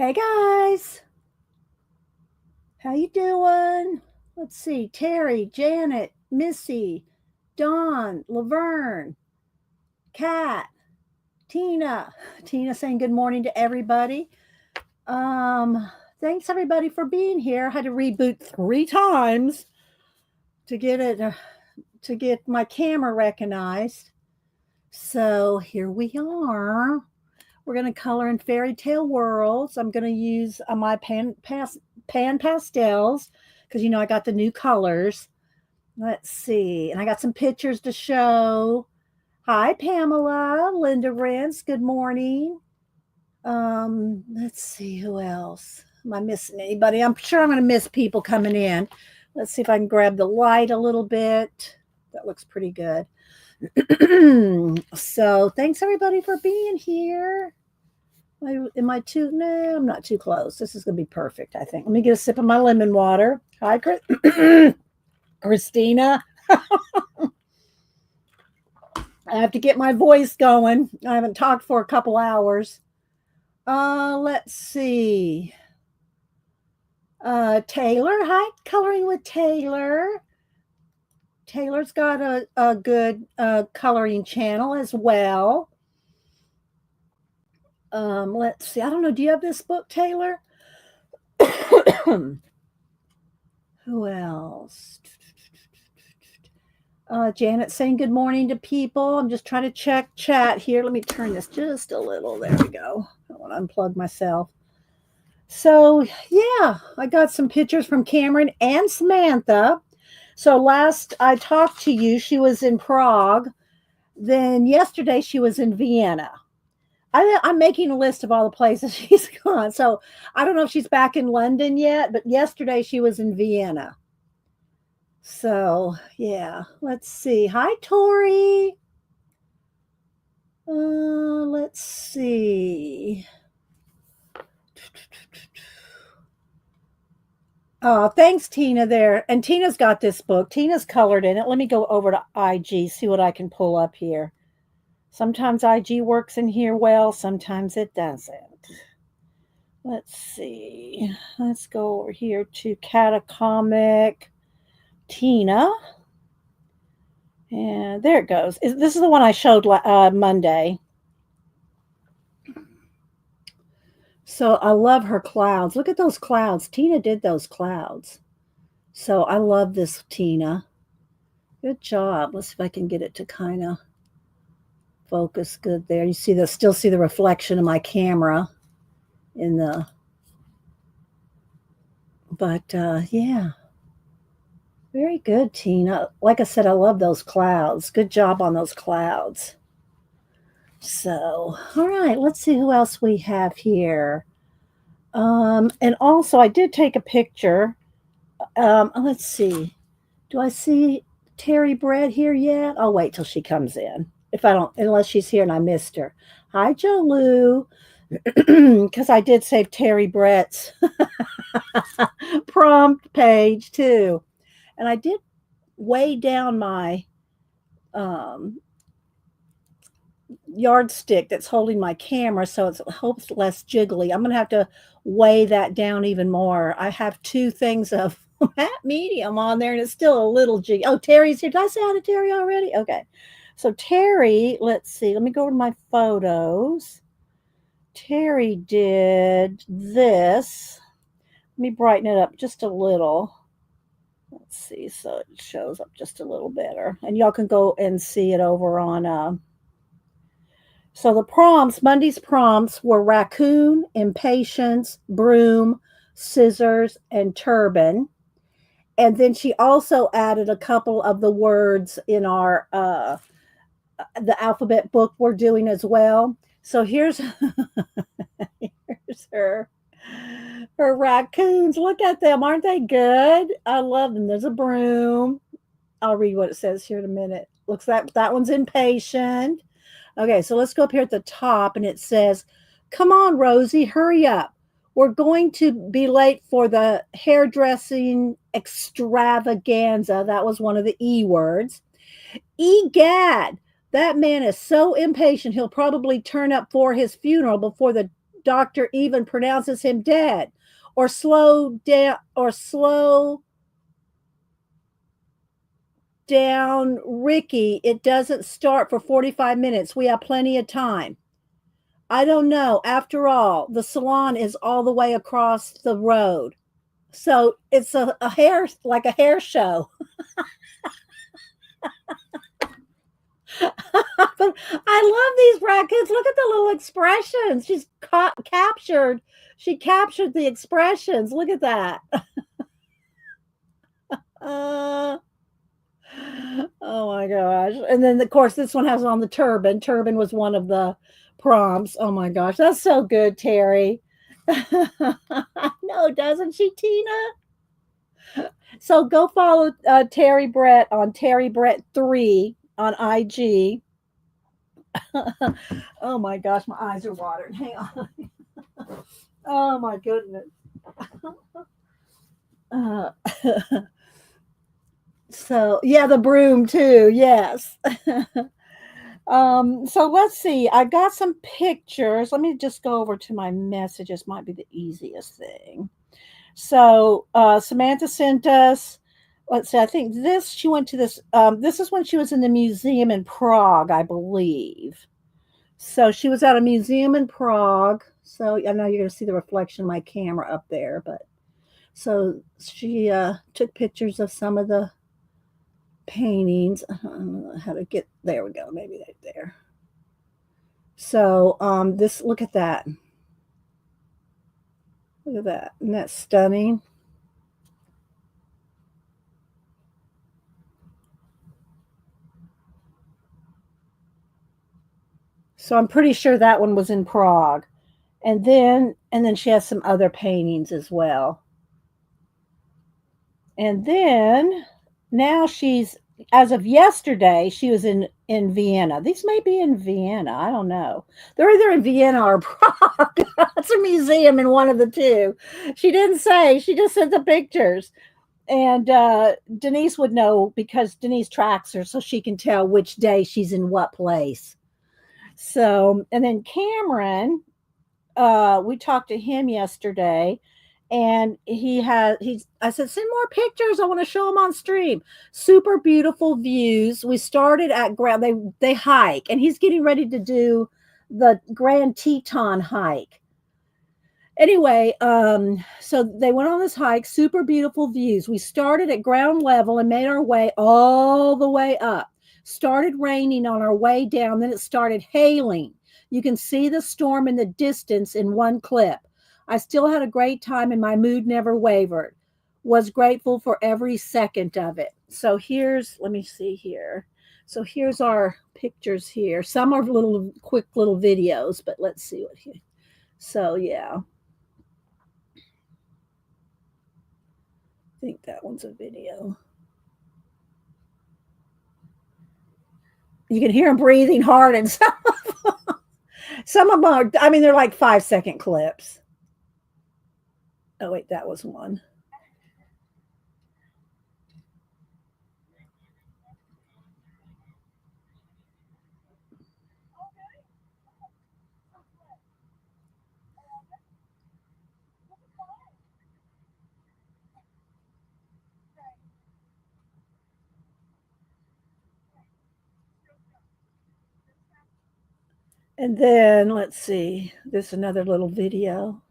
Hey guys, how you doing? Let's see, Terry, Janet, Missy, Dawn, Laverne, Kat, Tina. Tina saying good morning to everybody. Um, Thanks everybody for being here. I had to reboot 3 times to get it to get my camera recognized. So here we are. We're going to color in fairy tale worlds. I'm going to use my pan pastels because I got the new colors. Let's see. And I got some pictures to show. Hi, Pamela, Linda Rents. Good morning. Let's see who else. Am I missing anybody? I'm sure I'm going to miss people coming in. Let's see if I can grab the light a little bit. That looks pretty good. So thanks everybody for being here. Am I too? No, I'm not too close. This is going to be perfect, I think. Let me get a sip of my lemon water. Hi, Christina. I have to get my voice going. I haven't talked for a couple hours. Let's see. Taylor. Hi, Coloring with Taylor. Taylor's got a good coloring channel as well. Let's see. I don't know. Do you have this book, Taylor? Who else? Janet saying good morning to people. I'm just trying to check chat here. Let me turn this just a little. There we go. I want to unplug myself. So, yeah, I got some pictures from Cameron and Samantha. So last I talked to you, she was in Prague. Then yesterday she was in Vienna. I'm making a list of all the places she's gone. So I don't know if she's back in London yet, but yesterday she was in Vienna. So yeah, let's see. Hi, Tori. Let's see. Oh, thanks, Tina, there. And Tina's got this book. Tina's colored in it. Let me go over to IG, see what I can pull up here. Sometimes IG works in here well, sometimes it doesn't. Let's see. Let's go over here to Catacomic Tina. And there it goes. This is the one I showed Monday. So I love her clouds. Look at those clouds. Tina did those clouds. So I love this, Tina. Good job. Let's see if I can get it to kind of focus good there. You see still see the reflection of my camera in the, but yeah. Very good, Tina. Like I said, I love those clouds. Good job on those clouds. So, all right, let's see who else we have here. And also, I did take a picture. Let's see. Do I see Terry Brett here yet? I'll wait till she comes in. If I don't, unless she's here and I missed her. Hi, Joe Lou. Because I did save Terry Brett's prompt page too. And I did weigh down my yardstick that's holding my camera so it hopes less jiggly. I'm going to have to weigh that down even more. I have 2 things of matte medium on there and it's still a little jiggy. Oh, Terry's here. Did I say hi to Terry already? Okay. So Terry, let's see. Let me go to my photos. Terry did this. Let me brighten it up just a little. Let's see, so it shows up just a little better. And y'all can go and see it over on so the prompts, Monday's prompts were raccoon, impatience, broom, scissors, and turban. And then she also added a couple of the words in our the alphabet book we're doing as well. So here's here's her raccoons. Look at them. Aren't they good? I love them. There's a broom. I'll read what it says here in a minute. Looks like that one's impatient. Okay, so let's go up here at the top and it says, come on, Rosie, hurry up. We're going to be late for the hairdressing extravaganza. That was one of the E words. Egad, that man is so impatient, he'll probably turn up for his funeral before the doctor even pronounces him dead. Or slow down Ricky. It doesn't start for 45 minutes. We have plenty of time. I don't know. After all, the salon is all the way across the road. So it's a hair, like a hair show. But I love these raccoons. Look at the little expressions. Captured. She captured the expressions. Look at that. Uh, oh my gosh. And then, of course, this one has on the turban. Turban was one of the prompts. Oh my gosh. That's so good, Terry. No, doesn't she, Tina? So go follow Terry Brett on Terry Brett 3 on IG. Oh my gosh, my eyes are watering. Hang on. Oh my goodness. Uh, so yeah, the broom too. Yes. So let's see. I got some pictures. Let me just go over to my messages. Might be the easiest thing. So Samantha sent us. Let's see. I think she went to this. This is when she was in the museum in Prague, I believe. So she was at a museum in Prague. So I know you're going to see the reflection of my camera up there, but so she took pictures of some of the paintings. I don't know how to get there. We go. Maybe right there. So this. Look at that. Look at that. Isn't that stunning? So I'm pretty sure that one was in Prague. And then she has some other paintings as well. And then now she's, as of yesterday, she was in Vienna. These may be in Vienna. I don't know. They're either in Vienna or Prague. It's a museum in one of the two. She didn't say. She just sent the pictures. And Denise would know because Denise tracks her, so she can tell which day she's in what place. So, and then Cameron, we talked to him yesterday, and I said, send more pictures. I want to show them on stream. Super beautiful views. We started at ground. They hike, and he's getting ready to do the Grand Teton hike. Anyway, so they went on this hike, super beautiful views. We started at ground level and made our way all the way up. Started raining on our way down, then it started hailing. You can see the storm in the distance in one clip. I still had a great time and my mood never wavered. Was grateful for every second of it. So let me see here. So here's our pictures here. Some are quick little videos, but let's see what here. So yeah. I think that one's a video. You can hear him breathing hard and some of them are, I mean, they're like 5-second clips. Oh, wait, that was one. And then let's see, there's another little video.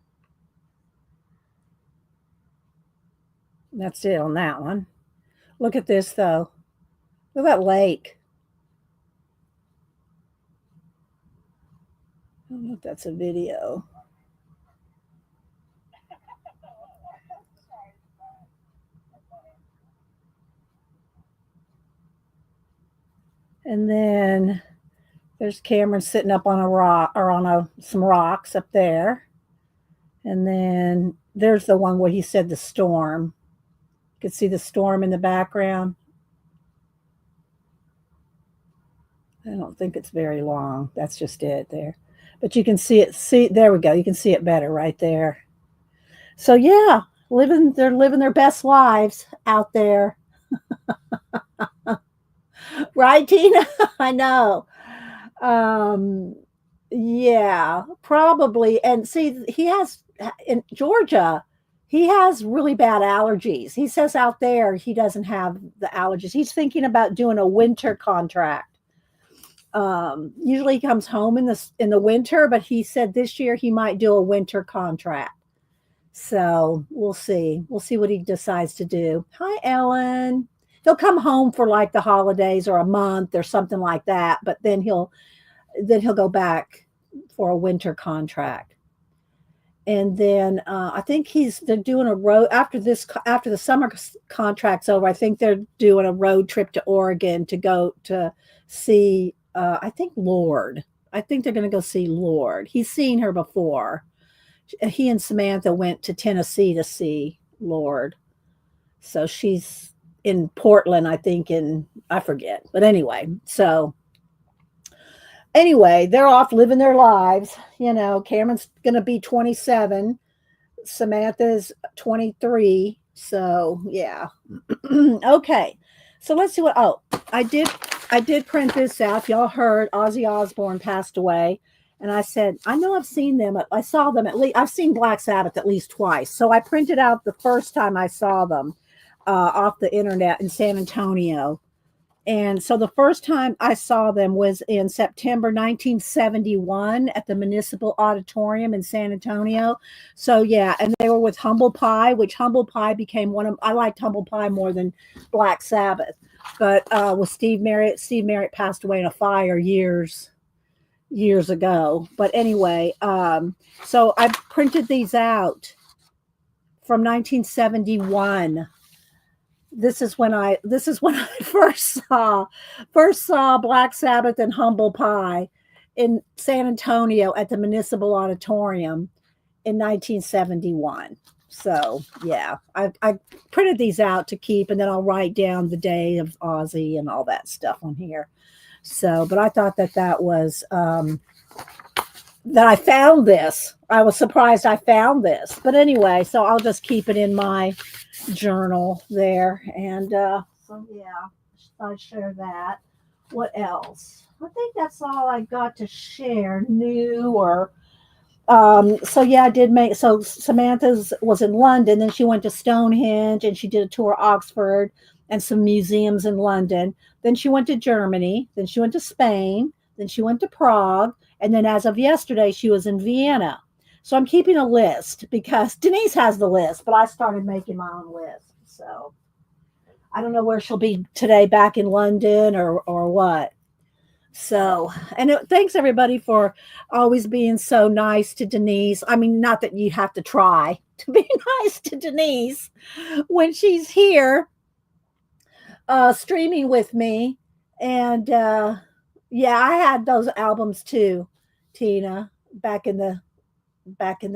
That's it on that one. Look at this though. Look at that lake. I don't know if that's a video. And then there's Cameron sitting up on a rock or on some rocks up there. And then there's the one where he said the storm. You could see the storm in the background. I don't think it's very long. That's just it there. But you can see it. See, there we go. You can see it better right there. So yeah, they're living their best lives out there. Right, Tina? I know. Um, Yeah, probably. And see, he has in Georgia, he has really bad allergies. He says out there he doesn't have the allergies. He's thinking about doing a winter contract. Usually he comes home in the winter, but he said this year he might do a winter contract. So we'll see. We'll see what he decides to do. Hi, Ellen. He'll come home for like the holidays or a month or something like that, but then he'll go back for a winter contract. And then I think they're doing a road after the summer contract's over. I think they're doing a road trip to Oregon to go to see. I think Lord. I think they're going to go see Lord. He's seen her before. He and Samantha went to Tennessee to see Lord. So she's in Portland, I think, in I forget. But anyway, they're off living their lives. Cameron's going to be 27. Samantha's 23. So, yeah. Okay. So let's see what I did print this out. Y'all heard Ozzy Osbourne passed away. And I said, I know I've seen them. I saw them at least. I've seen Black Sabbath at least twice. So I printed out the first time I saw them off the internet in San Antonio. And so the first time I saw them was in September 1971 at the Municipal Auditorium in San Antonio. So yeah, and they were with Humble Pie, which Humble Pie became I liked Humble Pie more than Black Sabbath. But with Steve Marriott passed away in a fire years ago. But anyway, so I printed these out from 1971. This is when I first saw Black Sabbath and Humble Pie in San Antonio at the Municipal Auditorium in 1971. So yeah, I printed these out to keep, and then I'll write down the day of Ozzy and all that stuff on here. So, but I thought that was that I found this. I was surprised I found this, but anyway, so I'll just keep it in my journal there. And so yeah, I share that. What else? I think that's all I got to share new or so yeah, I did make so Samantha's was in London, then she went to Stonehenge and she did a tour of Oxford and some museums in London. Then she went to Germany, then she went to Spain, then she went to Prague, and then as of yesterday she was in Vienna. So I'm keeping a list because Denise has the list, but I started making my own list. So I don't know where she'll be today, back in London or what. So, and thanks everybody for always being so nice to Denise. I mean, not that you have to try to be nice to Denise when she's here streaming with me. And yeah, I had those albums too, Tina, back in the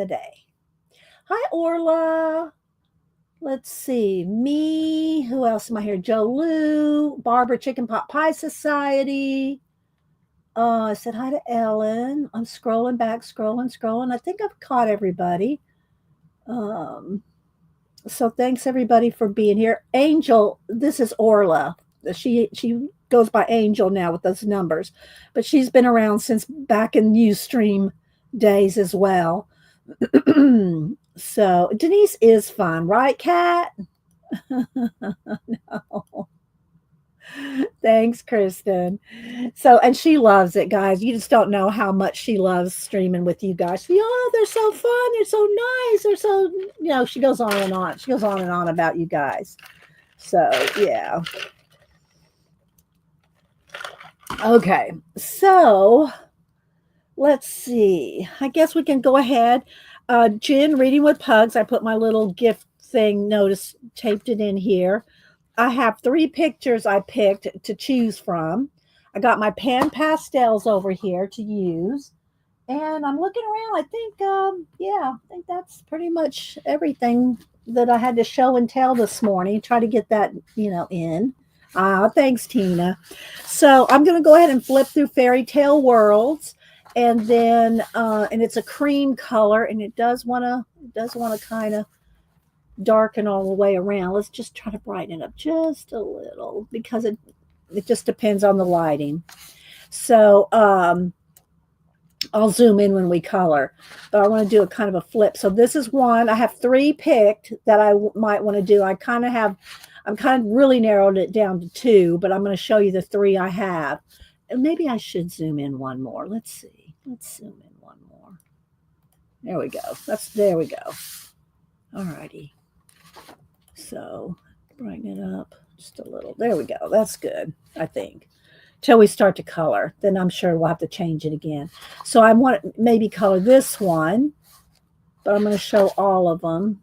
day. Hi, Orla. Let's see. Me. Who else am I here? Joe Lou, Barbara Chicken Pot Pie Society. I said hi to Ellen. I'm scrolling back, scrolling. I think I've caught everybody. Um, so thanks everybody for being here. Angel, this is Orla. She goes by Angel now with those numbers, but she's been around since back in Ustream days as well. So Denise is fun, right, Kat? No. Thanks, Kristen. So, and she loves it, guys. You just don't know how much she loves streaming with you guys. Oh, they're so fun. They're so nice. They're so, she goes on and on. She goes on and on about you guys. So, yeah. Okay. So, let's see. I guess we can go ahead. Jen, Reading with Pugs. I put my little gift thing notice, taped it in here. I have 3 pictures I picked to choose from. I got my pan pastels over here to use. And I'm looking around. I think, I think that's pretty much everything that I had to show and tell this morning. Try to get that, in. Thanks, Tina. So I'm going to go ahead and flip through FairyTale Worlds. And then, and it's a cream color, and it does want to kind of darken all the way around. Let's just try to brighten it up just a little because it just depends on the lighting. So I'll zoom in when we color, but I want to do a kind of a flip. So this is one. I have 3 picked that I might want to do. I'm kind of really narrowed it down to 2, but I'm going to show you the 3 I have. And maybe I should zoom in one more. Let's see. Let's zoom in one more. There we go. There we go. All righty. So bring it up just a little. There we go. That's good, I think. Till we start to color. Then I'm sure we'll have to change it again. So I want to maybe color this one, but I'm going to show all of them.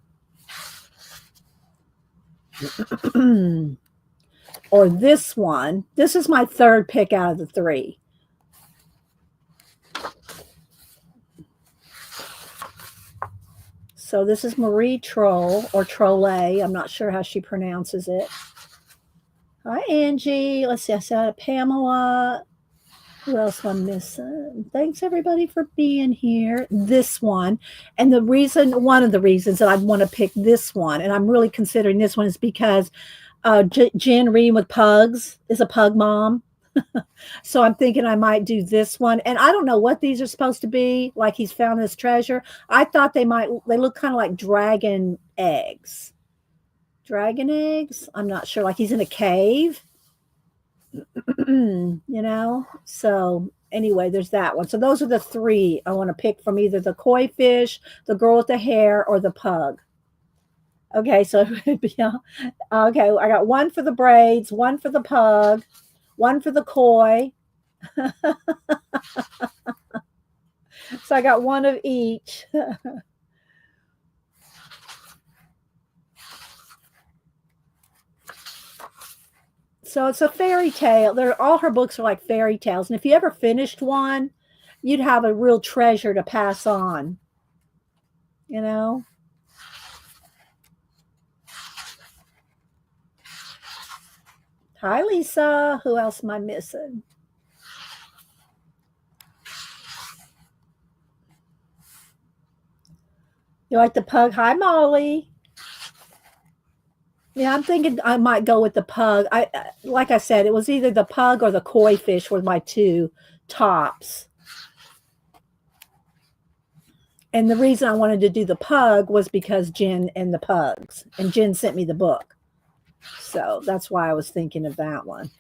Or this one. This is my 3rd pick out of the 3. So this is Marie Troll, or Trolle. I'm not sure how she pronounces it. Hi, Angie. Let's see. I said Pamela. Who else am I missing? Thanks, everybody, for being here. This one. And one of the reasons that I want to pick this one, and I'm really considering this one, is because Jen reading with pugs is a pug mom. So I'm thinking I might do this one. And I don't know what these are supposed to be. Like he's found this treasure. I thought they look kind of like dragon eggs. Dragon eggs? I'm not sure. Like he's in a cave. You know? So anyway, there's that one. So those are the 3 I want to pick from either the koi fish, the girl with the hair, or the pug. Okay, so okay, I got 1 for the braids, 1 for the pug, 1 for the koi. So I got 1 of each. So it's a fairy tale. All her books are like fairy tales. And if you ever finished one, you'd have a real treasure to pass on. You know? Hi, Lisa. Who else am I missing? You like the pug? Hi, Molly. Yeah, I'm thinking I might go with the pug. Like I said, it was either the pug or the koi fish were my 2 tops. And the reason I wanted to do the pug was because Jen and the pugs. And Jen sent me the book. So that's why I was thinking of that one.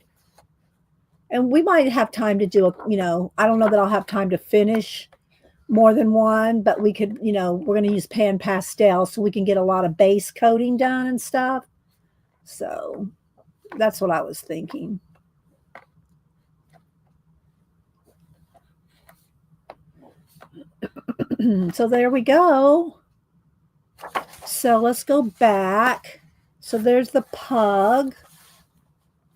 And we might have time to do I don't know that I'll have time to finish more than one, but we could, we're going to use pan pastel so we can get a lot of base coating done and stuff. So that's what I was thinking. So there we go. So let's go back. So there's the pug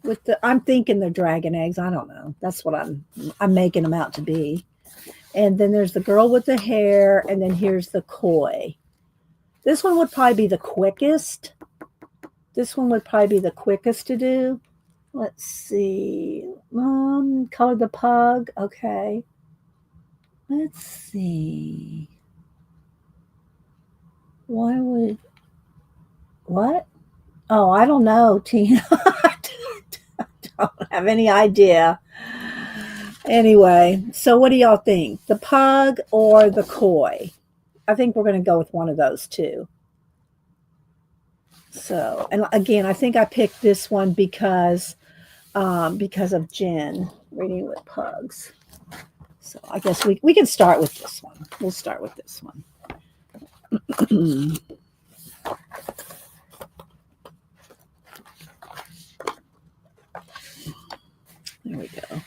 with I'm thinking they're dragon eggs. I don't know. That's what I'm making them out to be. And then there's the girl with the hair, and then here's the koi. This one would probably be the quickest. This one would probably be the quickest to do. Let's see. Color the pug. Okay. Let's see. What? Oh, I don't know, Tina. I don't have any idea. Anyway, so what do y'all think? The pug or the koi? I think we're going to go with one of those 2. So, and again, I think I picked this one because of Jen reading with pugs. So I guess we can start with this one. We'll start with this one. There we go.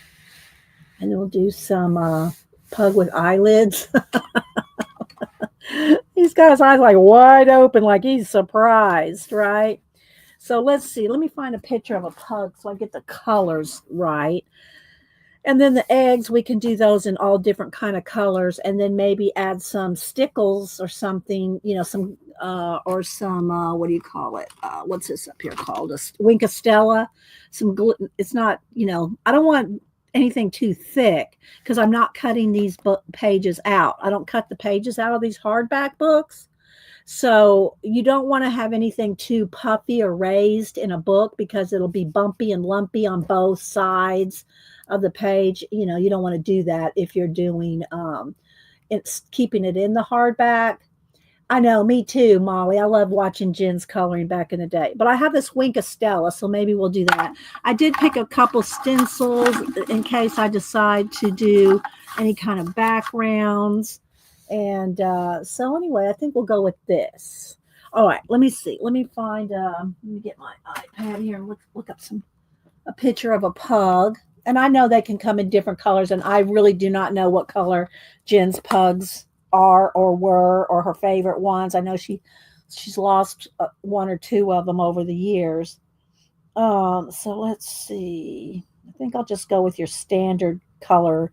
And then we'll do some pug with eyelids. He's got his eyes like wide open, like he's surprised, right? So let's see. Let me find a picture of a pug so I get the colors right. And then the eggs, we can do those in all different kind of colors, and then maybe add some stickles or something, some what do you call it? What's this up here called? A Winkostella. It's not, I don't want anything too thick because I'm not cutting these pages out. I don't cut the pages out of these hardback books. So you don't want to have anything too puffy or raised in a book because it'll be bumpy and lumpy on both sides of the page. You don't want to do that if you're doing it's keeping it in the hardback. I know, me too, Molly. I love watching Jen's coloring back in the day. But I have this Wink of Stella, so maybe we'll do that. I did pick a couple stencils in case I decide to do any kind of backgrounds. And so anyway, I think we'll go with this. All right, let me see. Let me find, let me get my iPad here and look up a picture of a pug. And I know they can come in different colors, and I really do not know what color Jen's pugs are or were or her favorite ones. I know she's lost one or two of them over the years. So let's see. I think I'll just go with your standard color,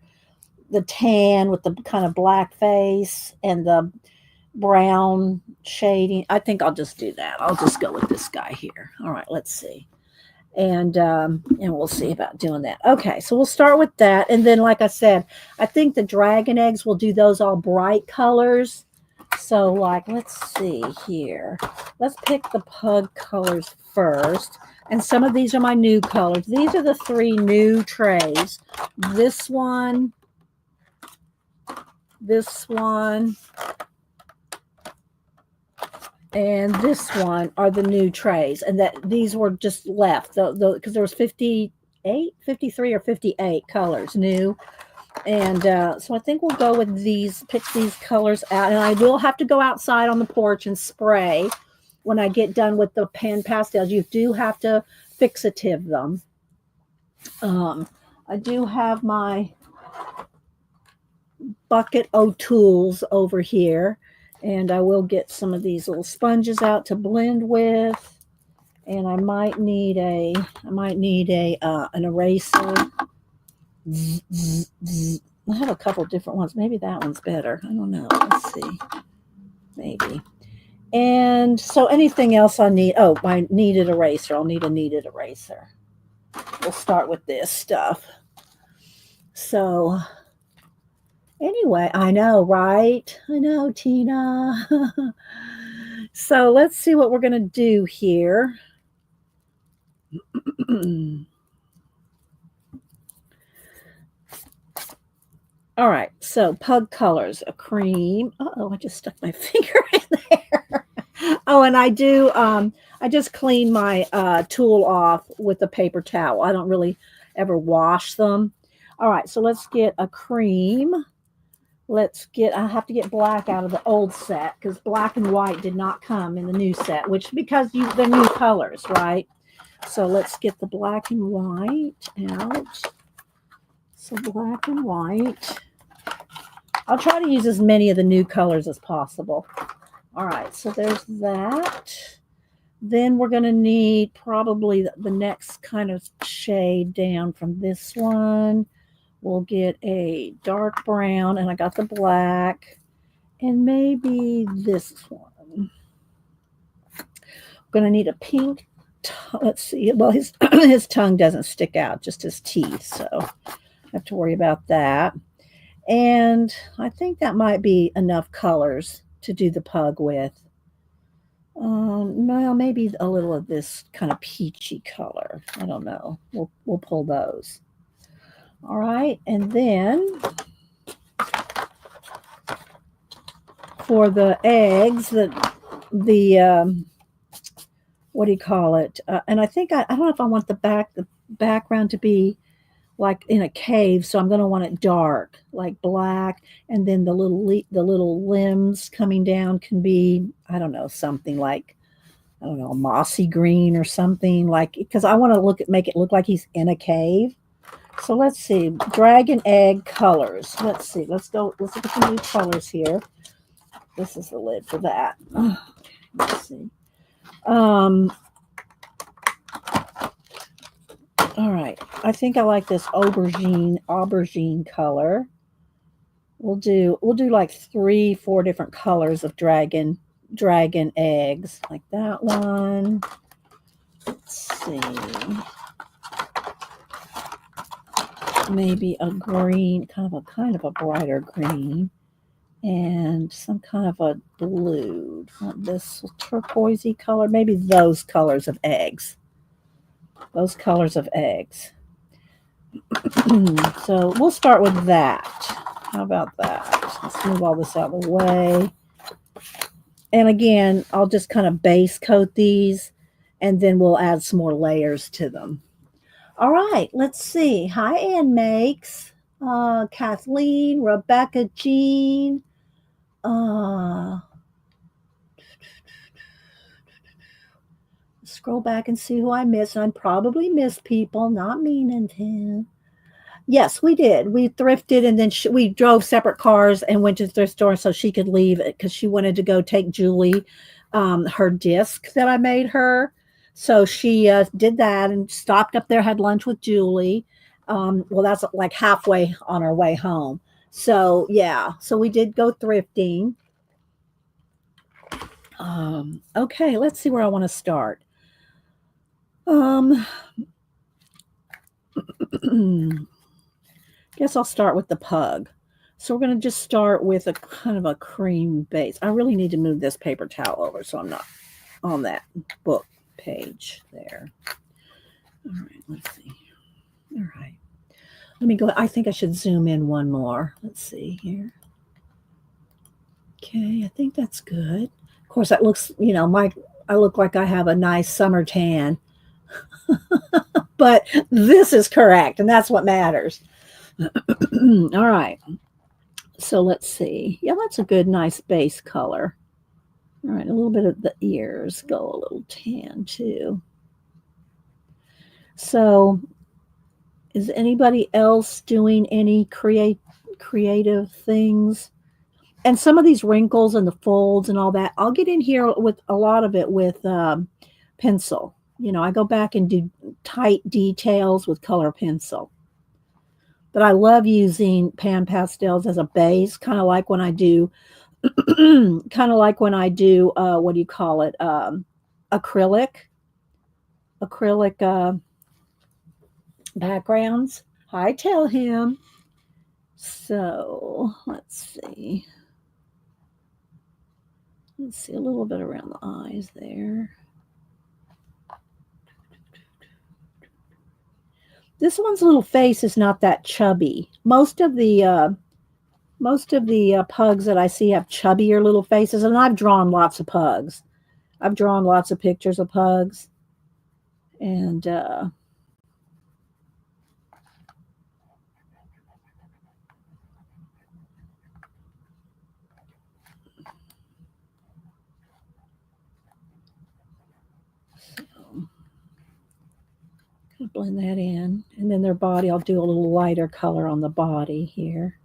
the tan with the kind of black face and the brown shading. I think I'll just do that. I'll just go with this guy here. All right, let's see. And we'll see about doing that. Okay, so we'll start with that, and then like I said, I think the dragon eggs, we'll do those all bright colors. So like, let's see here. Let's pick the pug colors first, and some of these are my new colors. These are the 3 new trays. This one, and this one are the new trays, and that these were just left because there was 53 or 58 colors new. And so I think we'll go with these, pick these colors out, and I will have to go outside on the porch and spray when I get done with the pan pastels. You do have to fixative them. I do have my bucket O'Tools over here. And I will get some of these little sponges out to blend with, and I might need an eraser. I have a couple different ones. Maybe that one's better. I don't know. Let's see. Maybe. And so anything else I need? Oh, my kneaded eraser. I'll need a kneaded eraser. We'll start with this stuff. So. Anyway, I know, right? I know, Tina. So let's see what we're going to do here. All right, so pug colors, a cream. Uh-oh, I just stuck my finger in there. Oh, and I do, I just clean my tool off with a paper towel. I don't really ever wash them. All right, so let's get a cream. I have to get black out of the old set because black and white did not come in the new set, because they're new colors, right? So let's get the black and white out. So black and white. I'll try to use as many of the new colors as possible. All right, so there's that. Then we're going to need probably the next kind of shade down from this one. We'll get a dark brown, and I got the black, and maybe this one. I'm going to need a pink. Let's see. Well, his tongue doesn't stick out, just his teeth, so I have to worry about that. And I think that might be enough colors to do the pug with. Well, maybe a little of this kind of peachy color. I don't know. We'll pull those. All right, and then for the eggs, the what do you call it? And I think I don't know if I want the background to be like in a cave, so I'm going to want it dark, like black, and then the little limbs coming down can be, I don't know, something like, I don't know, a mossy green or something, like, because I want to make it look like he's in a cave. So let's see, dragon egg colors. Let's see, let's look at the new colors here. This is the lid for that. Okay, let's see. All right, I think I like this aubergine color. We'll do like 3-4 different colors of dragon eggs, like that one. Let's see. Maybe a green, kind of a brighter green, and some kind of a blue. This turquoisey color, maybe those colors of eggs. Those colors of eggs. So we'll start with that. How about that? Let's move all this out of the way. And again, I'll just kind of base coat these and then we'll add some more layers to them. All right, let's see. Hi, Ann Makes, Kathleen, Rebecca, Jean. Scroll back and see who I missed. I probably missed people, not meaning to. Yes, we did. We thrifted and then we drove separate cars and went to the thrift store so she could leave it because she wanted to go take Julie her disc that I made her. So she did that and stopped up there, had lunch with Julie. Well, that's like halfway on our way home. So, yeah, so we did go thrifting. Okay, let's see where I want to start. Guess I'll start with the pug. So we're going to just start with a kind of a cream base. I really need to move this paper towel over so I'm not on that book page there. All right, let's see. All right. Let me go. I think I should zoom in one more. Let's see here. Okay, I think that's good. Of course, that looks, I look like I have a nice summer tan. But this is correct, and that's what matters. All right. So let's see. Yeah, that's a good, nice base color. All right, a little bit of the ears go a little tan too. So is anybody else doing any creative things? And some of these wrinkles and the folds and all that, I'll get in here with a lot of it with pencil. I go back and do tight details with color pencil. But I love using pan pastels as a base, kind of like when I do, what do you call it? Acrylic backgrounds. I tell him. So let's see. Let's see a little bit around the eyes there. This one's little face is not that chubby. Most of the pugs that I see have chubbier little faces, and I've drawn lots of pugs. I've drawn lots of pictures of pugs, and blend that in, and then their body, I'll do a little lighter color on the body here.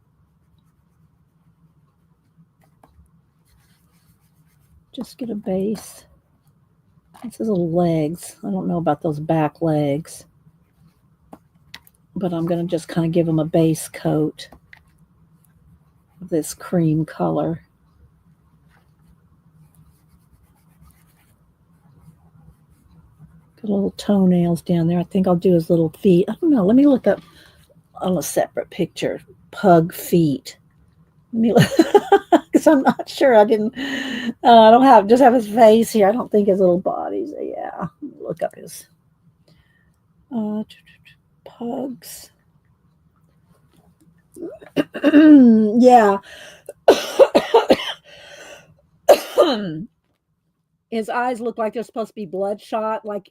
Just get a base. This is little legs. I don't know about those back legs, but I'm going to just kind of give them a base coat of this cream color. Got little toenails down there. I think I'll do his little feet. I don't know. Let me look up on a separate picture. Pug feet. Let me look, because I'm not sure. I didn't. I don't have just have his face here. I don't think his little body's. Yeah. Look up his pugs. Yeah. His eyes look like they're supposed to be bloodshot, like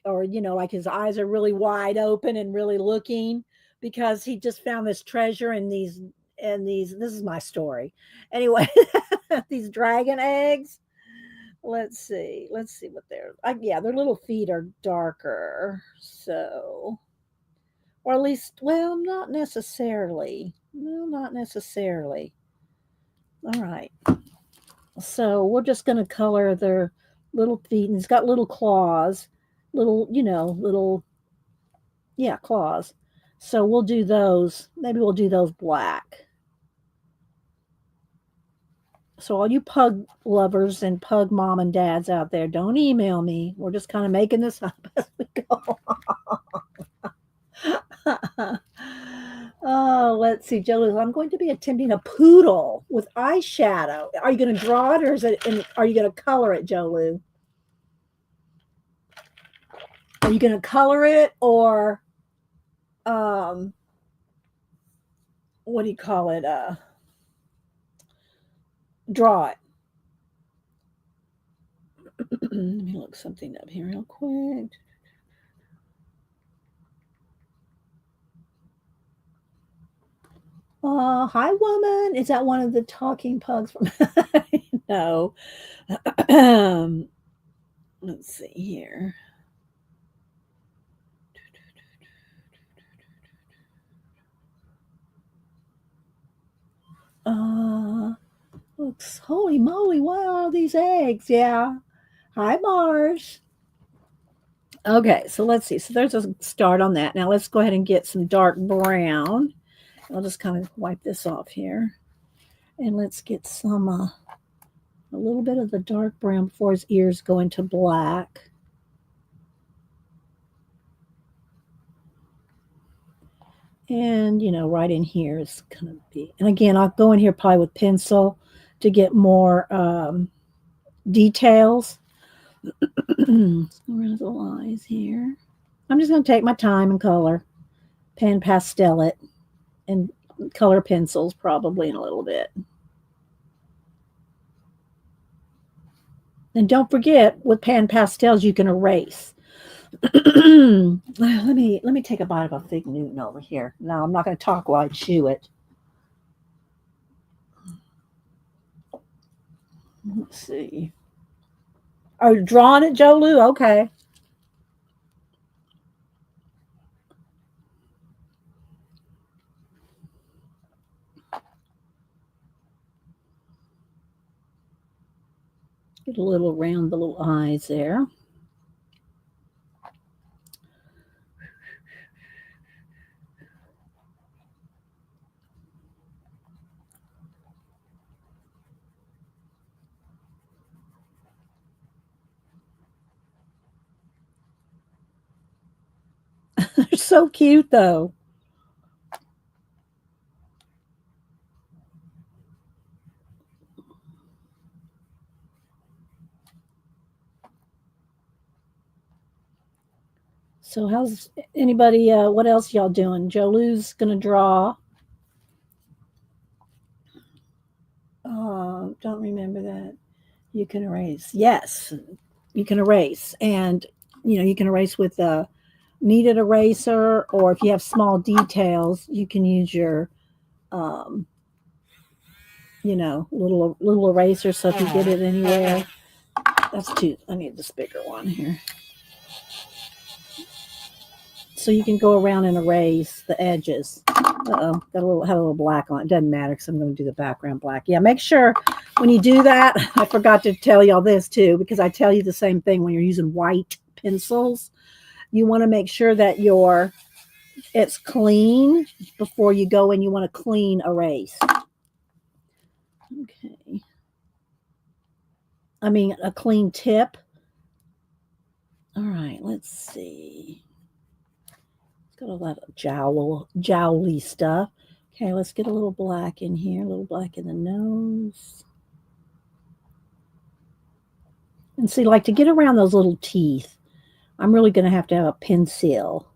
his eyes are really wide open and really looking because he just found this treasure in these. This is my story. Anyway, these dragon eggs. Let's see what they're. Their little feet are darker. So, or at least, well, not necessarily. No, not necessarily. All right. So we're just going to color their little feet, and he's got little claws, claws. So we'll do those. Maybe we'll do those black. So all you pug lovers and pug mom and dads out there, don't email me. We're just kind of making this up as we go. Oh, let's see, Joe. I'm going to be attempting a poodle with eyeshadow. Are you going to draw it, or are you going to color it, Jolu? Are you going to color it, or what do you call it? Draw it. Let me look something up here real quick. Hi, woman. Is that one of the talking pugs from? No. Let's see here. Looks, holy moly, what are all these eggs? Yeah. Hi, Mars. Okay, so let's see. So there's a start on that. Now let's go ahead and get some dark brown. I'll just kind of wipe this off here. And let's get some, a little bit of the dark brown before his ears go into black. And, right in here is going to be, and again, I'll go in here probably with pencil to get more details. Around the eyes here. I'm just going to take my time and color, pan pastel it, and color pencils probably in a little bit. And don't forget, with pan pastels, you can erase. let me take a bite of a fig Newton over here. No, I'm not going to talk while I chew it. Let's see. Are you drawing it, Joe Lou? Okay. Get a little around the little eyes there. They're so cute, though. So how's anybody, what else y'all doing? Joe Lou's going to draw. Don't remember that. You can erase. Yes, you can erase. And, you can erase with a kneaded eraser, or if you have small details, you can use your, um, little eraser. So if you get it anywhere, that's too, I need this bigger one here. So you can go around and erase the edges. Uh-oh, had a little black on it. Doesn't matter because I'm going to do the background black. Yeah, make sure when you do that, I forgot to tell y'all this too, because I tell you the same thing when you're using white pencils. You want to make sure that it's clean before you go in. You want a clean erase. Okay. I mean, a clean tip. All right, let's see. It's got a lot of jowly stuff. Okay, let's get a little black in here, a little black in the nose. And see, like to get around those little teeth, I'm really going to have a pencil.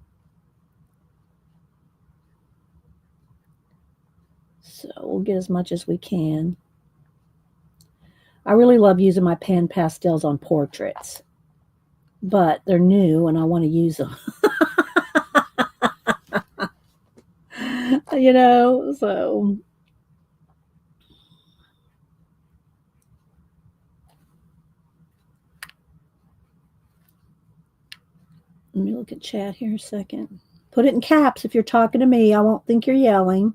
So we'll get as much as we can. I really love using my pan pastels on portraits, but they're new and I want to use them. So. Let me look at chat here a second. Put it in caps if you're talking to me. I won't think you're yelling.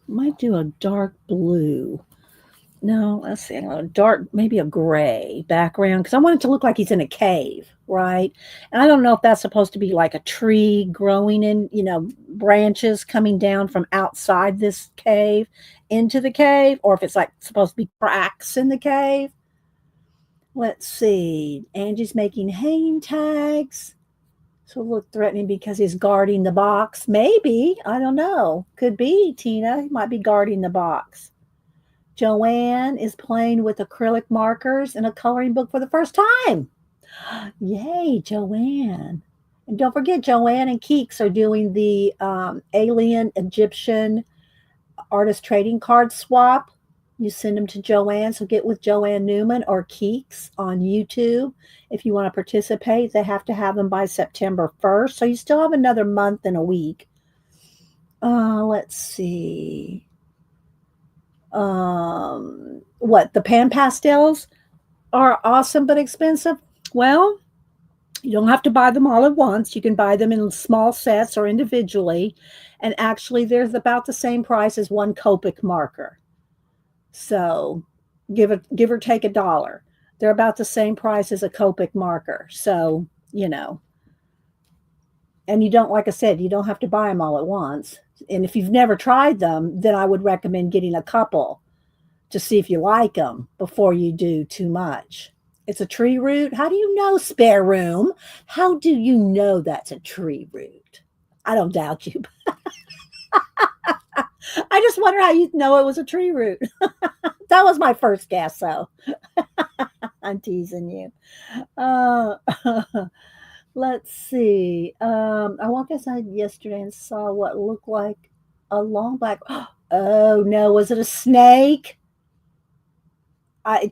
Might do a dark blue. No, let's see. A dark, maybe a gray background because I want it to look like he's in a cave, right? And I don't know if that's supposed to be like a tree growing in, branches coming down from outside this cave into the cave, or if it's like supposed to be cracks in the cave. Let's see. Angie's making hang tags. So look threatening because he's guarding the box. Maybe. I don't know. Could be, Tina. He might be guarding the box. Joanne is playing with acrylic markers in a coloring book for the first time. Yay, Joanne. And don't forget, Joanne and Keeks are doing the alien Egyptian artist trading card swap. You send them to Joanne. So get with Joanne Newman or Keeks on YouTube if you want to participate. They have to have them by September 1st. So you still have another month and a week. Let's see. What? The pan pastels are awesome but expensive. Well, you don't have to buy them all at once. You can buy them in small sets or individually. And actually, they're about the same price as one Copic marker. So give or take $1. They're about the same price as a Copic marker. So, and you don't, like I said, you don't have to buy them all at once. And if you've never tried them, then I would recommend getting a couple to see if you like them before you do too much. It's a tree root. How do you know, Spare Room? How do you know that's a tree root? I don't doubt you. I just wonder how you know it was a tree root. That was my first guess, so I'm teasing you. Let's see. I walked outside yesterday and saw what looked like a long black. Oh no, was it a snake?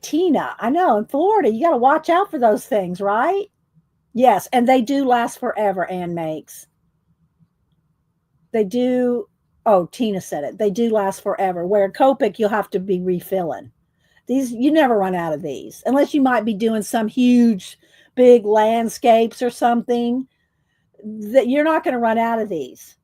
Tina, I know in Florida, you got to watch out for those things, right? Yes, and they do last forever. Ann makes. They do. Oh, Tina said it. They do last forever. Where Copic, you'll have to be refilling. These, you never run out of these unless you might be doing some huge, big landscapes or something. That you're not going to run out of these.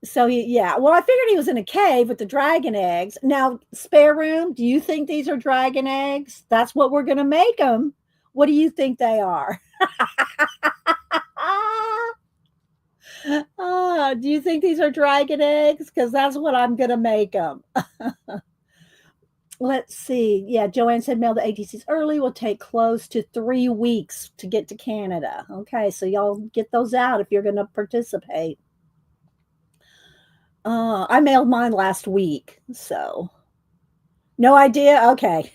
So yeah, well, I figured he was in a cave with the dragon eggs. Now, Spare Room, do you think these are dragon eggs? That's what we're going to make them. What do you think they are? Do you think these are dragon eggs? Because that's what I'm going to make them. Let's see. Yeah, Joanne said mail the ATCs early will take close to 3 weeks to get to Canada. Okay, so y'all get those out if you're going to participate. I mailed mine last week, so no idea. Okay.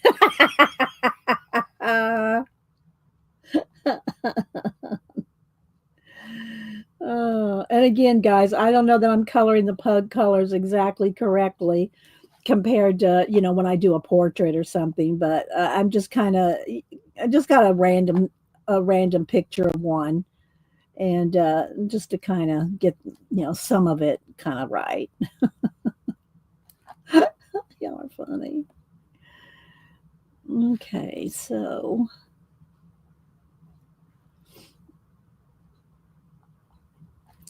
And again, guys, I don't know that I'm coloring the pug colors exactly correctly compared to, when I do a portrait or something, but I just got a random picture of one. And just to kind of get, some of it kind of right. Y'all are funny. Okay, so.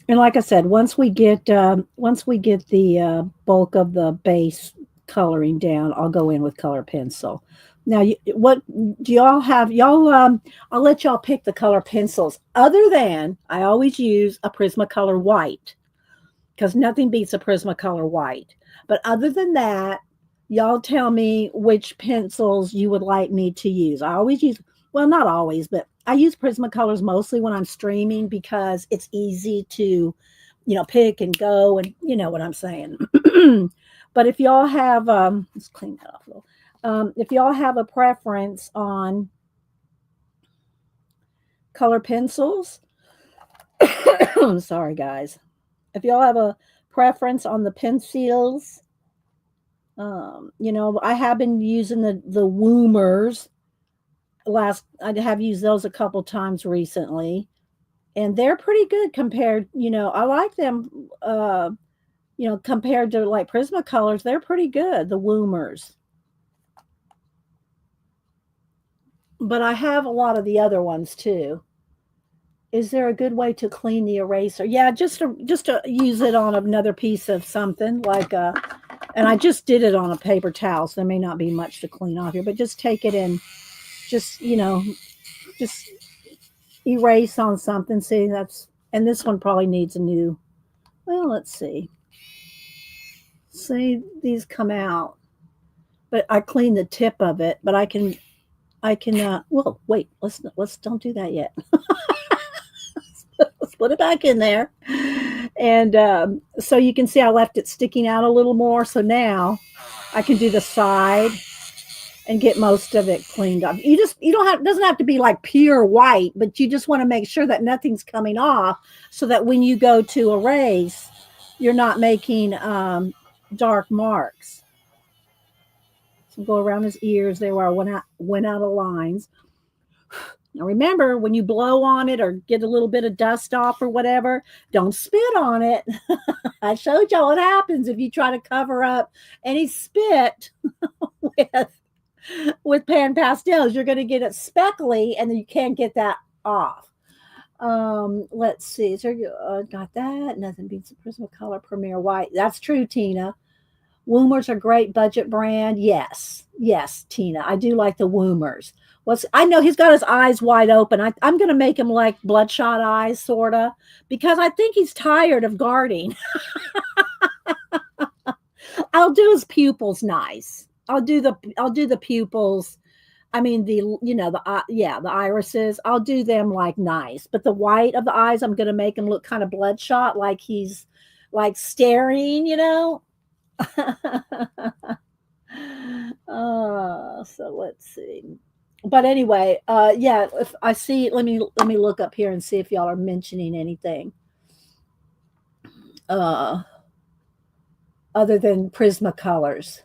And like I said, once we get the bulk of the base coloring down, I'll go in with color pencil. Now, what do y'all have? I'll let y'all pick the color pencils. Other than, I always use a Prismacolor white because nothing beats a Prismacolor white. But other than that, y'all tell me which pencils you would like me to use. I always use, well, not always, but I use Prismacolors mostly when I'm streaming because it's easy to, pick and go, and you know what I'm saying. But if y'all have, let's clean that off a little. If y'all have a preference on color pencils, I'm sorry, guys. If y'all have a preference on the pencils, I have been using the Woomers. I have used those a couple times recently, and they're pretty good compared. I like them. Compared to like Prismacolors, they're pretty good. The Woomers. But I have a lot of the other ones too. Is there a good way to clean the eraser? Yeah, just to use it on another piece of something like and I just did it on a paper towel, so there may not be much to clean off here, but just take it and just erase on something. See, and this one probably needs a new, well, let's see. See, these come out, but I cleaned the tip of it, but I can well, wait, let's don't do that yet. Let's put it back in there. And so you can see I left it sticking out a little more. So now I can do the side and get most of it cleaned up. You don't have, it doesn't have to be like pure white, but you just want to make sure that nothing's coming off so that when you go to erase, you're not making dark marks. So go around his ears there where I went out of lines. Now remember, when you blow on it or get a little bit of dust off or whatever, don't spit on it. I showed y'all what happens if you try to cover up any spit with pan pastels. You're going to get it speckly, and then you can't get that off. Let's see. So got that. Nothing beats the Prismacolor Premier White. That's true, Tina. Woomers are great budget brand. Yes, yes, Tina. I do like the Woomers. I know he's got his eyes wide open. I'm going to make him like bloodshot eyes, sorta, because I think he's tired of guarding. I'll do his pupils nice. I'll do the pupils. I mean the irises. I'll do them like nice, but the white of the eyes, I'm going to make him look kind of bloodshot, like he's like staring. So let's see. But anyway, yeah, if I see, let me look up here and see if y'all are mentioning anything uh other than Prismacolors.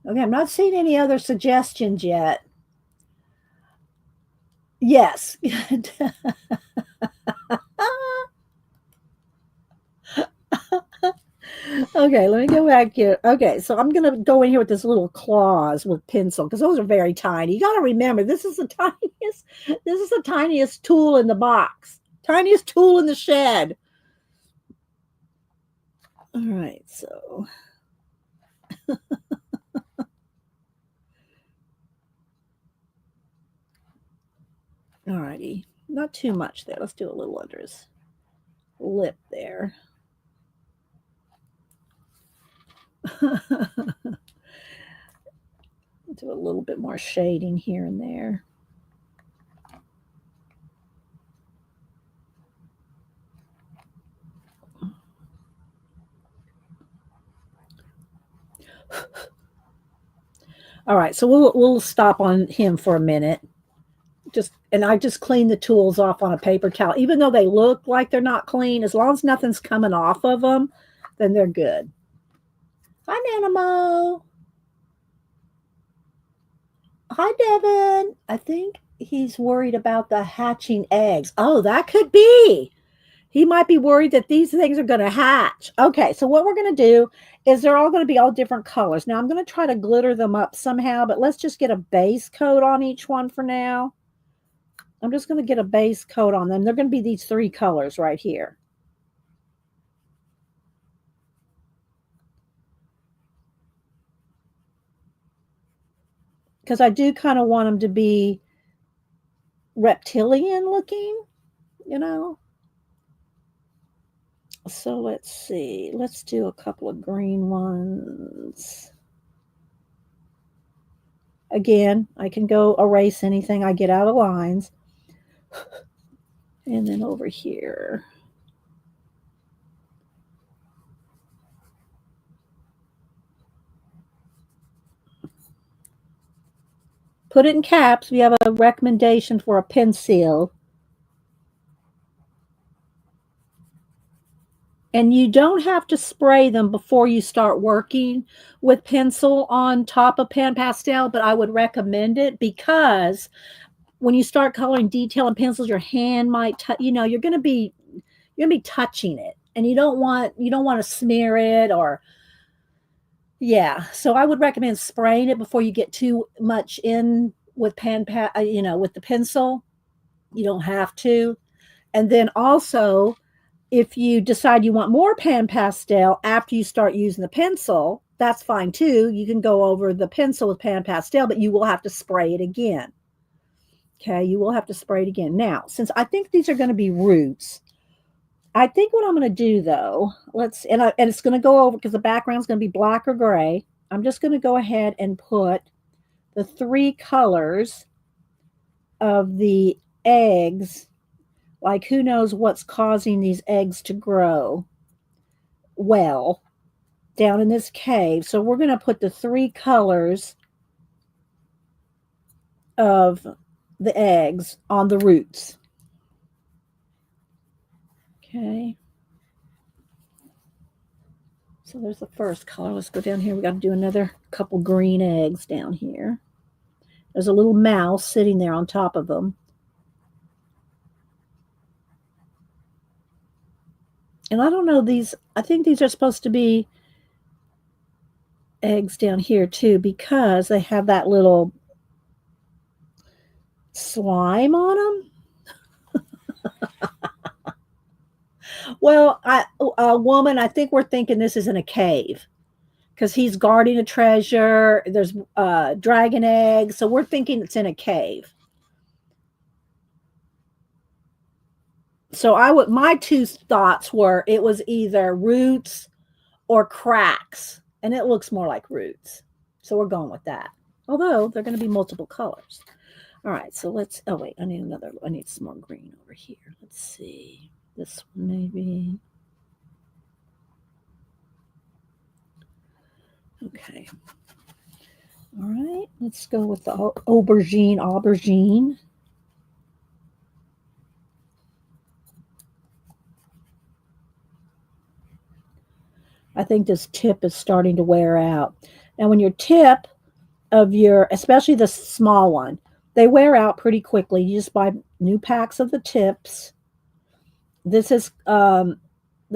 Okay, I'm not seeing any other suggestions yet. Yes. Okay, let me go back here. Okay, so I'm going to go in here with this little claws with pencil because those are very tiny. You got to remember, this is the tiniest tool in the box, tiniest tool in the shed. All right, so all righty, not too much there. Let's do a little under his lip there. Do a little bit more shading here and there. All right, so we'll stop on him for a minute. I just clean the tools off on a paper towel, even though they look like they're not clean. As long as nothing's coming off of them, then they're good. Hi, Nanamo. Hi, Devin. I think he's worried about the hatching eggs. Oh, that could be. He might be worried that these things are going to hatch. Okay, so what we're going to do is they're all going to be all different colors. Now, I'm going to try to glitter them up somehow, but let's just get a base coat on each one for now. I'm just going to get a base coat on them. They're going to be these three colors right here. Because I do kind of want them to be reptilian looking, you know. So let's see. Let's do a couple of green ones. Again, I can go erase anything I get out of lines. And then over here. Put it in caps. We have a recommendation for a pencil. And you don't have to spray them before you start working with pencil on top of pan pastel, but I would recommend it because when you start coloring detail in pencils, your hand might you're going to be touching it, and you don't want to smear it or yeah. So I would recommend spraying it before you get too much in with with the pencil. You don't have to. And then also, if you decide you want more pan pastel after you start using the pencil, that's fine too. You can go over the pencil with pan pastel, but you will have to spray it again. Okay, you will have to spray it again. Now, since I think these are going to be roots, I think what I'm going to do though, and it's going to go over because the background is going to be black or gray. I'm just going to go ahead and put the three colors of the eggs. Like, who knows what's causing these eggs to grow well down in this cave. So we're going to put the three colors of the eggs on the roots. Okay. So there's the first color. Let's go down here. We got to do another couple green eggs down here. There's a little mouse sitting there on top of them. And I don't know, these, I think these are supposed to be eggs down here too, because they have that little slime on them. Well, a woman, I think we're thinking this is in a cave because he's guarding a treasure. There's dragon eggs, so we're thinking it's in a cave. So my two thoughts were it was either roots or cracks, and it looks more like roots. So we're going with that. Although they're going to be multiple colors. All right, so let's. Oh wait, I need some more green over here. Let's see. This one maybe. Okay. All right, let's go with the aubergine. I think this tip is starting to wear out. Now, when your tip of especially the small one, they wear out pretty quickly. You just buy new packs of the tips. This is the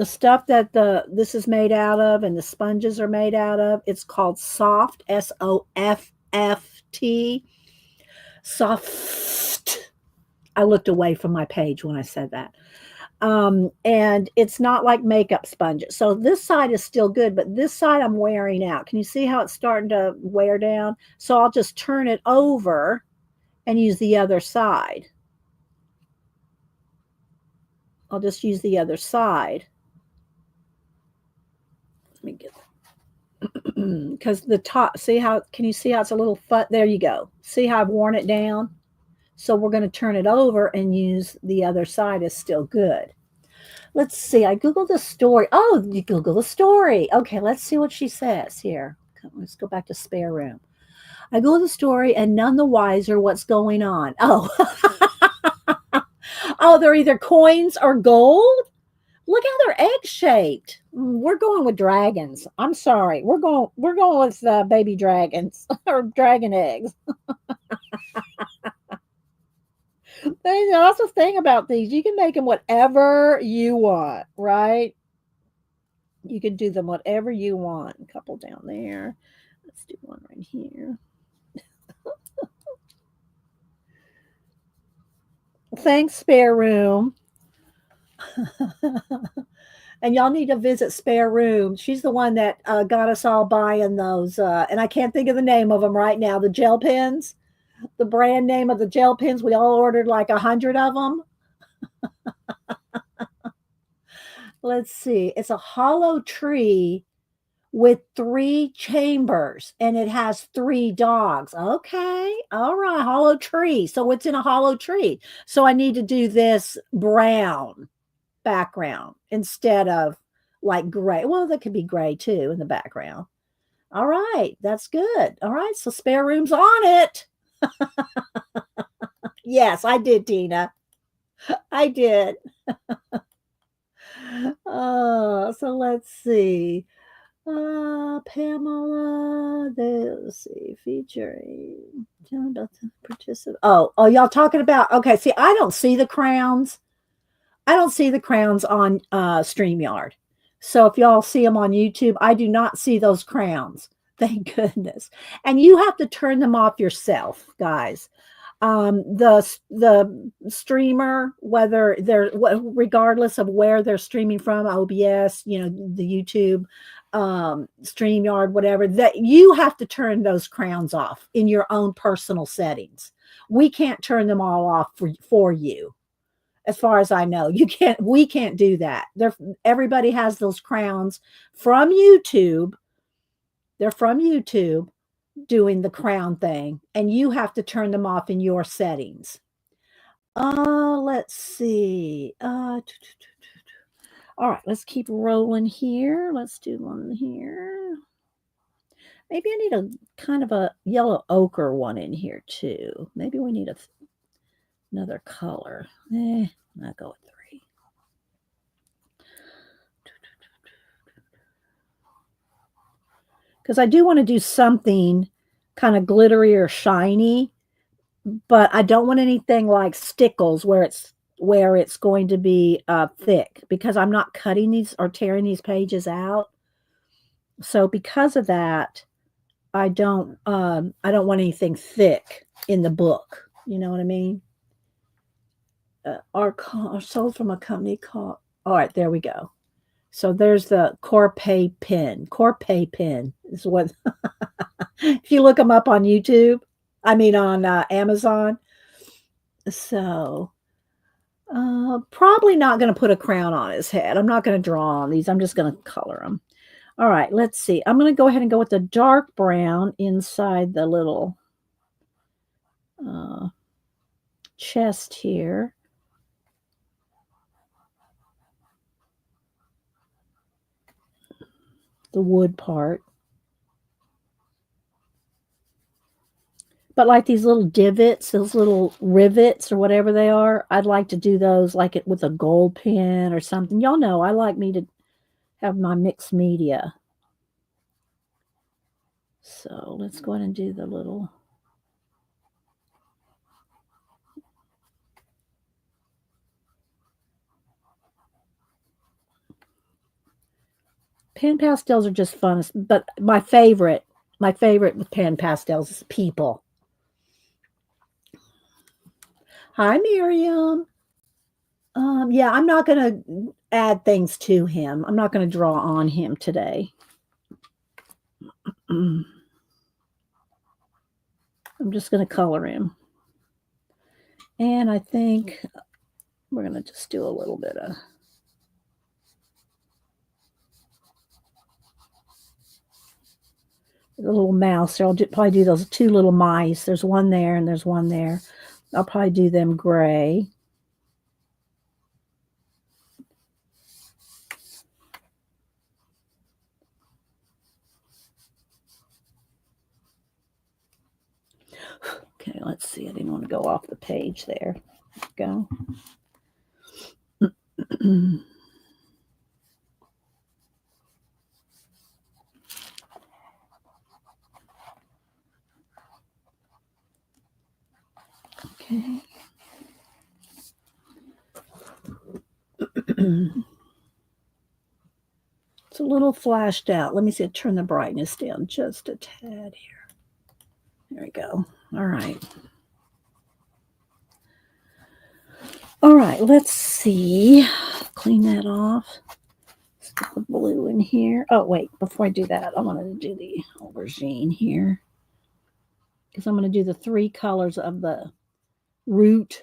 stuff that this is made out of and the sponges are made out of. It's called Soft, SOFFT. Soft. I looked away from my page when I said that. And it's not like makeup sponges. So this side is still good, but this side I'm wearing out. Can you see how it's starting to wear down? So I'll just turn it over and use the other side. I'll just use the other side. Let me get because the top, can you see how it's a little fun? There you go. See how I've worn it down? So we're going to turn it over and use the other side is still good. Let's see. I Googled the story. Oh, you Google the story. Okay, let's see what she says here. Let's go back to spare room. I Googled the story and none the wiser what's going on. Oh, oh, they're either coins or gold. Look how they're egg shaped. We're going with dragons. I'm sorry. We're going with baby dragons or dragon eggs. That's the thing about these. You can make them whatever you want, right? You can do them whatever you want. A couple down there. Let's do one right here. Thanks, spare room. And y'all need to visit Spare Room. She's the one that got us all buying those. And I can't think of the name of them right now. The gel pens, the brand name of the gel pens. We all ordered like 100 of them. Let's see. It's a hollow tree with 3 chambers and it has 3 dogs. Okay. All right. Hollow tree. So it's in a hollow tree. So I need to do this brown background instead of like gray. Well, that could be gray too in the background. All right. That's good. All right. So spare room's on it. Yes, I did, Tina. I did. So let's see. Pamela, let's see, featuring participant. Oh, y'all talking about, okay, see, I don't see the crowns. I don't see the crowns on StreamYard. So if y'all see them on YouTube, I do not see those crowns. Thank goodness. And you have to turn them off yourself, guys. The streamer, whether they're regardless of where they're streaming from, OBS, the YouTube, StreamYard, whatever, that you have to turn those crowns off in your own personal settings. We can't turn them all off for you. As far as I know, we can't do that. Everybody has those crowns from YouTube. They're from YouTube doing the crown thing, and you have to turn them off in your settings. Let's see. All right, let's keep rolling here. Let's do one here. Maybe I need a kind of a yellow ochre one in here too. Maybe we need another color. I'll go with 3. because I do want to do something kind of glittery or shiny, but I don't want anything like stickles where it's going to be thick because I'm not cutting these or tearing these pages out. So because of that, I don't want anything thick in the book. You know what I mean? Are sold from a company called. All right, there we go. So there's the Corpay pen. Corpay pen is what. If you look them up on YouTube, I mean on Amazon. So probably not going to put a crown on his head. I'm not going to draw on these. I'm just going to color them. All right, let's see. I'm going to go ahead and go with the dark brown inside the little uh, chest here. The wood part. But like these little divots, those little rivets or whatever they are, I'd like to do those like it with a gold pen or something. Y'all know I like me to have my mixed media. So let's go ahead and do the little. Pan pastels are just fun, but my favorite with pan pastels is people. Hi, Miriam. Yeah, I'm not going to add things to him. I'm not going to draw on him today. I'm just going to color him. And I think we're going to just do a little bit of the little mouse. I'll probably do those two little mice. There's one there and there's one there. I'll probably do them gray. Okay, let's see. I didn't want to go off the page there. Go. Okay. It's a little flashed out. Let me see. Turn the brightness down just a tad here. There we go. All right. All right. Let's see. Clean that off. Let's get the blue in here. Oh, wait. Before I do that, I wanted to do the aubergine here because I'm going to do the three colors of the root.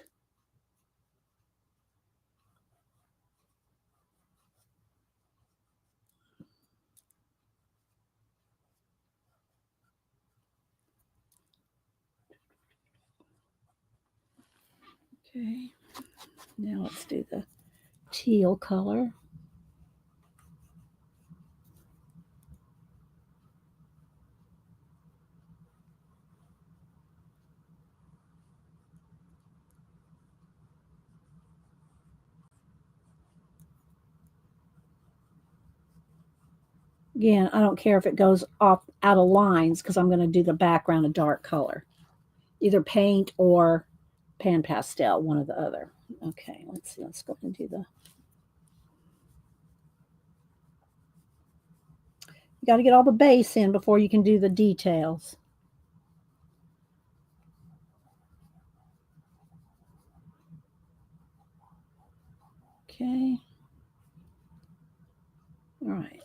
Okay. Now let's do the teal color. Again, I don't care if it goes off out of lines because I'm going to do the background a dark color. Either paint or pan pastel, one or the other. Okay, let's see. Let's go and do the. You got to get all the base in before you can do the details. Okay. All right.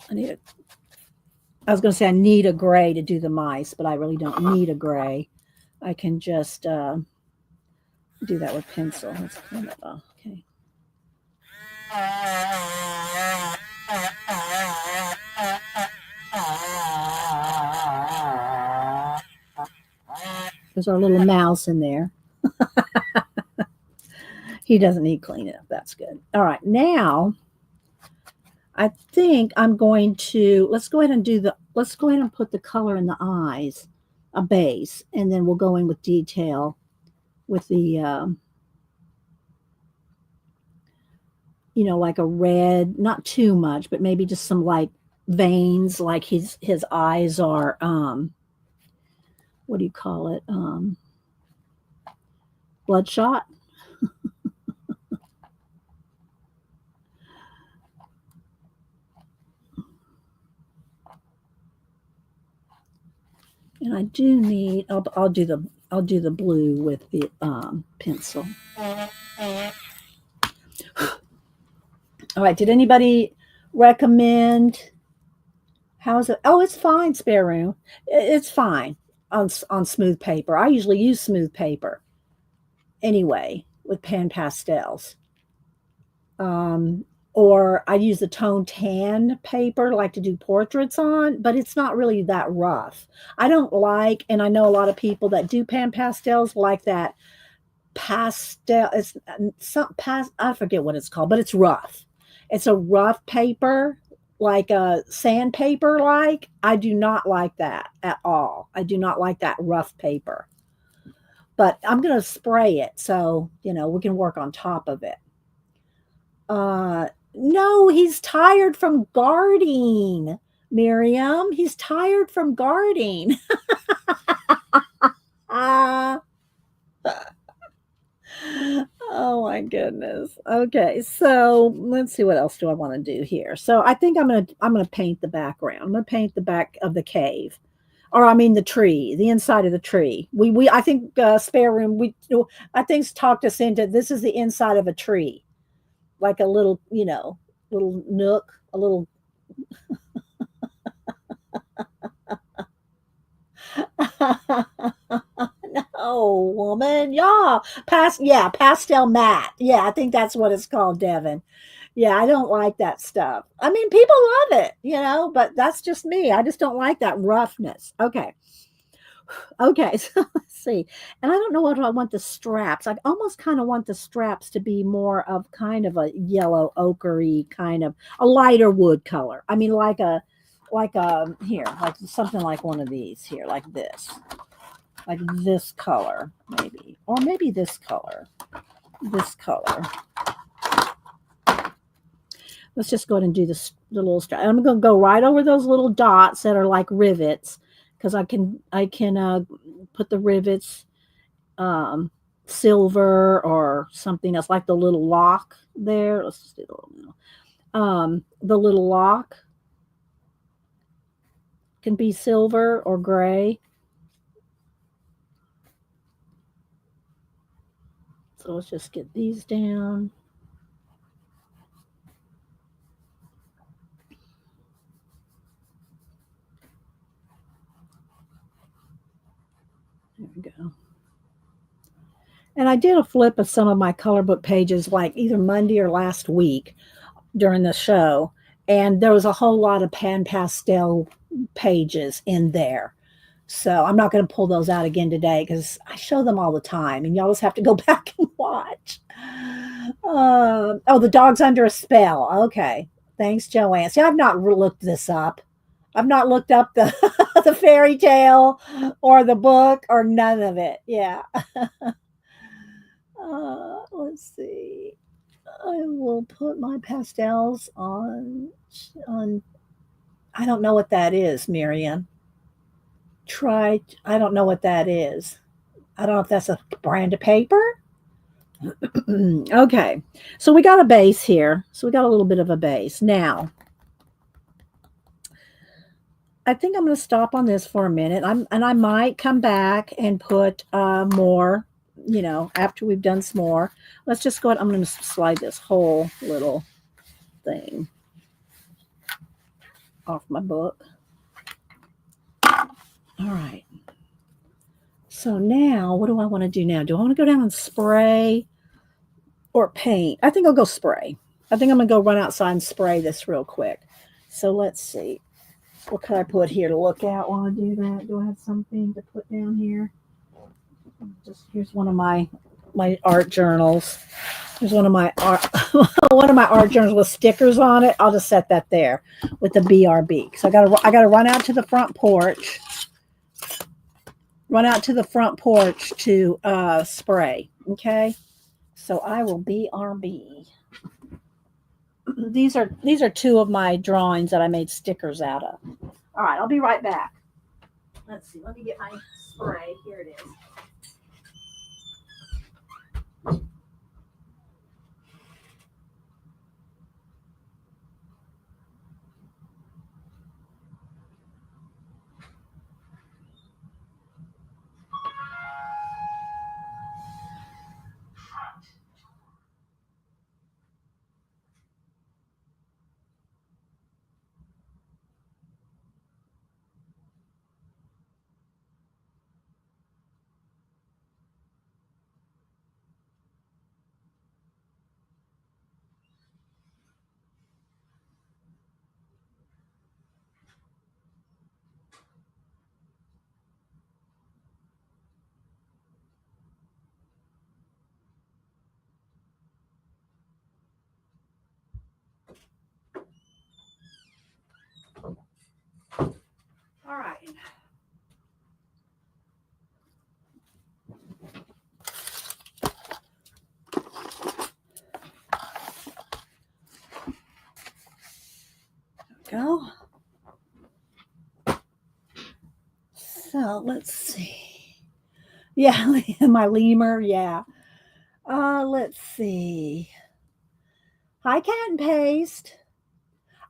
I was going to say I need a gray to do the mice, but I really don't need a gray. I can just do that with pencil. Let's clean it off. Okay. There's our little mouse in there. He doesn't need cleanup. That's good. All right. Now, I think I'm going to, let's go ahead and put the color in the eyes, a base, and then we'll go in with detail with the, like a red, not too much, but maybe just some like veins, like his eyes are what do you call it? Bloodshot. And I do need I'll do the blue with the pencil. All right, did anybody recommend how is it? Oh, it's fine, spare room. It's fine on smooth paper. I usually use smooth paper anyway with pan pastels. Um, or I use the tone tan paper like to do portraits on, but it's not really that rough. I don't like, and I know a lot of people that do pan pastels like that pastel. It's some past, I forget what it's called, but it's rough. It's a rough paper, like a sandpaper. Like I do not like that at all. I do not like that rough paper. But I'm gonna spray it, so we can work on top of it. No, he's tired from guarding, Miriam. He's tired from guarding. Ah, oh my goodness. Okay, so let's see what else do I want to do here. So I think I'm gonna paint the background. I'm gonna paint the back of the cave, or I mean the tree, the inside of the tree. We I think spare room. I think talked us into this is the inside of a tree, like a little little nook, a little. No, woman. Yeah. Pastel matte. Yeah, I think that's what it's called, Devin. Yeah, I don't like that stuff. I mean, people love it, but that's just me. I just don't like that roughness. Okay. Okay, so let's see. And I don't know what I want the straps. I almost kind of want the straps to be more of kind of a yellow ochre kind of a lighter wood color. I mean like a here, like something like one of these here, like this. Like this color, maybe. Or maybe this color. This color. Let's just go ahead and do the little strap. I'm going to go right over those little dots that are like rivets because I can put the rivets um, silver or something else like the little lock there. Let's just do the little lock can be silver or gray. So let's just get these down. There we go. And I did a flip of some of my color book pages like either Monday or last week during the show. And there was a whole lot of pan pastel pages in there. So I'm not going to pull those out again today because I show them all the time and y'all just have to go back and watch. Oh, the dog's under a spell. Okay. Thanks, Joanne. See, I've not looked this up. I've not looked up the the fairy tale or the book or none of it. Yeah. Let's see. I will put my pastels on. I don't know what that is, Miriam. I don't know what that is. I don't know if that's a brand of paper. Okay, so we got a base here. So we got a little bit of a base. Now, I think I'm going to stop on this for a minute. And I might come back and put more, after we've done some more. Let's just go ahead. I'm going to slide this whole little thing off my book. All right. So now, what do I want to do now? Do I want to go down and spray or paint? I think I'll go spray. I think I'm going to go run outside and spray this real quick. So let's see. What can I put here to look at while I do that? Do I have something to put down here? Here's one of my art journals. Here's one of my art journals with stickers on it. I'll just set that there with the BRB. So I gotta run out to the front porch. Run out to the front porch to spray. Okay. So I will BRB. these are two of my drawings that I made stickers out of. All right, I'll be right back. Let's see. Let me get my spray. Here it is. All right. Go. So let's see. Yeah, my lemur. Yeah. Let's see. Hi, Cat and Paste.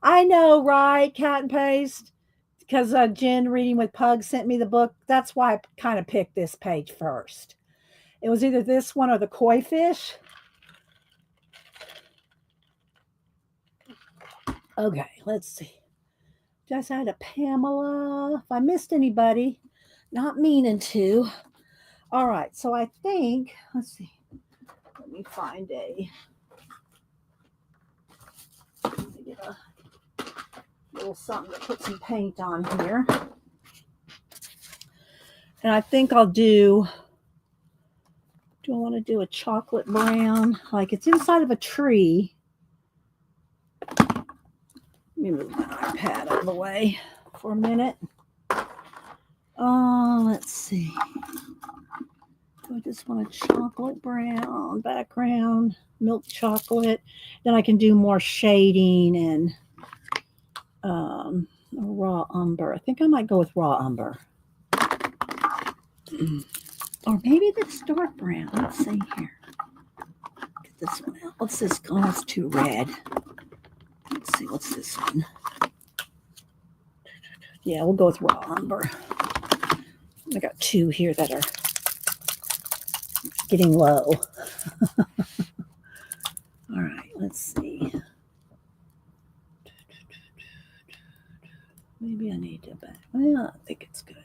I know, right? Cat and Paste. Because Jen Reading with Pug sent me the book. That's why I kind of picked this page first. It was either this one or the koi fish. Okay, let's see. Just had a Pamela. If I missed anybody, not meaning to. All right, so I think, let's see. Let me find let me get a little something to put some paint on here. And I think I'll do I want to do a chocolate brown? Like it's inside of a tree. Let me move my iPad out of the way for a minute. Let's see. I just want a chocolate brown background, milk chocolate. Then I can do more shading and raw umber. I think I might go with raw umber. Or maybe this dark brown. Let's see here. Get this one out. What's this? Oh, it's too red. Let's see. What's this one? Yeah, we'll go with raw umber. I got two here that are getting low. All right, let's see. Maybe I need to back. Well, I think it's good.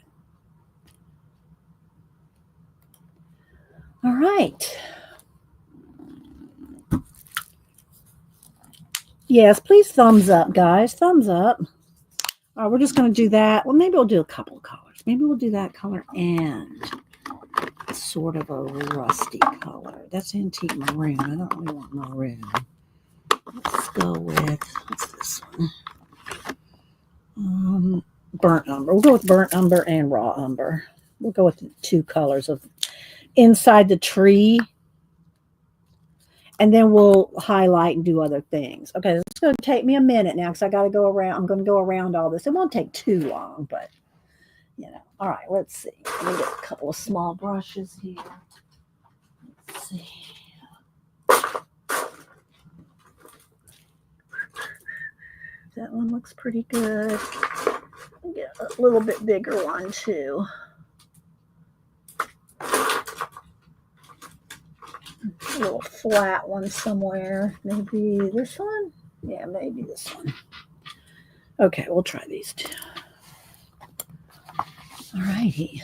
All right. Yes, please thumbs up, guys. Thumbs up. All right, we're just going to do that. Well, maybe we'll do a couple of colors. Maybe we'll do that color and sort of a rusty color. That's antique maroon. I don't really want maroon. Let's go with, what's this one? Burnt umber. We'll go with burnt umber and raw umber. We'll go with the two colors of inside the tree. And then we'll highlight and do other things. Okay, it's going to take me a minute now because I got to go around. I'm going to go around all this. It won't take too long, but, you know. All right, let's see. Let me get a couple of small brushes here. Let's see. That one looks pretty good. I'll get a little bit bigger one, too. A little flat one somewhere. Maybe this one? Yeah, maybe this one. Okay, we'll try these two. All righty.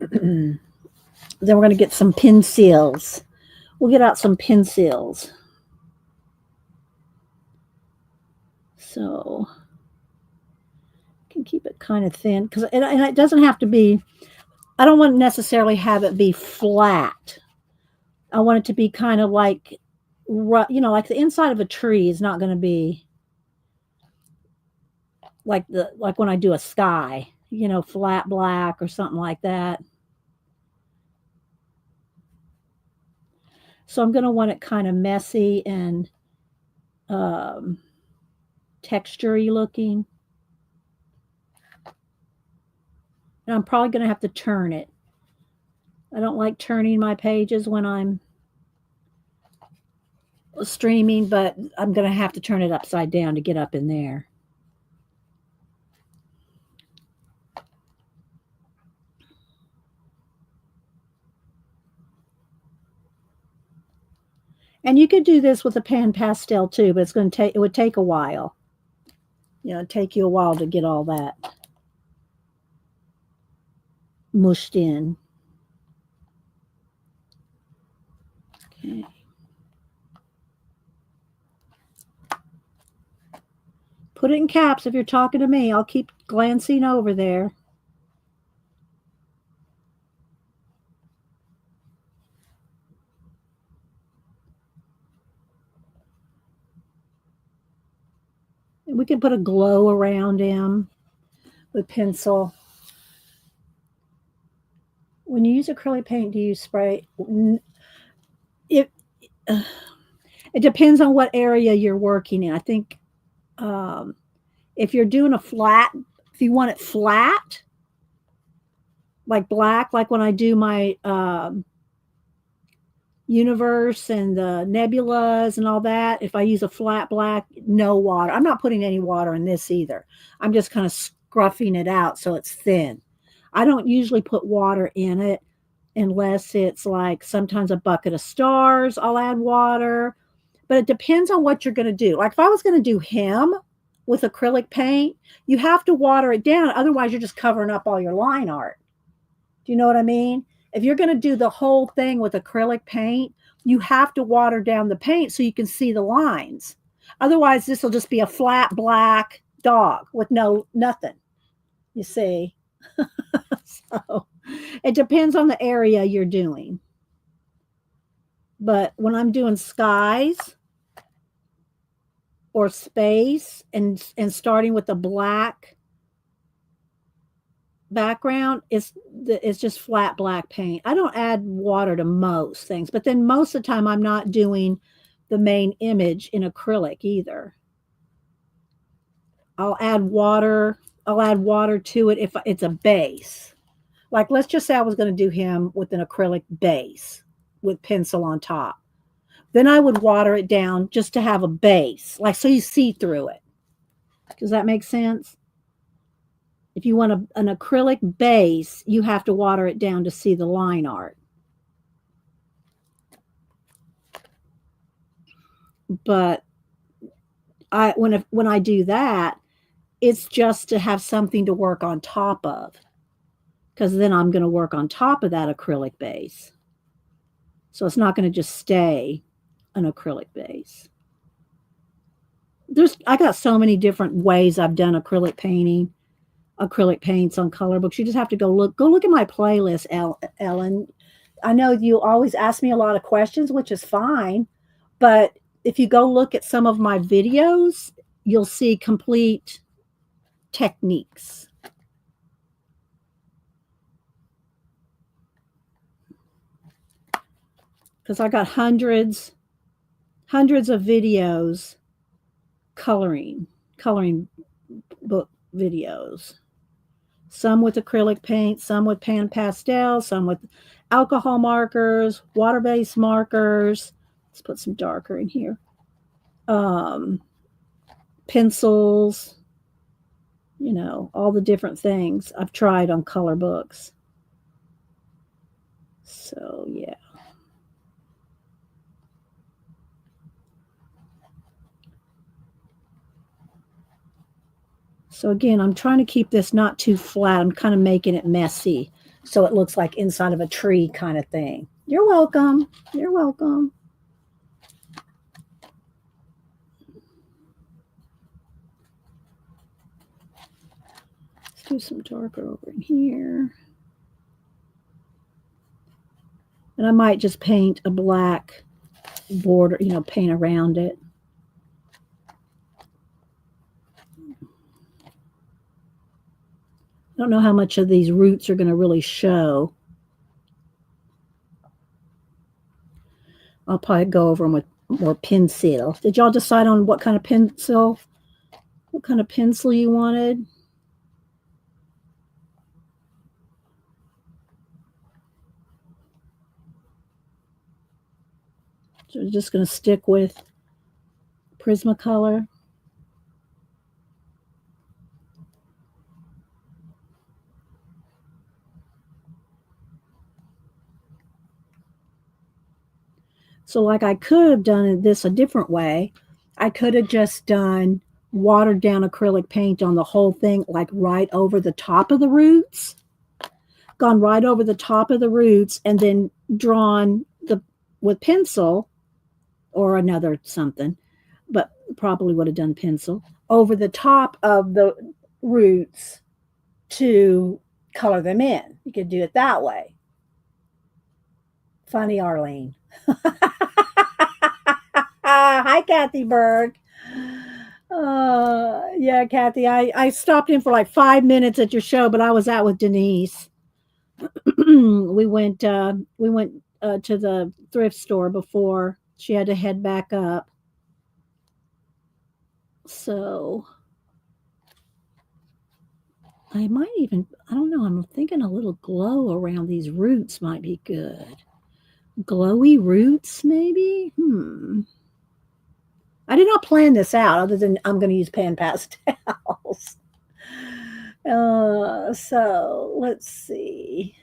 Then we're going to get some pencils. We'll get out some pencils. So I can keep it kind of thin because and it doesn't have to be. I don't want to necessarily have it be flat. I want it to be kind of like, you know, like the inside of a tree is not going to be like when I do a sky, you know, flat black or something like that. So I'm going to want it kind of messy and um, texture-y looking. And I'm probably going to have to turn it. I don't like turning my pages when I'm streaming, but I'm going to have to turn it upside down to get up in there. And you could do this with a pan pastel too, but it would take a while. You know, it'd take you a while to get all that mushed in. Okay. Put it in caps if you're talking to me. I'll keep glancing over there. We can put a glow around him with pencil. When you use acrylic paint, do you spray? It it depends on what area you're working in. I think if you're doing if you want it flat, like black, like when I do my universe and the nebulas and all that, if I use a flat black, no water. I'm not putting any water in this either. I'm just kind of scruffing it out so it's thin. I don't usually put water in it unless it's like sometimes a bucket of stars, I'll add water. But it depends on what you're going to do. Like if I was going to do him with acrylic paint, you have to water it down. Otherwise, you're just covering up all your line art. Do you know what I mean? If you're going to do the whole thing with acrylic paint, you have to water down the paint so you can see the lines. Otherwise, this will just be a flat black dog with nothing. You see? So it depends on the area you're doing. But when I'm doing skies or space and starting with the black background, it's just flat black paint. I don't add water to most things, but then most of the time I'm not doing the main image in acrylic either. I'll add water to it if it's a base. Like let's just say I was going to do him with an acrylic base with pencil on top. Then I would water it down just to have a base, like so you see through it. Does that make sense? If you want an acrylic base, you have to water it down to see the line art. But when I do that, it's just to have something to work on top of, because then I'm going to work on top of that acrylic base. So it's not going to just stay an acrylic base. I got so many different ways I've done acrylic paints on color books. You just have to go look at my playlist, Ellen. I know you always ask me a lot of questions, which is fine, but if you go look at some of my videos, you'll see complete techniques. Because I got hundreds of videos coloring book videos. Some with acrylic paint, some with pan pastel, some with alcohol markers, water-based markers. Let's put some darker in here. Pencils, you know, all the different things I've tried on color books. So, yeah. So again, I'm trying to keep this not too flat. I'm kind of making it messy so it looks like inside of a tree kind of thing. You're welcome. You're welcome. Let's do some darker over in here. And I might just paint a black border, you know, paint around it. I don't know how much of these roots are going to really show. I'll probably go over them with or pencil. Did y'all decide on what kind of pencil? What kind of pencil you wanted? So we're just going to stick with Prismacolor. So like I could have done this a different way. I could have just done watered down acrylic paint on the whole thing, like right over the top of the roots, gone right over the top of the roots, and then drawn the with pencil or another something, but probably would have done pencil over the top of the roots to color them in. You could do it that way. Funny, Arlene. Hi, Kathy Berg. Yeah, Kathy, I stopped in for like 5 minutes at your show, but I was out with Denise. We went to the thrift store before she had to head back up. So I might even, I don't know, I'm thinking a little glow around these roots might be good. Glowy roots, maybe? I did not plan this out other than I'm going to use pan pastels. So let's see.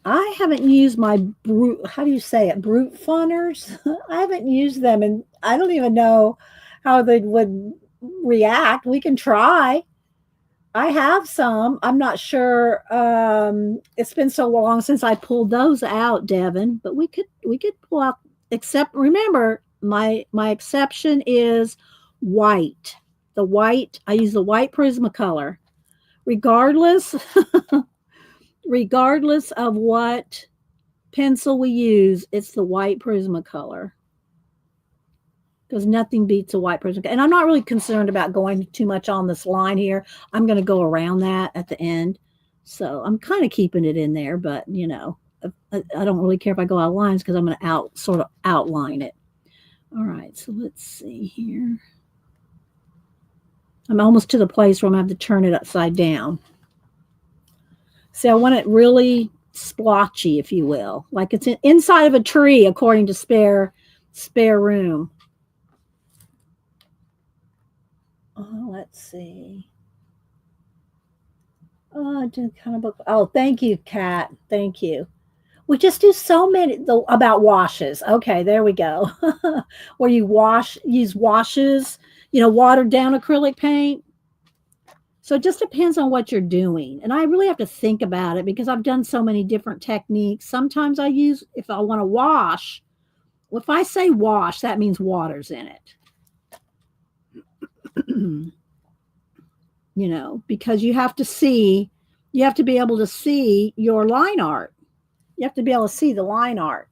I haven't used my brute, how do you say it, brute funners? I haven't used them, and I don't even know how they would react. We can try. I have some. I'm not sure. It's been so long since I pulled those out, Devin. But we could pull out. Except remember, my exception is white. The white. I use the white Prismacolor, regardless regardless of what pencil we use. It's the white Prismacolor because nothing beats a white Prismacolor. And I'm not really concerned about going too much on this line here. I'm going to go around that at the end. So I'm kind of keeping it in there, but I don't really care if I go out of lines because I'm going to sort of outline it. All right, so let's see here. I'm almost to the place where I'm going to have to turn it upside down. See, I want it really splotchy, if you will, like it's inside of a tree, according to Spare Room. Let's see. I did kind of book. Oh, thank you, Kat. Thank you. We just do so many about washes. Okay, there we go. Where you use washes, watered down acrylic paint. So it just depends on what you're doing. And I really have to think about it because I've done so many different techniques. Sometimes I use, if I want to wash, if I say wash, that means water's in it. Because you have to be able to see your line art. You have to be able to see the line art.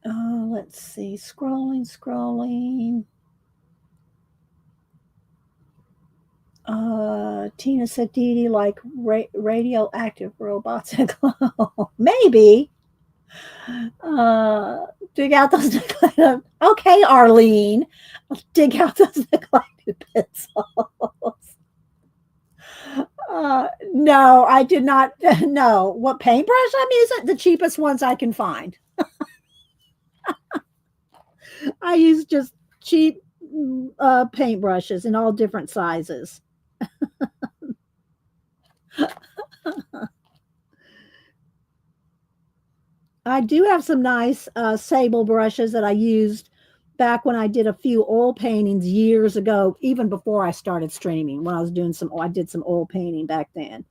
Let's see. Scrolling. Tina said, Dee like radioactive robots. Maybe. Dig out those neglected. Okay, Arlene. Dig out those neglected pencils. No, I did not know what paintbrush I'm using. The cheapest ones I can find. I use just cheap paintbrushes in all different sizes. I do have some nice sable brushes that I used back when I did a few oil paintings years ago, even before I started streaming. When I was doing I did some oil painting back then.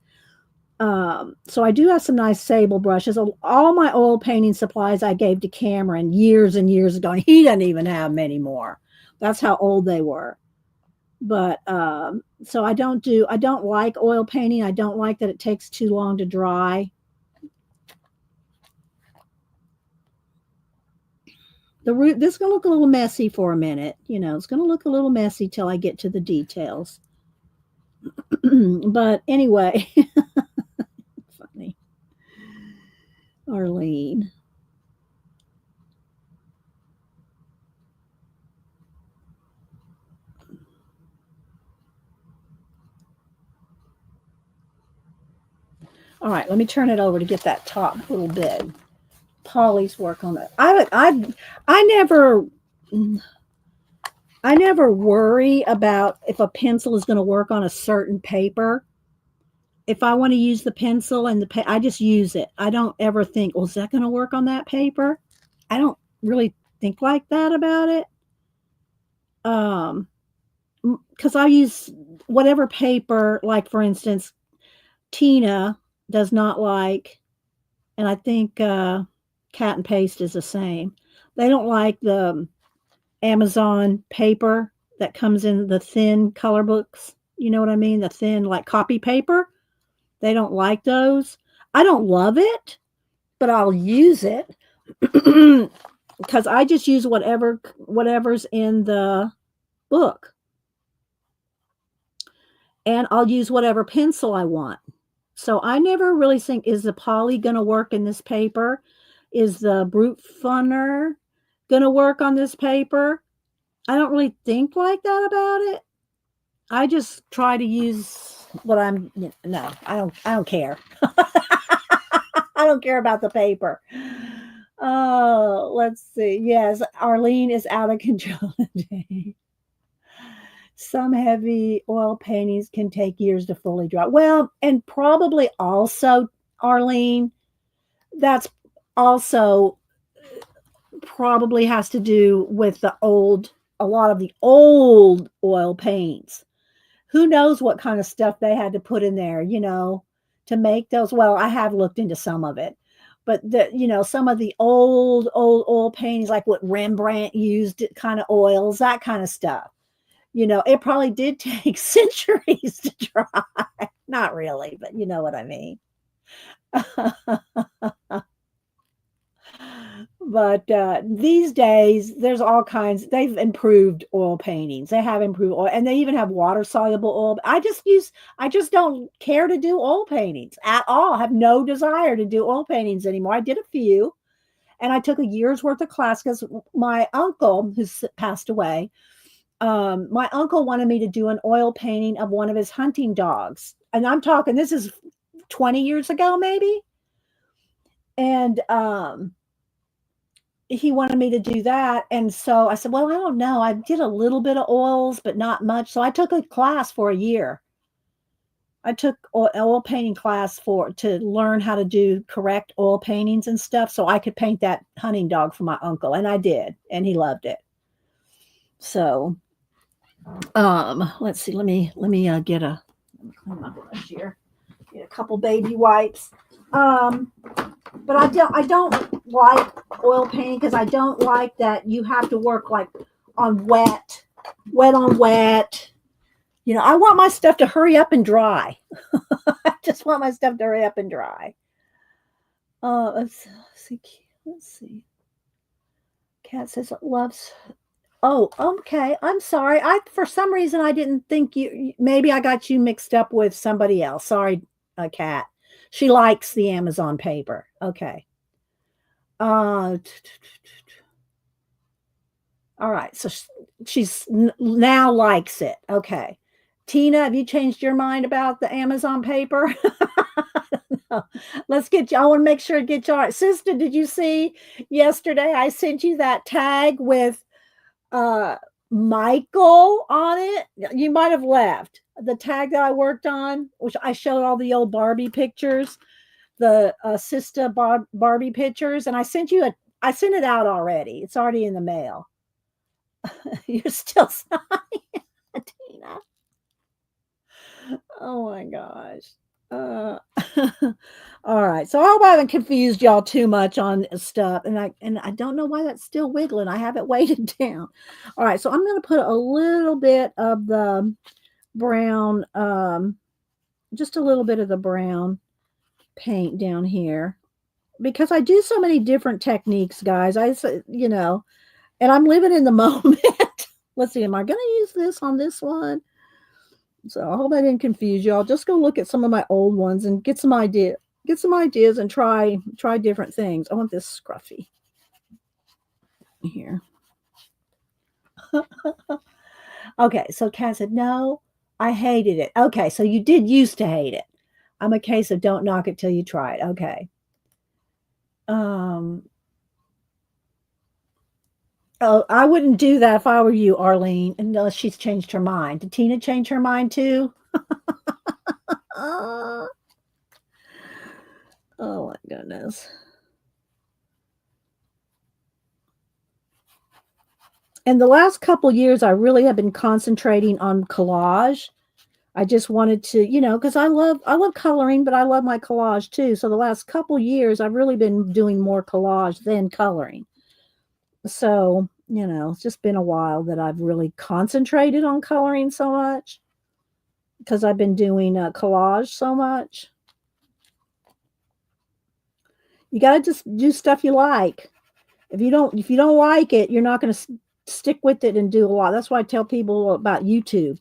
So I do have some nice sable brushes. All my oil painting supplies I gave to Cameron years and years ago, and he doesn't even have them anymore. That's how old they were. But so I don't like oil painting. I don't like that it takes too long to dry. This is going to look a little messy for a minute. It's going to look a little messy till I get to the details. But anyway, Arlene. All right, let me turn it over to get that top little bit. Polly's work on it. I never I never worry about if a pencil is going to work on a certain paper. If I want to use the pencil and I just use it. I don't ever think, well, is that going to work on that paper? I don't really think like that about it. Because I use whatever paper, like for instance, Tina does not like, and I think Cat and Paste is the same. They don't like the Amazon paper that comes in the thin color books. You know what I mean? The thin, like copy paper. They don't like those. I don't love it, but I'll use it because I just use whatever's in the book. And I'll use whatever pencil I want. So I never really think, is the poly going to work in this paper? Is the brute funner going to work on this paper? I don't really think like that about it. I just try to use what I'm, no, I don't care. I don't care about the paper. Oh, let's see. Yes, Arlene is out of control today. Some heavy oil paintings can take years to fully dry. Well, and probably also, Arlene, that's also probably has to do with a lot of the old oil paints. Who knows what kind of stuff they had to put in there, to make those. Well, I have looked into some of it, but some of the old oil paintings, like what Rembrandt used, kind of oils, that kind of stuff. It probably did take centuries to dry. Not really, but you know what I mean. But these days, there's all kinds. They've improved oil paintings. They have improved oil, and they even have water soluble oil. I just don't care to do oil paintings at all. I have no desire to do oil paintings anymore. I did a few, and I took a year's worth of class because my uncle, who's passed away, my uncle wanted me to do an oil painting of one of his hunting dogs. And I'm talking, this is 20 years ago, maybe. And he wanted me to do that. And so I said, well, I don't know. I did a little bit of oils, but not much. So I took a class for a year. I took oil painting class to learn how to do correct oil paintings and stuff so I could paint that hunting dog for my uncle. And I did. And he loved it. So let's see. Let me get let me clean my brush here. Get a couple baby wipes. But I don't like oil painting because I don't like that you have to work like on wet on wet. I want my stuff to hurry up and dry. I just want my stuff to hurry up and dry. Let's see. Cat says it loves. Oh, okay. I'm sorry. For some reason I didn't think you. Maybe I got you mixed up with somebody else. Sorry, Cat. She likes the Amazon paper. Okay. All right. So she's now likes it. Okay. Tina, have you changed your mind about the Amazon paper? Let's get you. I want to make sure to get you all right. Sister, did you see yesterday I sent you that tag with Michael on it? You might have left. The tag that I worked on, which I showed all the old Barbie pictures, the Sister Barbie pictures, and I sent it out already. It's already in the mail. You're still sighing, Tina. Oh my gosh. All right. So I hope I haven't confused y'all too much on stuff. And I don't know why that's still wiggling. I have it weighted down. All right. So I'm going to put a little bit of the brown, just a little bit of the brown paint down here because I do so many different techniques, guys. And I'm living in the moment. Let's see. Am I going to use this on this one? So I hope I didn't confuse you. I'll just go look at some of my old ones and get some Get some ideas and try different things. I want this scruffy here. Okay, so Kat said, "No, I hated it." Okay, so you did used to hate it. I'm a case of don't knock it till you try it. Okay. Um, oh, I wouldn't do that if I were you, Arlene, unless she's changed her mind. Did Tina change her mind too? Uh, oh my goodness. And the last couple years, I really have been concentrating on collage. I just wanted to, because I love coloring, but I love my collage too. So the last couple years, I've really been doing more collage than coloring. So, it's just been a while that I've really concentrated on coloring so much because I've been doing collage so much. You got to just do stuff you like. If you don't like it, you're not going to stick with it and do a lot. That's why I tell people about YouTube.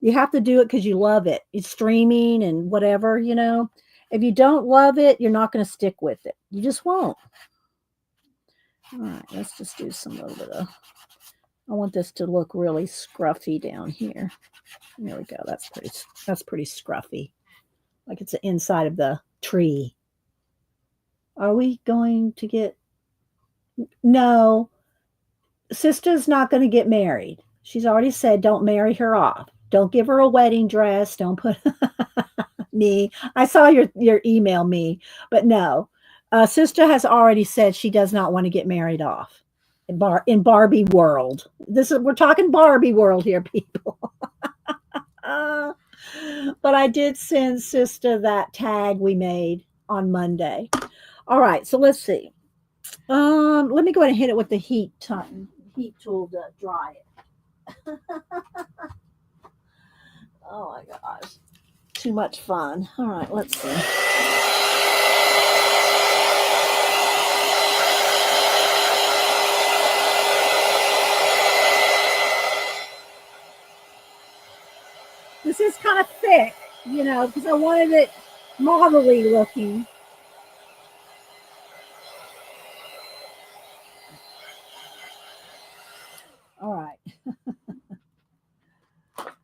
You have to do it because you love it. It's streaming and whatever. If you don't love it, you're not going to stick with it. You just won't. All right, let's just do some little bit of. I want this to look really scruffy down here. There we go. That's pretty scruffy. Like it's the inside of the tree. Are we going to get No, sister's not going to get married. She's already said don't marry her off. Don't give her a wedding dress. Don't put me. I saw your email me, but no. Sister has already said she does not want to get married off in Barbie world. We're talking Barbie world here, people. uh, but I did send sister that tag we made on Monday. All right, so let's see. Let me go ahead and hit it with the heat tool to dry it. Oh my gosh, too much fun. All right, let's see. This is kind of thick, because I wanted it modelly looking. All right.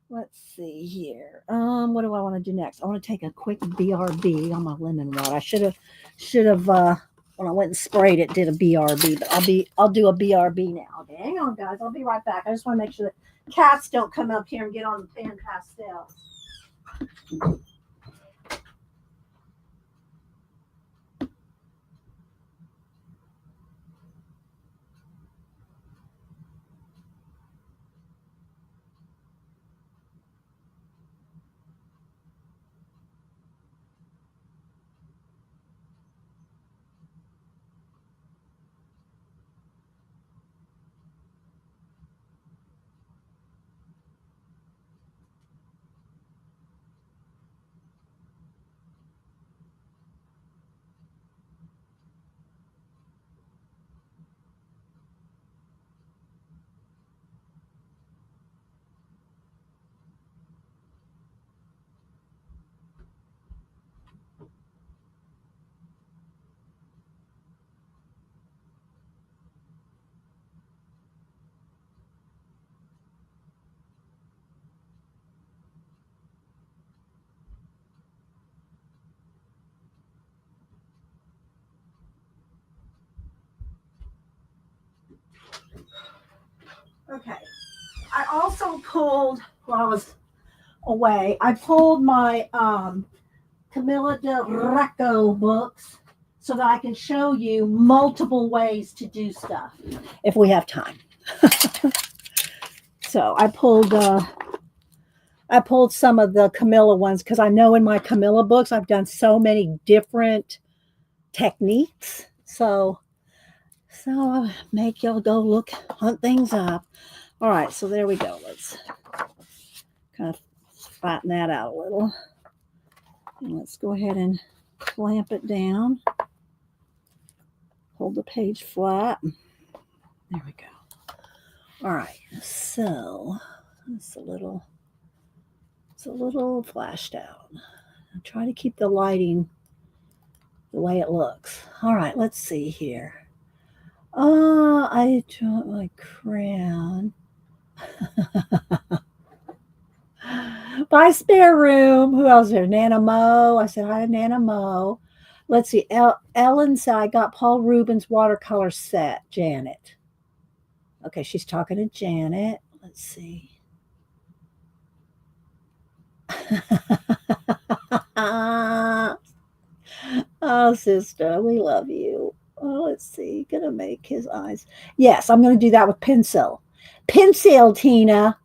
Let's see here. What do I want to do next? I want to take a quick BRB on my lemon water. I should have when I went and sprayed it, did a BRB, but I'll do a BRB now. Okay, hang on, guys. I'll be right back. I just want to make sure that cats don't come up here and get on the pan pastels. Okay. I also pulled while I was away. I pulled my Camilla de Recco books so that I can show you multiple ways to do stuff if we have time. So I pulled some of the Camilla ones because I know in my Camilla books I've done so many different techniques. So I'll make y'all go hunt things up. All right, so there we go. Let's kind of flatten that out a little. And let's go ahead and clamp it down. Hold the page flat. There we go. All right, so it's a little flashed out. I'll try to keep the lighting the way it looks. All right, let's see here. I dropped my crown. By spare room. Who else there? Nana Mo. I said hi to Nana Mo. Let's see. Ellen said I got Paul Rubens watercolor set. Janet. Okay, she's talking to Janet. Let's see. Oh, sister, we love you. Oh, let's see. Gonna make his eyes. Yes, I'm gonna do that with pencil. Pencil, Tina.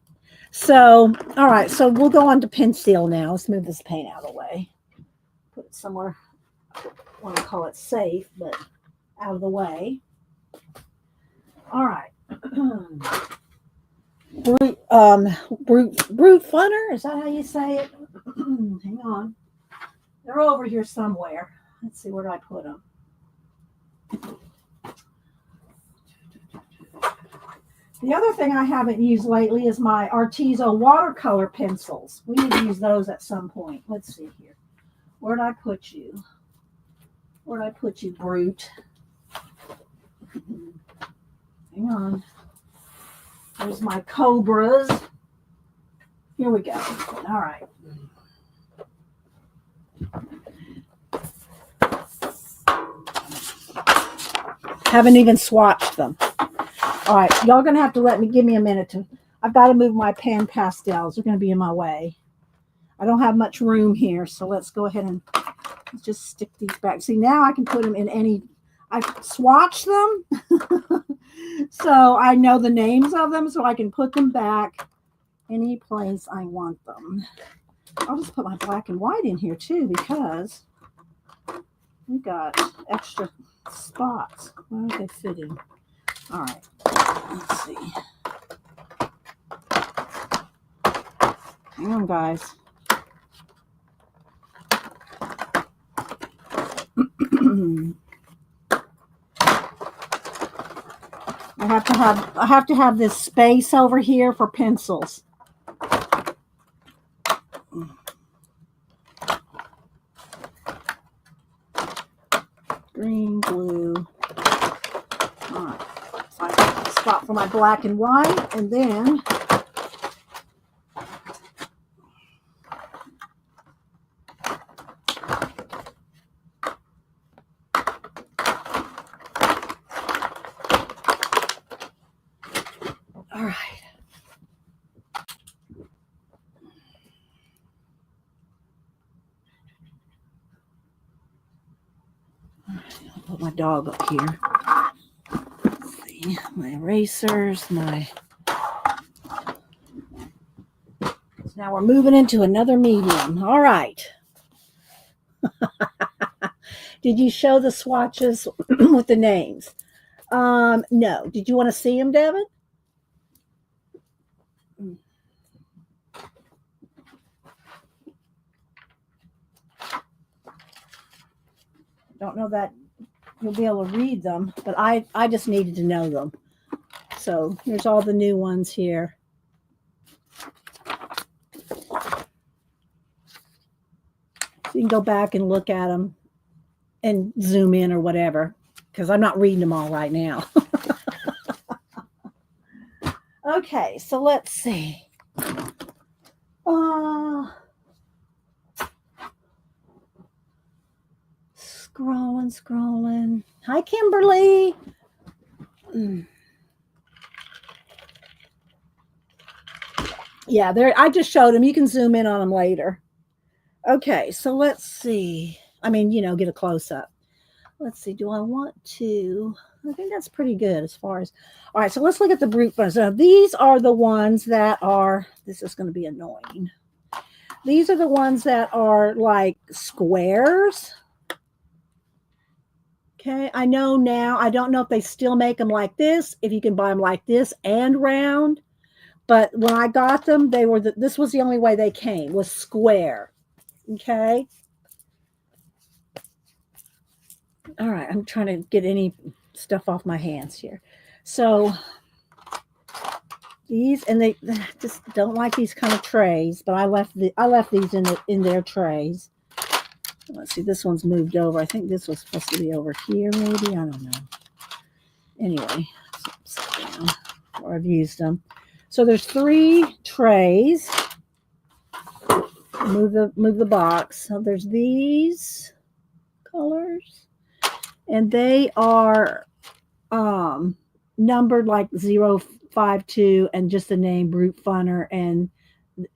So, all right. So we'll go on to pencil now. Let's move this paint out of the way. Put it somewhere. I want to call it safe, but out of the way. All right. Brute funner. Is that how you say it? Hang on. They're over here somewhere. Let's see, where do I put them? The other thing I haven't used lately is my Artizo watercolor pencils. We need to use those at some point. Let's see here. Where'd I put you? Where'd I put you, Brute? Hang on. There's my cobras. Here we go. All right. Haven't even swatched them. All right, y'all gonna have to give me a minute to. I've got to move my pan pastels. They're gonna be in my way. I don't have much room here, so let's go ahead and just stick these back. See, now I can put them in any. I've swatched them, so I know the names of them, so I can put them back any place I want them. I'll just put my black and white in here too because we got extra spots. Where are they fitting? All right, let's see. Hang on, guys. I have to have this space over here for pencils. Green, blue. All right. So I have a spot for my black and white, and then all right. I'll put my dog up here. Let's see, my erasers, So now we're moving into another medium. All right. Did you show the swatches with the names? No. Did you want to see them, Devin? Don't know that you'll be able to read them, but I just needed to know them. So here's all the new ones here. So you can go back and look at them and zoom in or whatever, because I'm not reading them all right now. Okay, so let's see. Scrolling. Hi, Kimberly. Yeah, there. I just showed them. You can zoom in on them later. Okay, so let's see. I mean, get a close up. Let's see. Do I want to? I think that's pretty good as far as. All right, so let's look at the brute ones. Now, these are the ones that are. This is going to be annoying. These are the ones that are like squares. Okay, I know now. I don't know if they still make them like this, if you can buy them like this and round. But when I got them, they were this was the only way they came, was square. Okay. All right, I'm trying to get any stuff off my hands here. So these, and they just don't like these kind of trays, but I left these in their trays. Let's see, this one's moved over. I think this was supposed to be over here, maybe. I don't know. Anyway, upside down, or I've used them. So there's 3 trays. Move the box. So there's these colors, and they are numbered like 052 and just the name Brute Funner. And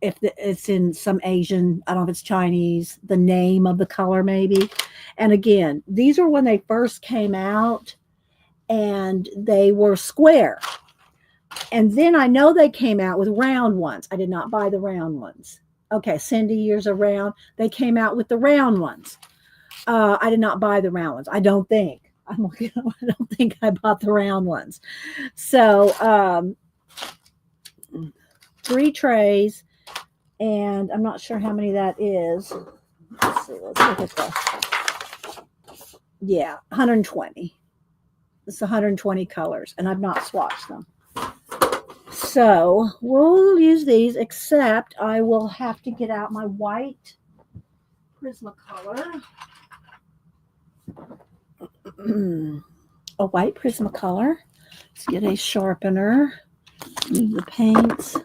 if it's in some Asian, I don't know if it's Chinese, the name of the color maybe. And again, these are when they first came out, and they were square. And then I know they came out with round ones. I did not buy the round ones. Okay, Cindy, years around, they came out with the round ones. I did not buy the round ones. I don't think. I don't think I bought the round ones. So 3 trays, and I'm not sure how many that is. Let's see. Let's look at the. Yeah, 120. It's 120 colors, and I've not swatched them. So we'll use these, except I will have to get out my white Prismacolor. A white Prismacolor. Let's get a sharpener. Move the paints.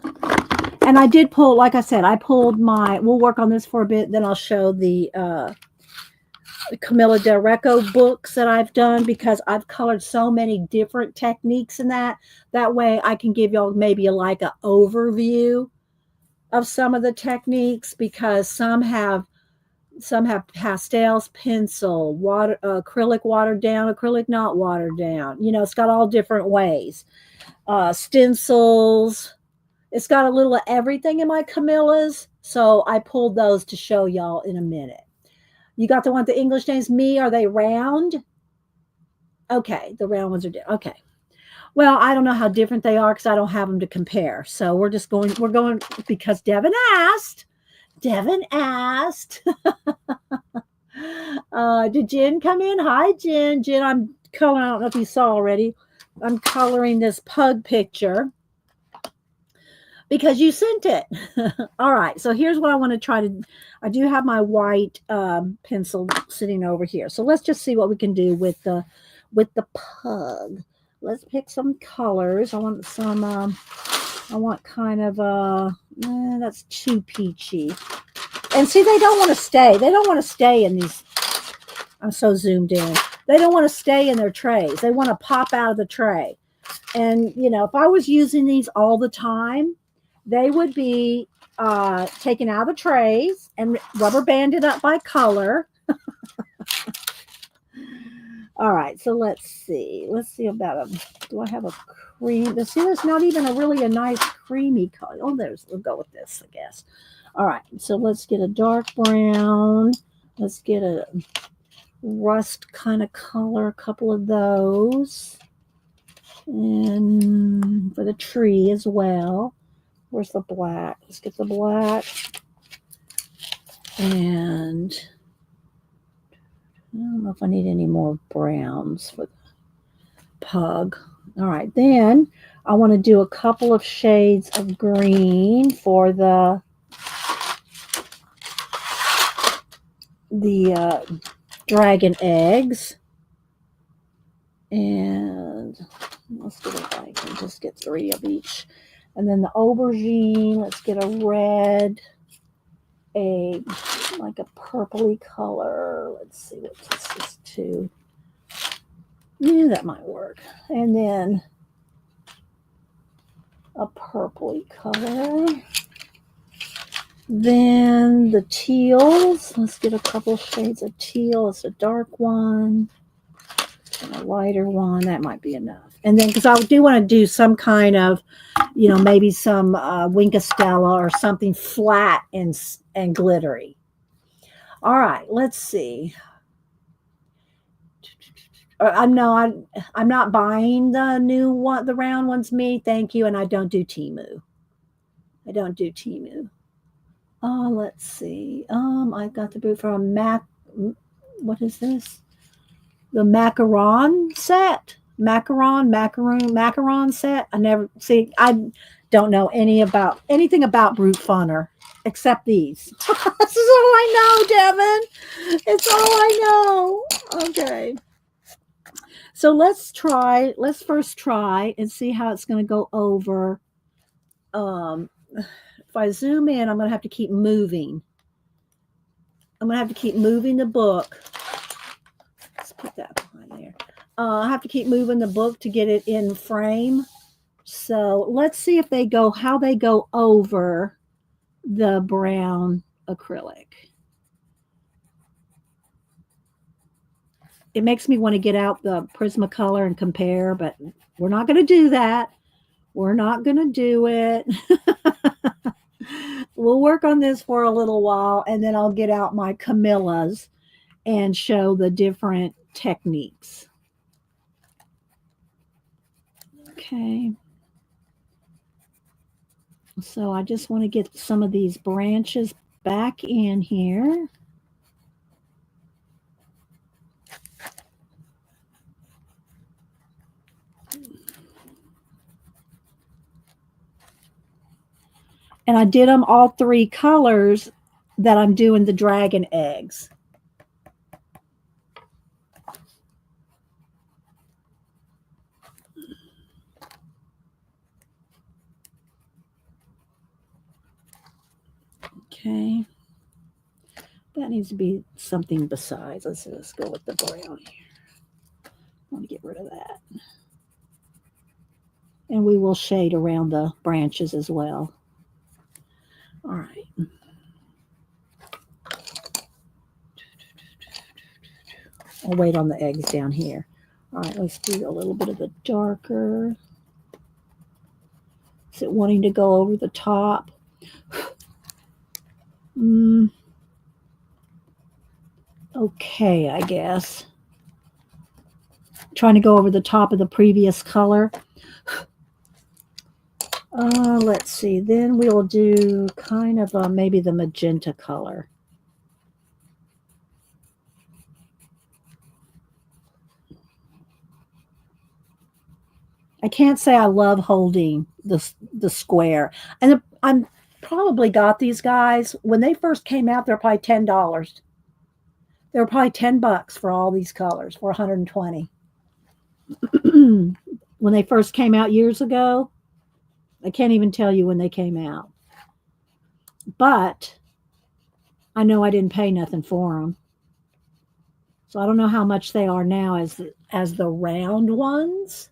And I did pull, like I said, I pulled we'll work on this for a bit, then I'll show the Camilla Del Recco books that I've done, because I've colored so many different techniques in that. That way I can give y'all maybe like an overview of some of the techniques, because some have pastels, pencil, water, acrylic watered down, acrylic not watered down. You know, it's got all different ways. Stencils. It's got a little of everything in my Camillas. So I pulled those to show y'all in a minute. You got the one with the English names. Me, are they round? Okay, the round ones are different. Okay. Well, I don't know how different they are because I don't have them to compare. So we're going because Devin asked. Did Jen come in? Hi, Jen. Jen, I'm coloring. I don't know if you saw already. I'm coloring this pug picture because you sent it. All right. So here's what I want to try to. I do have my white pencil sitting over here. So let's just see what we can do with the pug. Let's pick some colors. I want some. I want kind of that's too peachy. And see, they don't want to stay. They don't want to stay in these. I'm so zoomed in. They don't want to stay in their trays. They want to pop out of the tray. And, you know, if I was using these all the time, they would be taken out of the trays and rubber banded up by color. All right, so let's see. Let's see about them. Do I have a cream? See, there's not even a nice creamy color. Oh, we'll go with this, I guess. All right, so let's get a dark brown. Let's get a rust kind of color, a couple of those. And for the tree as well. Where's the black? Let's get the black. And I don't know if I need any more browns for the pug. All right, then I want to do a couple of shades of green for the dragon eggs. And let's get it. I can just get 3 of each. And then the aubergine, let's get a red, like a purpley color. Let's see what this is too. Yeah, that might work. And then a purpley color. Then the teals. Let's get a couple shades of teal. It's a dark one and a lighter one. That might be enough. And then, because I do want to do some kind of, you know, maybe some Winkostella or something flat and glittery. All right, let's see. I'm not buying the new one, the round ones. Me, thank you. And I don't do Temu. Oh, let's see. I got the boot from what is this? The macaron set. Macaron set. I don't know anything about Brute Funner except these. This is all I know, Devin. It's all I know. Okay. So let's first try and see how it's going to go over. If I zoom in, I'm going to have to keep moving. I'm going to have to keep moving the book. Let's put that behind there. I have to keep moving the book to get it in frame. So let's see if how they go over the brown acrylic. It makes me want to get out the Prismacolor and compare, but we're not going to do that. We're not going to do it. We'll work on this for a little while, and then I'll get out my Camillas and show the different techniques. Okay. So I just want to get some of these branches back in here. And I did them all 3 colors that I'm doing the dragon eggs. Okay. That needs to be something besides. Let's go with the brown here. I want to get rid of that. And we will shade around the branches as well. All right. I'll wait on the eggs down here. All right, let's do a little bit of the darker. Is it wanting to go over the top? Okay, I guess. Trying to go over the top of the previous color. Let's see. Then we'll do kind of maybe the magenta color. I can't say I love holding the square. And I'm probably got these guys when they first came out. They're probably $10. They were probably $10 for all these colors, for 120. When they first came out years ago, I can't even tell you when they came out. But I know I didn't pay nothing for them. So I don't know how much they are now as the round ones.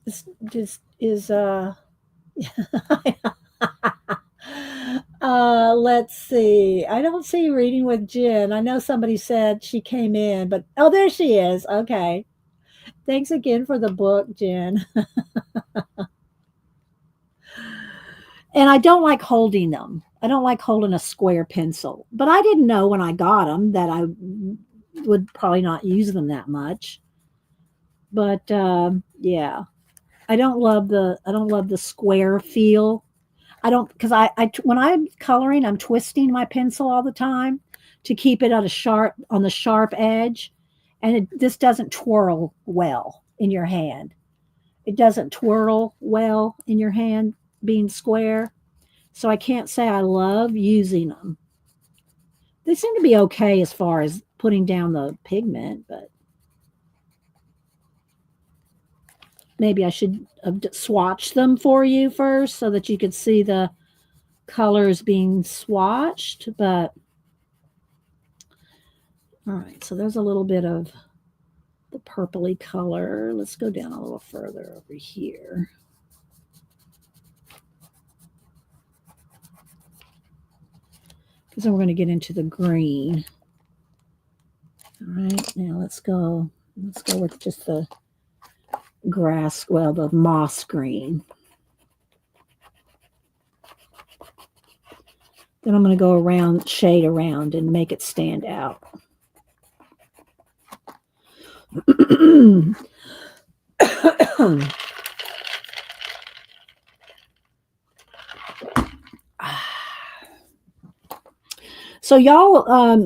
This just is let's see. I don't see Reading with Jen. I know somebody said she came in, but oh, there she is. Okay. Thanks again for the book, Jen. And I don't like holding them. I don't like holding a square pencil. But I didn't know when I got them that I would probably not use them that much. But yeah. I don't love the square feel. I don't, because I when I'm coloring, I'm twisting my pencil all the time to keep it on the sharp edge, and this doesn't twirl well in your hand. It doesn't twirl well in your hand being square, so I can't say I love using them. They seem to be okay as far as putting down the pigment, but maybe I should have swatched them for you first so that you could see the colors being swatched. But all right, so there's a little bit of the purpley color. Let's go down a little further over here. Because then we're going to get into the green. All right, now let's go with just the grass, well, the moss green. Then I'm going to go around, shade around, and make it stand out. So y'all,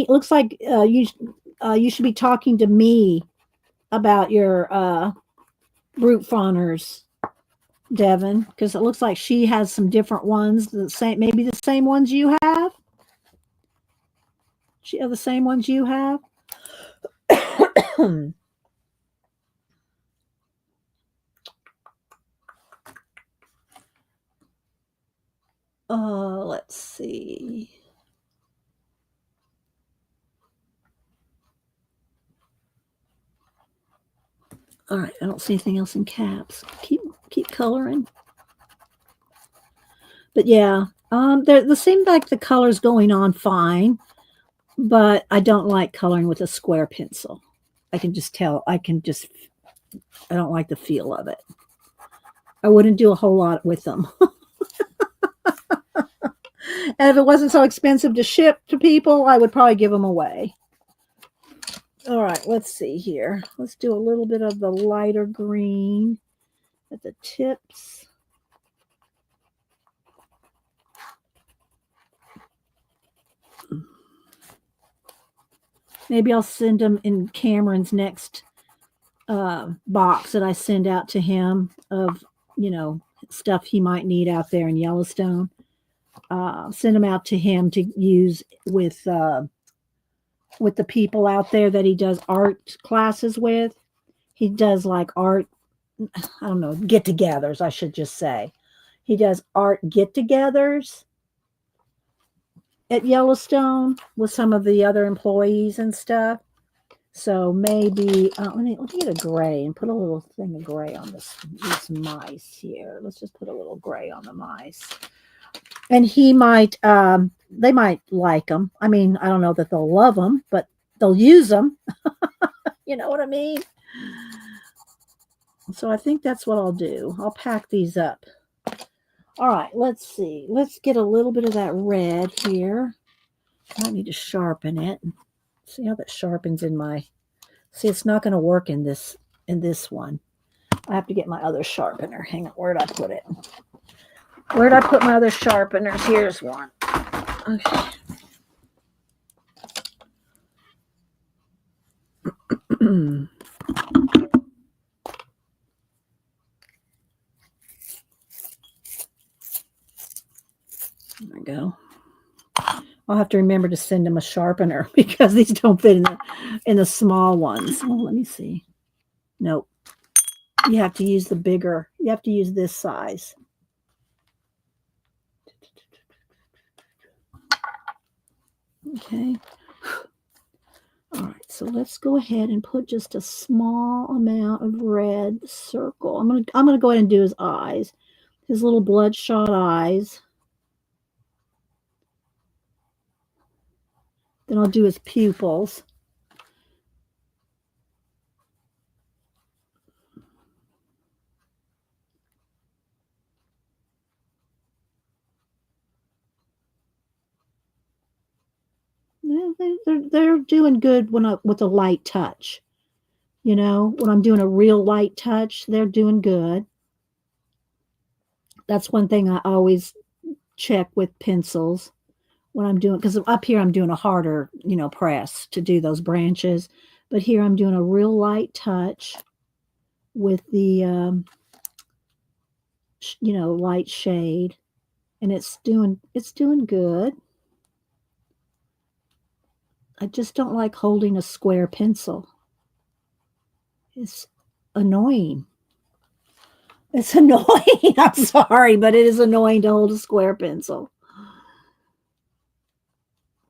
looks like you should be talking to me about your brute fawners. Devin, because it looks like she has some different ones. The same, maybe the same ones you have. She have the same ones you have. Let's see. All right, I don't see anything else in caps. Keep coloring. But yeah, there seem like the color's going on fine, but I don't like coloring with a square pencil. I can just tell. I don't like the feel of it. I wouldn't do a whole lot with them. And if it wasn't so expensive to ship to people, I would probably give them away. All right, let's see here. Let's do a little bit of the lighter green at the tips. Maybe I'll send them in Cameron's next box that I send out to him of, stuff he might need out there in Yellowstone. Send them out to him to use with the people out there that he does art classes with. He does like art, I don't know, get-togethers, I should just say. He does art get-togethers at Yellowstone with some of the other employees and stuff. So maybe let me get a gray and put a little thing of gray on these mice here. Let's just put a little gray on the mice. And he might, they might like them. I mean, I don't know that they'll love them, but they'll use them. You know what I mean? So I think that's what I'll do. I'll pack these up. All right, let's see. Let's get a little bit of that red here. I need to sharpen it. See how that sharpens in my... See, it's not going to work in this one. I have to get my other sharpener. Hang on, where did I put it? Where did I put my other sharpeners? Here's one. Okay. There we go. I'll have to remember to send him a sharpener because these don't fit in the small ones. Oh, let me see. Nope. You have to use the bigger. You have to use this size. Okay. All right. So let's go ahead and put just a small amount of red circle. I'm gonna go ahead and do his eyes, his little bloodshot eyes. Then I'll do his pupils. They're doing good with a light touch. When I'm doing a real light touch, they're doing good. That's one thing I always check with pencils when I'm doing, because up here I'm doing a harder, press to do those branches. But here I'm doing a real light touch with the, light shade, and it's doing good. I just don't like holding a square pencil. It's annoying. It's annoying. I'm sorry, but it is annoying to hold a square pencil.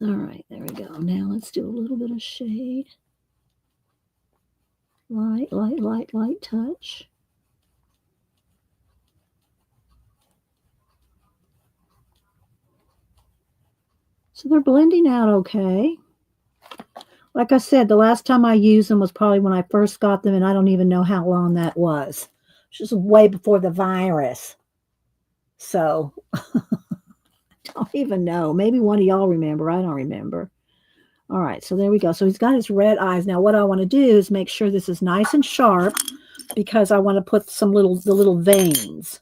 All right, there we go. Now let's do a little bit of shade. Light, light, light, light touch. So they're blending out okay. Like I said, the last time I used them was probably when I first got them, and I don't even know how long that was. Just way before the virus. So, I don't even know. Maybe one of y'all remember. I don't remember. All right, so there we go. So he's got his red eyes. Now what I want to do is make sure this is nice and sharp because I want to put the little veins.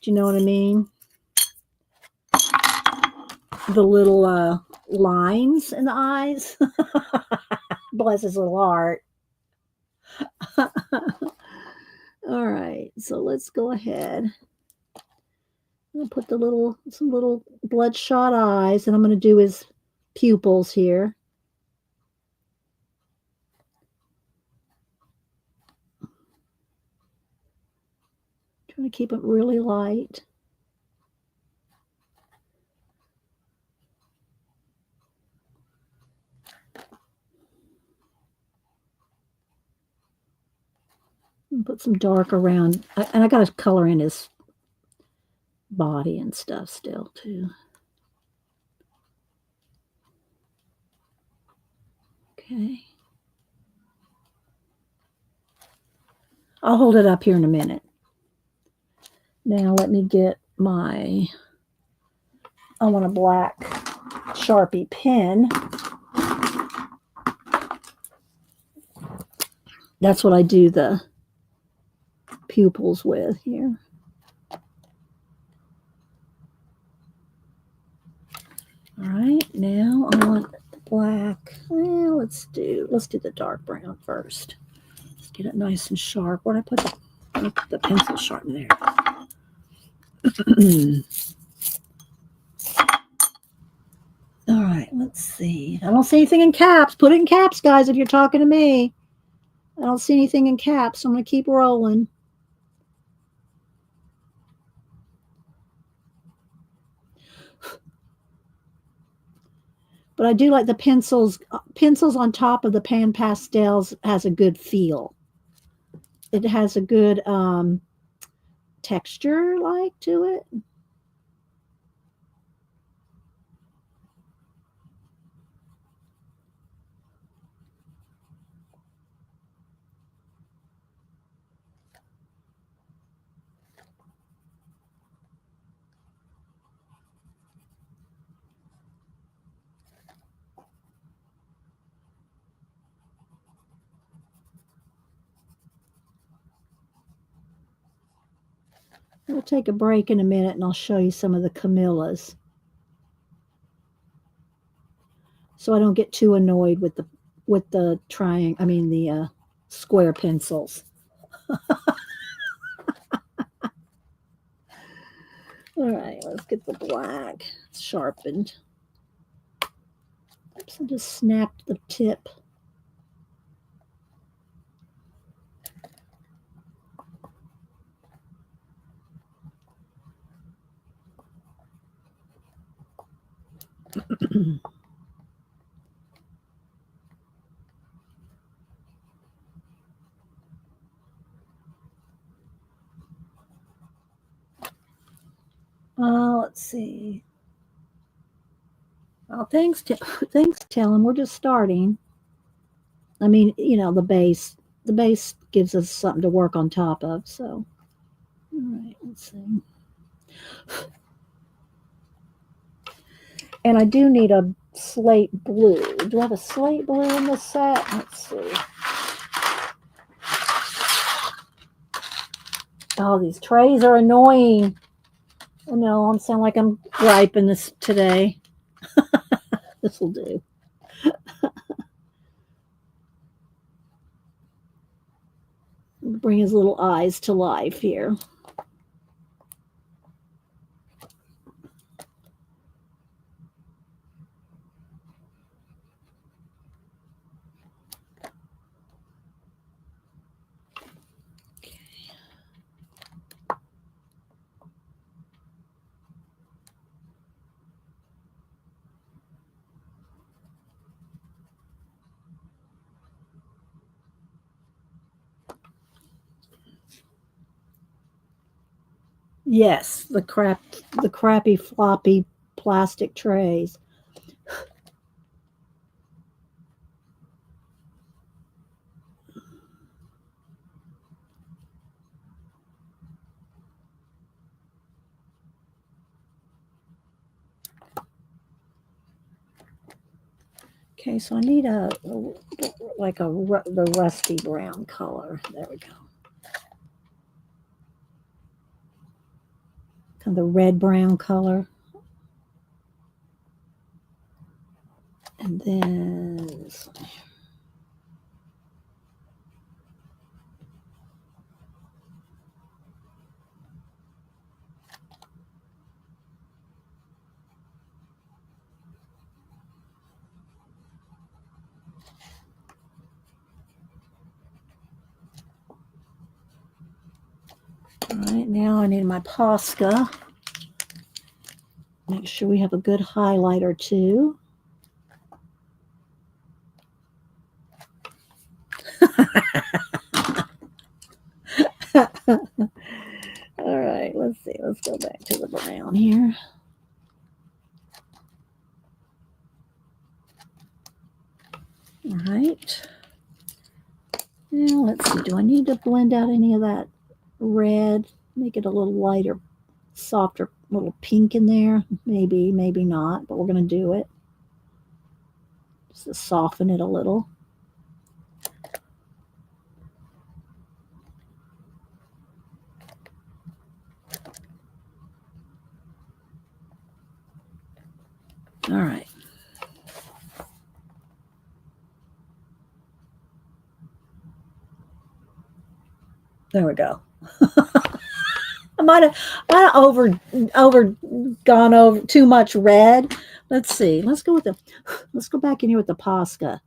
Do you know what I mean? The little lines in the eyes. Bless his little heart. All right, so let's go ahead. I'm gonna put some little bloodshot eyes, and I'm gonna do his pupils here. Trying to keep it really light. And put some dark around, and I got to color in his body and stuff still too. Okay. I'll hold it up here in a minute. Now let me get I want a black Sharpie pen. That's what I do the pupils with here. All right, now I want the black. Well, let's do the dark brown first. Let's get it nice and sharp. Where did I put the pencil sharpener there? All right, let's see. I don't see anything in caps. Put it in caps, guys, if you're talking to me. I don't see anything in caps, so I'm going to keep rolling. But I do like the pencils. Pencils on top of the pan pastels has a good feel. It has a good texture like to it. We'll take a break in a minute and I'll show you some of the Camillas. So I don't get too annoyed with the square pencils. All right, let's get the black sharpened. Oops, I just snapped the tip. Let's see. Well, thanks, Tellum. We're just starting. I mean, the base gives us something to work on top of. So, all right, let's see. And I do need a slate blue. Do I have a slate blue in this set? Let's see. Oh, these trays are annoying. I know, I'm sound like I'm griping this today. This will do. Bring his little eyes to life here. Yes, the crappy floppy plastic trays. Okay, so I need the rusty brown color. There we go. Kind of the red brown color. And then this one. All right, now I need my Posca. Make sure we have a good highlighter too. All right, let's see. Let's go back to the brown here. All right. Now let's see. Do I need to blend out any of that red? Make it a little lighter, softer, little pink in there. Maybe, maybe not, but we're going to do it. Just to soften it a little. All right. There we go. I might have over gone over too much red. Let's see. Let's go back in here with the Posca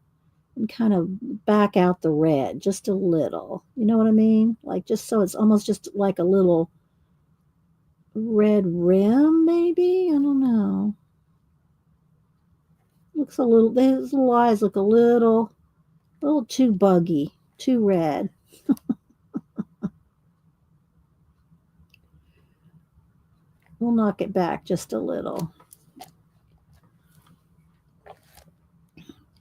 and kind of back out the red just a little. You know what I mean? Like just so it's almost just like a little red rim, maybe? I don't know. Looks a little, these little eyes look a little too buggy, too red. We'll knock it back just a little.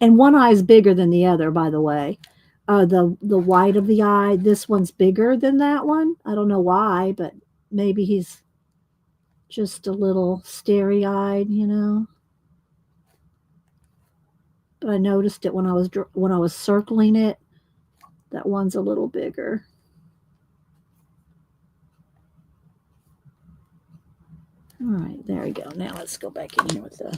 And one eye is bigger than the other, by the way. The white of the eye, this one's bigger than that one. I don't know why, but maybe he's just a little starry-eyed, you know. But I noticed it when I was circling it. That one's a little bigger. All right, there we go. Now let's go back in here with the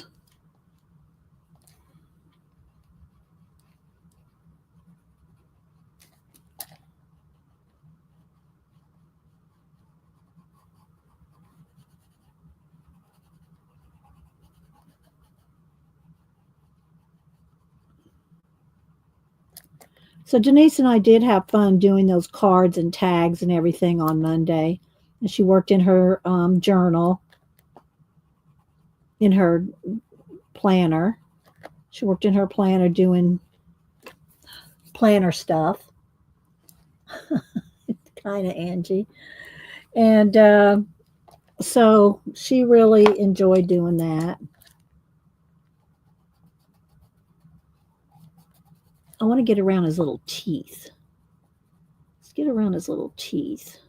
So Denise and I did have fun doing those cards and tags and everything on Monday. And she worked in her journal, in her planner. She worked in her planner doing planner stuff. Kind of Angie. And so she really enjoyed doing that. I want to get around his little teeth. Let's get around his little teeth.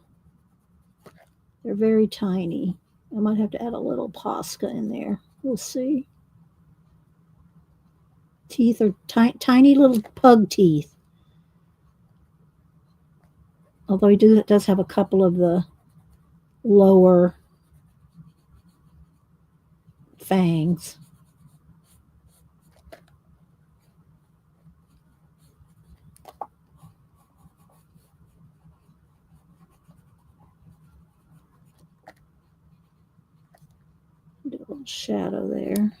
They're very tiny. I might have to add a little Posca in there. We'll see. Teeth are tiny little pug teeth. Although he does have a couple of the lower fangs. Do a little shadow there.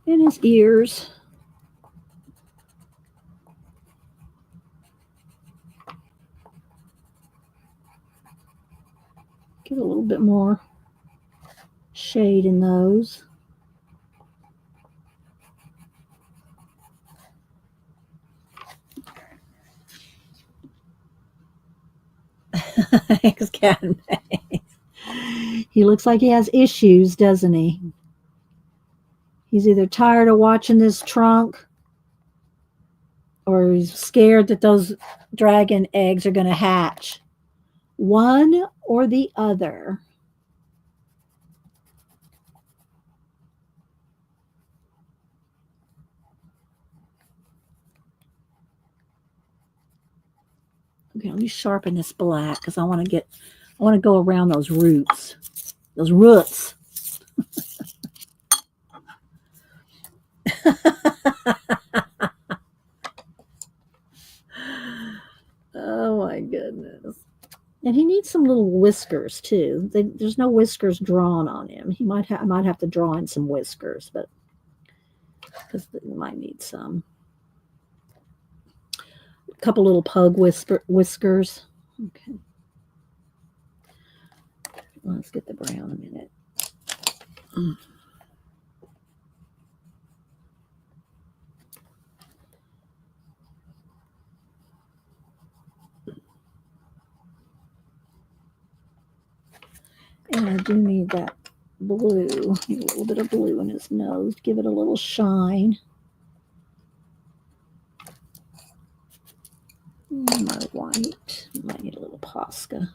And his ears. Give a little bit more shade in those. Thanks, Captain. He looks like he has issues, doesn't he? He's either tired of watching this trunk or he's scared that those dragon eggs are going to hatch. One or the other. Okay, let me sharpen this black because I want to go around those roots. Those roots. Oh my goodness. And he needs some little whiskers too. There's no whiskers drawn on him. I might have to draw in some whiskers, but because he might need some. A couple little pug whiskers. Okay. Let's get the brown a minute. And I do need that blue. Need a little bit of blue in his nose. Give it a little shine. My white. Might need a little Posca.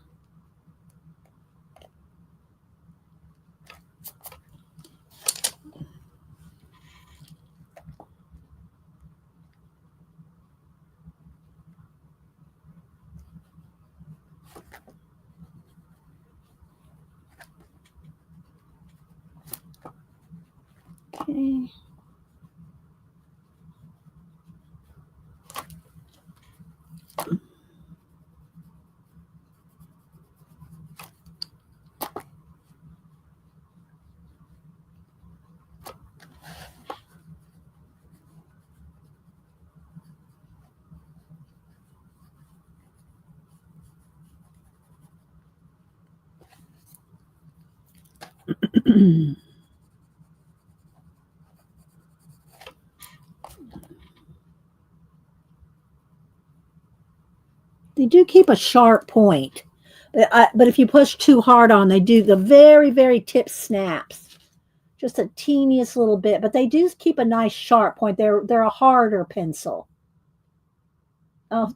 Okay. They do keep a sharp point, but if you push too hard on, they do the very, very tip snaps, just a teeniest little bit. But they do keep a nice sharp point. They're a harder pencil. Oh,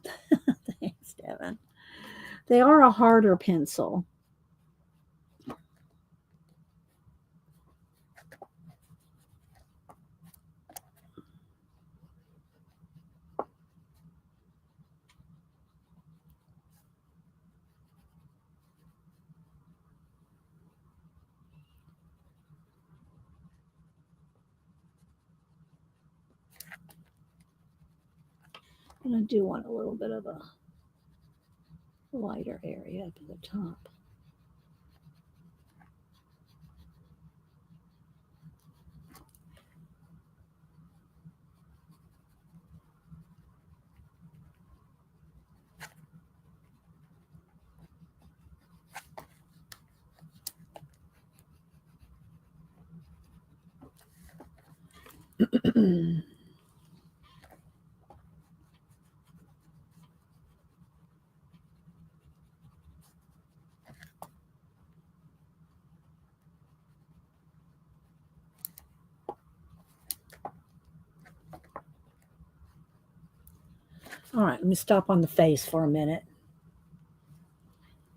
thanks, Devin. They are a harder pencil. And I do want a little bit of a lighter area up at the top. All right, let me stop on the face for a minute.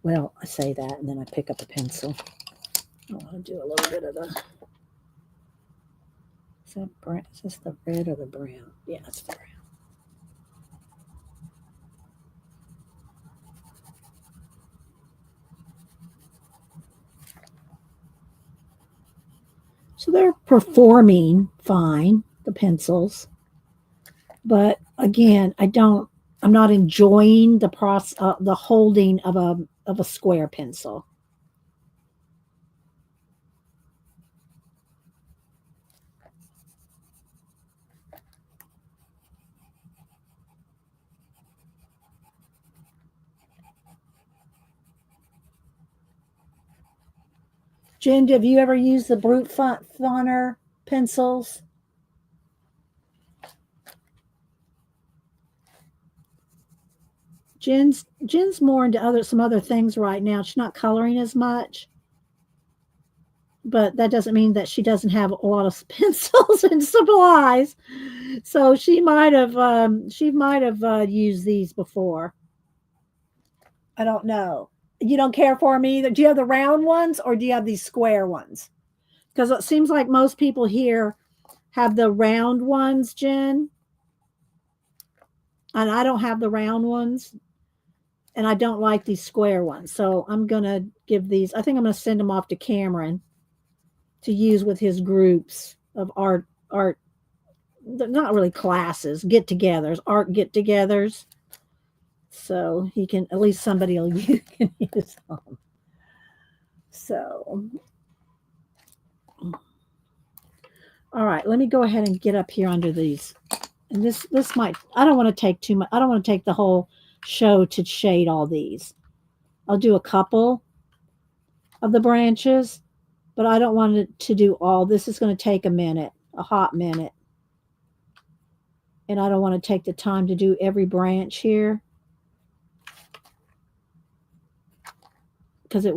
Well, I say that and then I pick up a pencil. I want to do a little bit of the. Is this the red or the brown? Yeah, it's the brown. So they're performing fine, the pencils. But again, I'm not enjoying the holding of a square pencil. Jen, have you ever used the Brute Funner pencils? Jen's more into some other things right now. She's not coloring as much, but that doesn't mean that she doesn't have a lot of pencils and supplies. So she might have used these before. I don't know. You don't care for them either. Do you have the round ones or do you have these square ones? Because it seems like most people here have the round ones, Jen. And I don't have the round ones. And I don't like these square ones. So I'm going to give these, I think I'm going to send them off to Cameron to use with his groups of art, not really classes, get togethers, art get togethers. So he can, at least somebody will you can use them. So, all right, let me go ahead and get up here under these. And this might, I don't want to take too much. I don't want to take the whole show to shade all these. I'll do a couple of the branches, but I don't want it to do all. This is going to take a minute, a hot minute. And I don't want to take the time to do every branch here because it's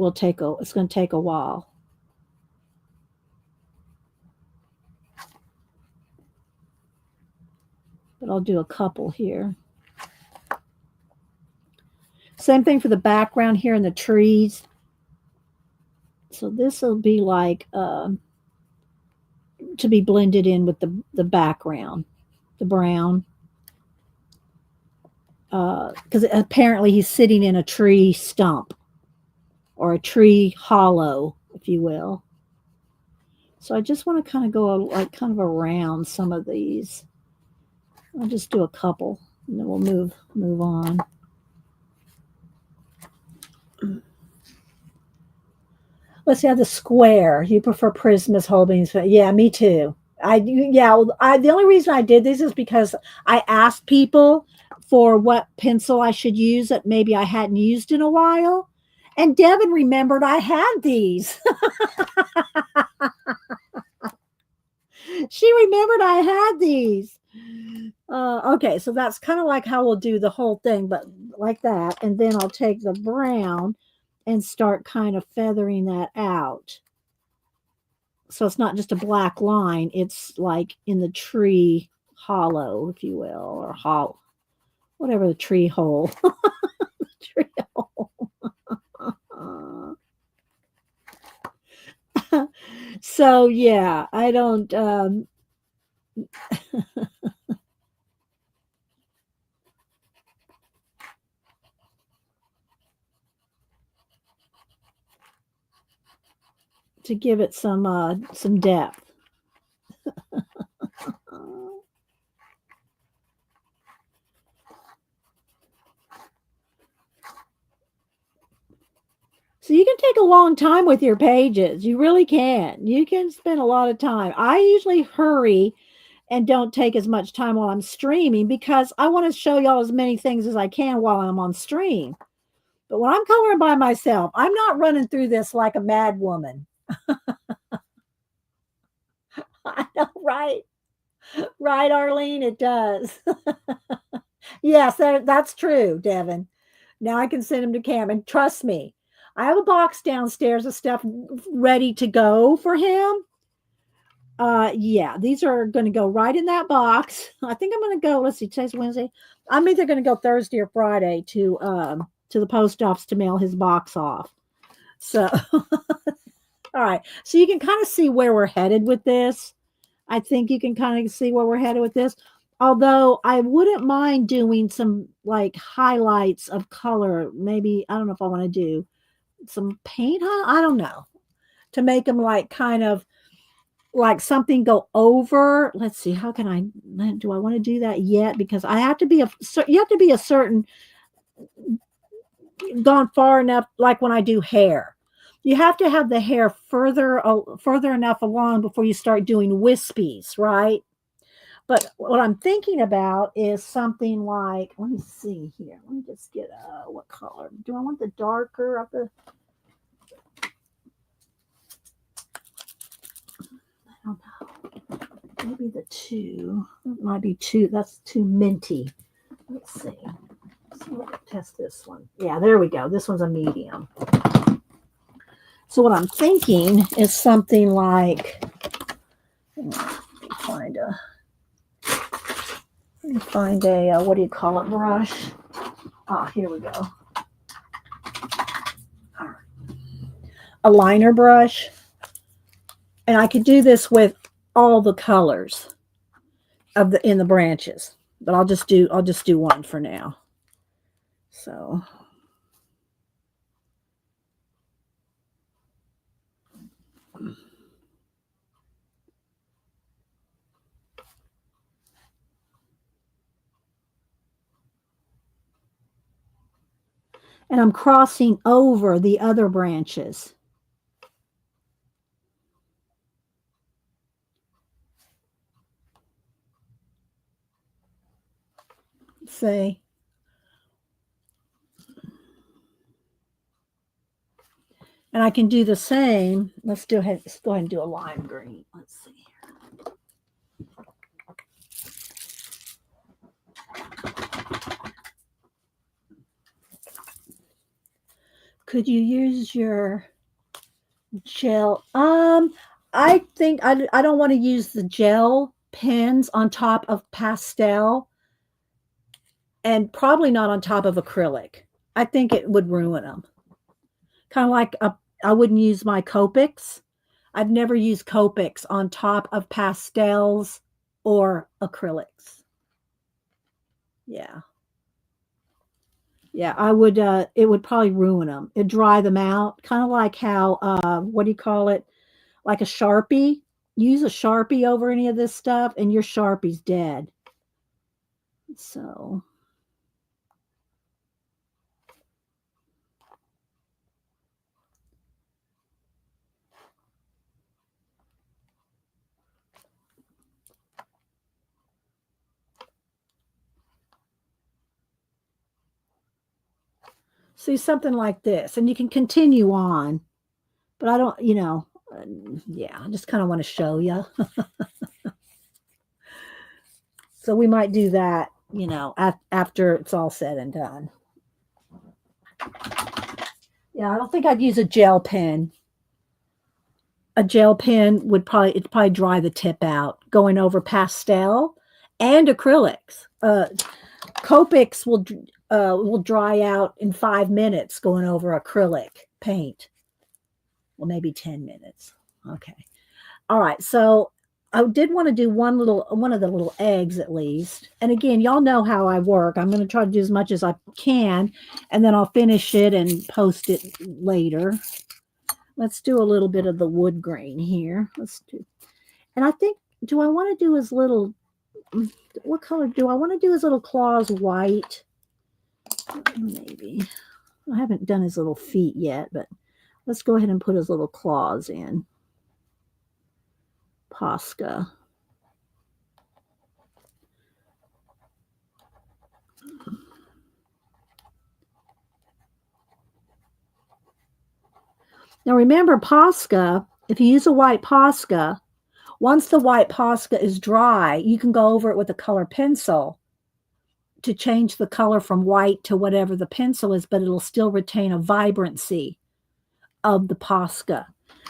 going to take a while. But I'll do a couple here. Same thing for the background here in the trees. So this will be like to be blended in with the background, the brown. Because apparently he's sitting in a tree stump or a tree hollow, if you will. So I just want to kind of go like kind of around some of these. I'll just do a couple, and then we'll move on. Let's see, the square. You prefer prismas, whole beans? Yeah, me too. The only reason I did this is because I asked people for what pencil I should use that maybe I hadn't used in a while, and Devin remembered I had these. She remembered I had these. Okay, so that's kind of like how we'll do the whole thing, but like that, and then I'll take the brown and start kind of feathering that out. So it's not just a black line, it's like in the tree hollow, if you will, or hollow, whatever the tree hole. Tree hole. So yeah, I don't to give it some depth. So you can take a long time with your pages. You really can. You can spend a lot of time. I usually hurry and don't take as much time while I'm streaming because I want to show y'all as many things as I can while I'm on stream. But when I'm coloring by myself, I'm not running through this like a mad woman. I know, right? Right, Arlene, it does. Yes, that's true, Devin. Now I can send him to Cam. And trust me, I have a box downstairs of stuff ready to go for him. Yeah, these are going to go right in that box. I think I'm going to go. Let's see, today's Wednesday. I'm either going to go Thursday or Friday to the post office to mail his box off. So, all right. So you can kind of see where we're headed with this. I think you can kind of see where we're headed with this. Although I wouldn't mind doing some like highlights of color. Maybe I don't know if I want to do some paint. I don't know, to make them like kind of like something go over. Let's see, how can I do I want to do that yet? Because I have to be you have to be a certain gone far enough, like when I do hair. You have to have the hair further enough along before you start doing wispies, right? But what I'm thinking about is something like, let me see here. Let me just get what color. Do I want the darker of the? I don't know. Maybe the two. It might be two. That's too minty. Let's see. Let's test this one. Yeah, there we go. This one's a medium. So what I'm thinking is something like, let me find a what do you call it, brush? Ah, here we go. A liner brush. And I could do this with all the colors in the branches, but I'll just do one for now. So And I'm crossing over the other branches. See? And I can do the same. Let's go ahead and do a lime green. Let's see. Could you use your gel? I think I don't want to use the gel pens on top of pastel and probably not on top of acrylic. I think it would ruin them. Kind of like I wouldn't use my Copics. I've never used Copics on top of pastels or acrylics. Yeah. Yeah, I would it would probably ruin them. It'd dry them out, kind of like how what do you call it? Like a Sharpie. Use a Sharpie over any of this stuff and your Sharpie's dead. So, see something like this and you can continue on, but I don't, yeah, I just kind of want to show you. So we might do that, after it's all said and done. Yeah, I don't think I'd use a gel pen. A gel pen would probably dry the tip out going over pastel and acrylics. Copics will dry out in 5 minutes going over acrylic paint. Well, maybe 10 minutes. Okay. All right. So I did want to do one of the little eggs at least. And again, y'all know how I work. I'm going to try to do as much as I can, and then I'll finish it and post it later. Let's do a little bit of the wood grain here. And I think, do I want to do his little, what color do I want to do his little claws white? Maybe. I haven't done his little feet yet, but let's go ahead and put his little claws in. Posca. Now remember, Posca, if you use a white Posca, once the white Posca is dry, you can go over it with a color pencil to change the color from white to whatever the pencil is, but it'll still retain a vibrancy of the Posca.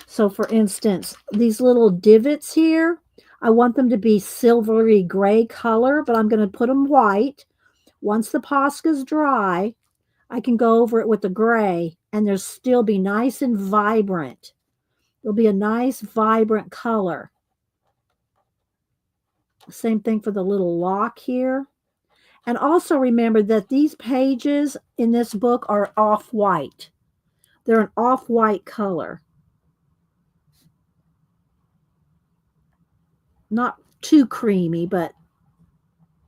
So for instance, these little divots here, I want them to be silvery gray color, but I'm going to put them white. Once the Posca's dry, I can go over it with the gray and they'll still be nice and vibrant. It'll be a nice, vibrant color. Same thing for the little lock here. And also remember that these pages in this book are off-white. They're an off-white color. Not too creamy, but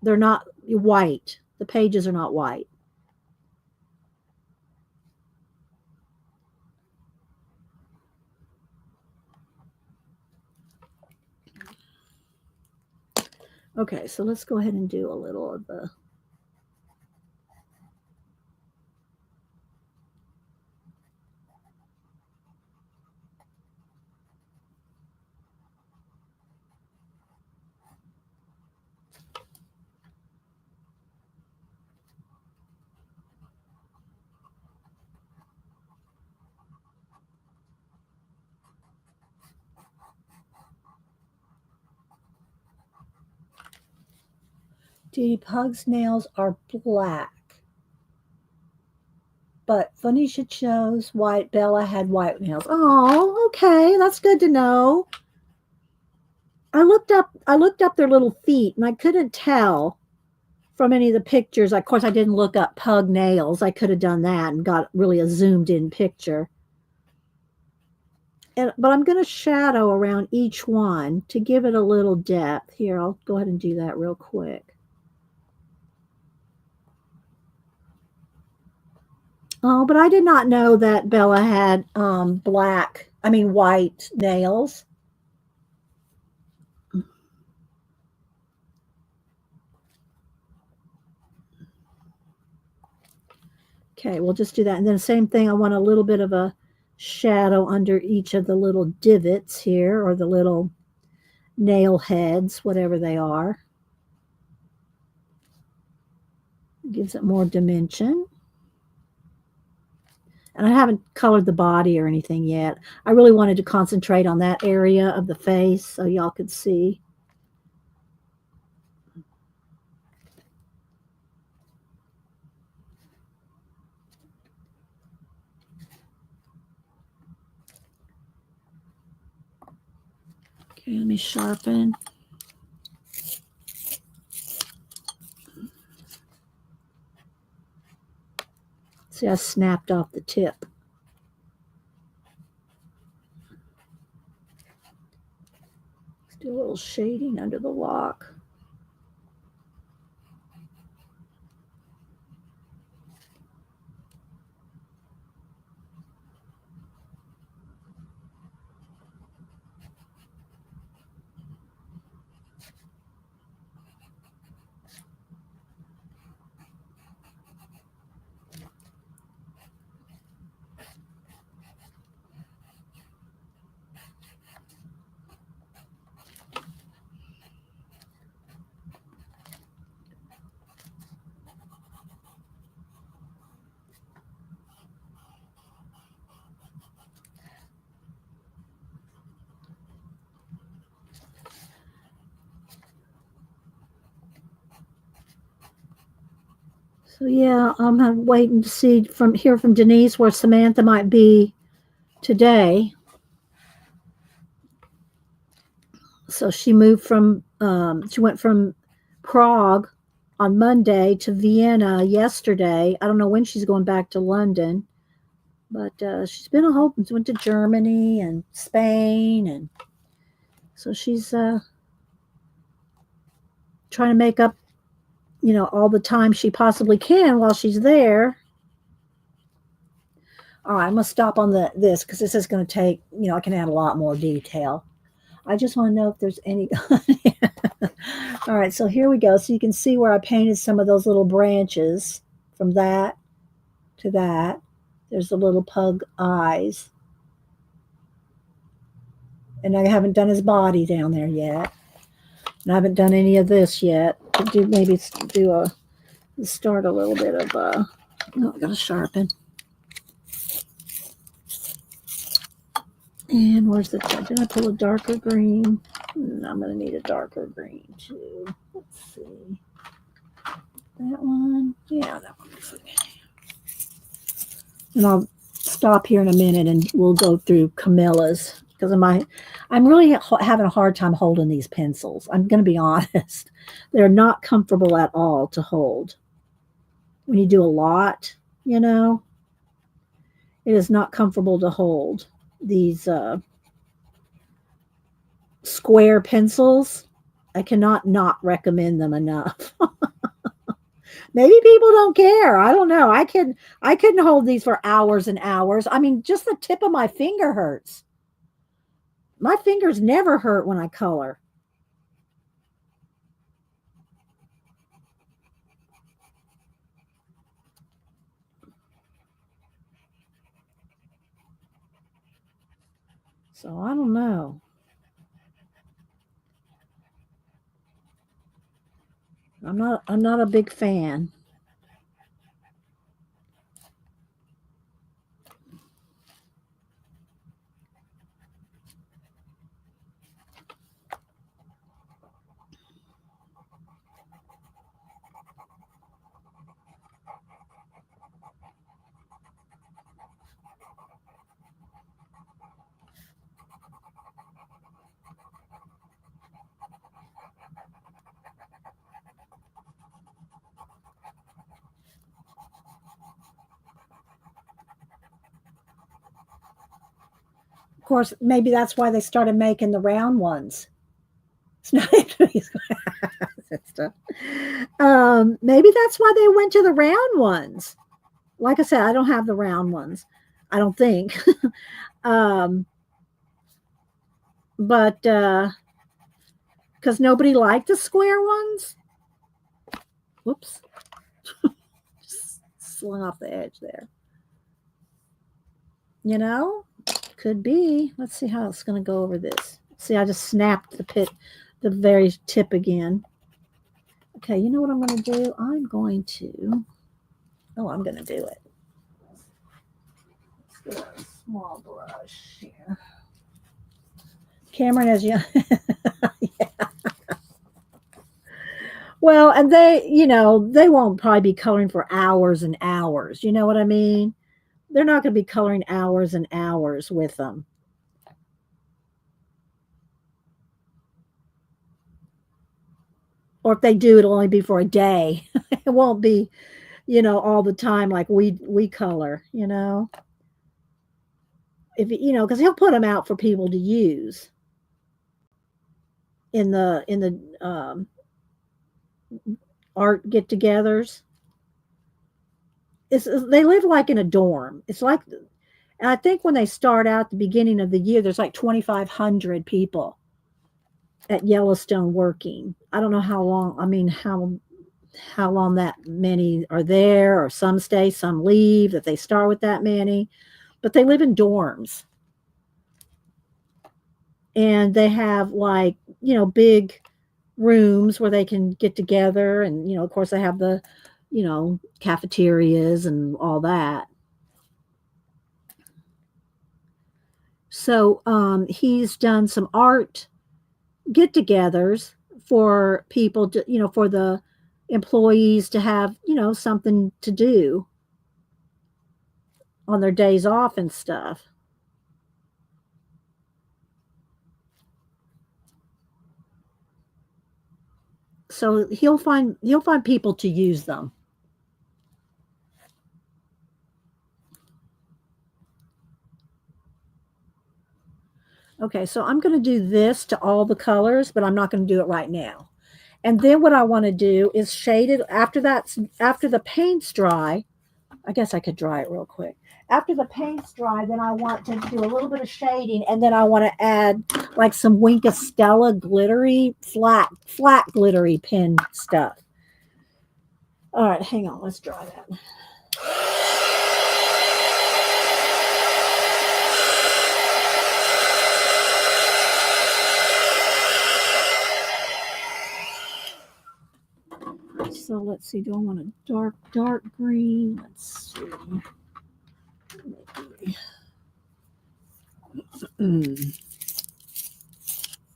they're not white. The pages are not white. Okay, so let's go ahead and do a little of the Judy Pug's nails are black. But Phoenicia chose white. Bella had white nails. Oh, okay. That's good to know. I looked up their little feet and I couldn't tell from any of the pictures. Of course, I didn't look up pug nails. I could have done that and got really a zoomed in picture. But I'm going to shadow around each one to give it a little depth. Here, I'll go ahead and do that real quick. Oh, but I did not know that Bella had white nails. Okay, we'll just do that. And then same thing, I want a little bit of a shadow under each of the little divots here, or the little nail heads, whatever they are. Gives it more dimension. And I haven't colored the body or anything yet. I really wanted to concentrate on that area of the face so y'all could see. Okay, let me sharpen. See, I snapped off the tip. Let's do a little shading under the lock. So yeah, I'm waiting to see from Denise where Samantha might be today. So she moved she went from Prague on Monday to Vienna yesterday. I don't know when she's going back to London, but she's been a whole, went to Germany and Spain, and so she's trying to make up, all the time she possibly can while she's there. All right, I'm gonna stop on this because this is going to take, I can add a lot more detail. I just want to know if there's any. All right, so here we go. So you can see where I painted some of those little branches from that to that. There's the little pug eyes. And I haven't done his body down there yet. And I haven't done any of this yet. Start a little bit of I gotta sharpen. And where's the, did I pull a darker green? I'm gonna need a darker green too. Let's see. That one. Yeah, that one looks okay. And I'll stop here in a minute and we'll go through Camilla's because I'm really having a hard time holding these pencils. I'm going to be honest. They're not comfortable at all to hold. When you do a lot, it is not comfortable to hold these square pencils. I cannot not recommend them enough. Maybe people don't care. I don't know. I couldn't hold these for hours and hours. I mean, just the tip of my finger hurts. My fingers never hurt when I color. So I don't know. I'm not a big fan. Of course, maybe that's why they started making the round ones. It's not stuff. Maybe that's why they went to the round ones. Like I said, I don't have the round ones. I don't think. um, but because nobody liked the square ones. Whoops, just slung off the edge there. You know, could be. Let's see how it's going to go over this. See, I just snapped the very tip again. Okay, you know what I'm going to do? I'm going to. Oh, I'm going to do it. Let's get a small brush here. Cameron, as you. Yeah. Well, and they won't probably be coloring for hours and hours. You know what I mean? They're not going to be coloring hours and hours with them. Or if they do, it'll only be for a day. It won't be, all the time like we color. If because he'll put them out for people to use in the art get-togethers. They live like in a dorm. It's like, and I think when they start out at the beginning of the year, there's like 2,500 people at Yellowstone working. I don't know how long. I mean, how long that many are there, or some stay, some leave. That they start with that many, but they live in dorms, and they have like big rooms where they can get together, and of course they have the cafeterias and all that. So he's done some art get-togethers for people to for the employees to have something to do on their days off and stuff. So he'll find people to use them. Okay, so I'm going to do this to all the colors, but I'm not going to do it right now. And then what I want to do is shade it after the paint's dry. I guess I could dry it real quick. After the paint's dry, then I want to do a little bit of shading, and then I want to add like some Wink of Stella glittery, flat glittery pen stuff. All right, hang on. Let's dry that. So let's see. Do I want a dark green? Let's see.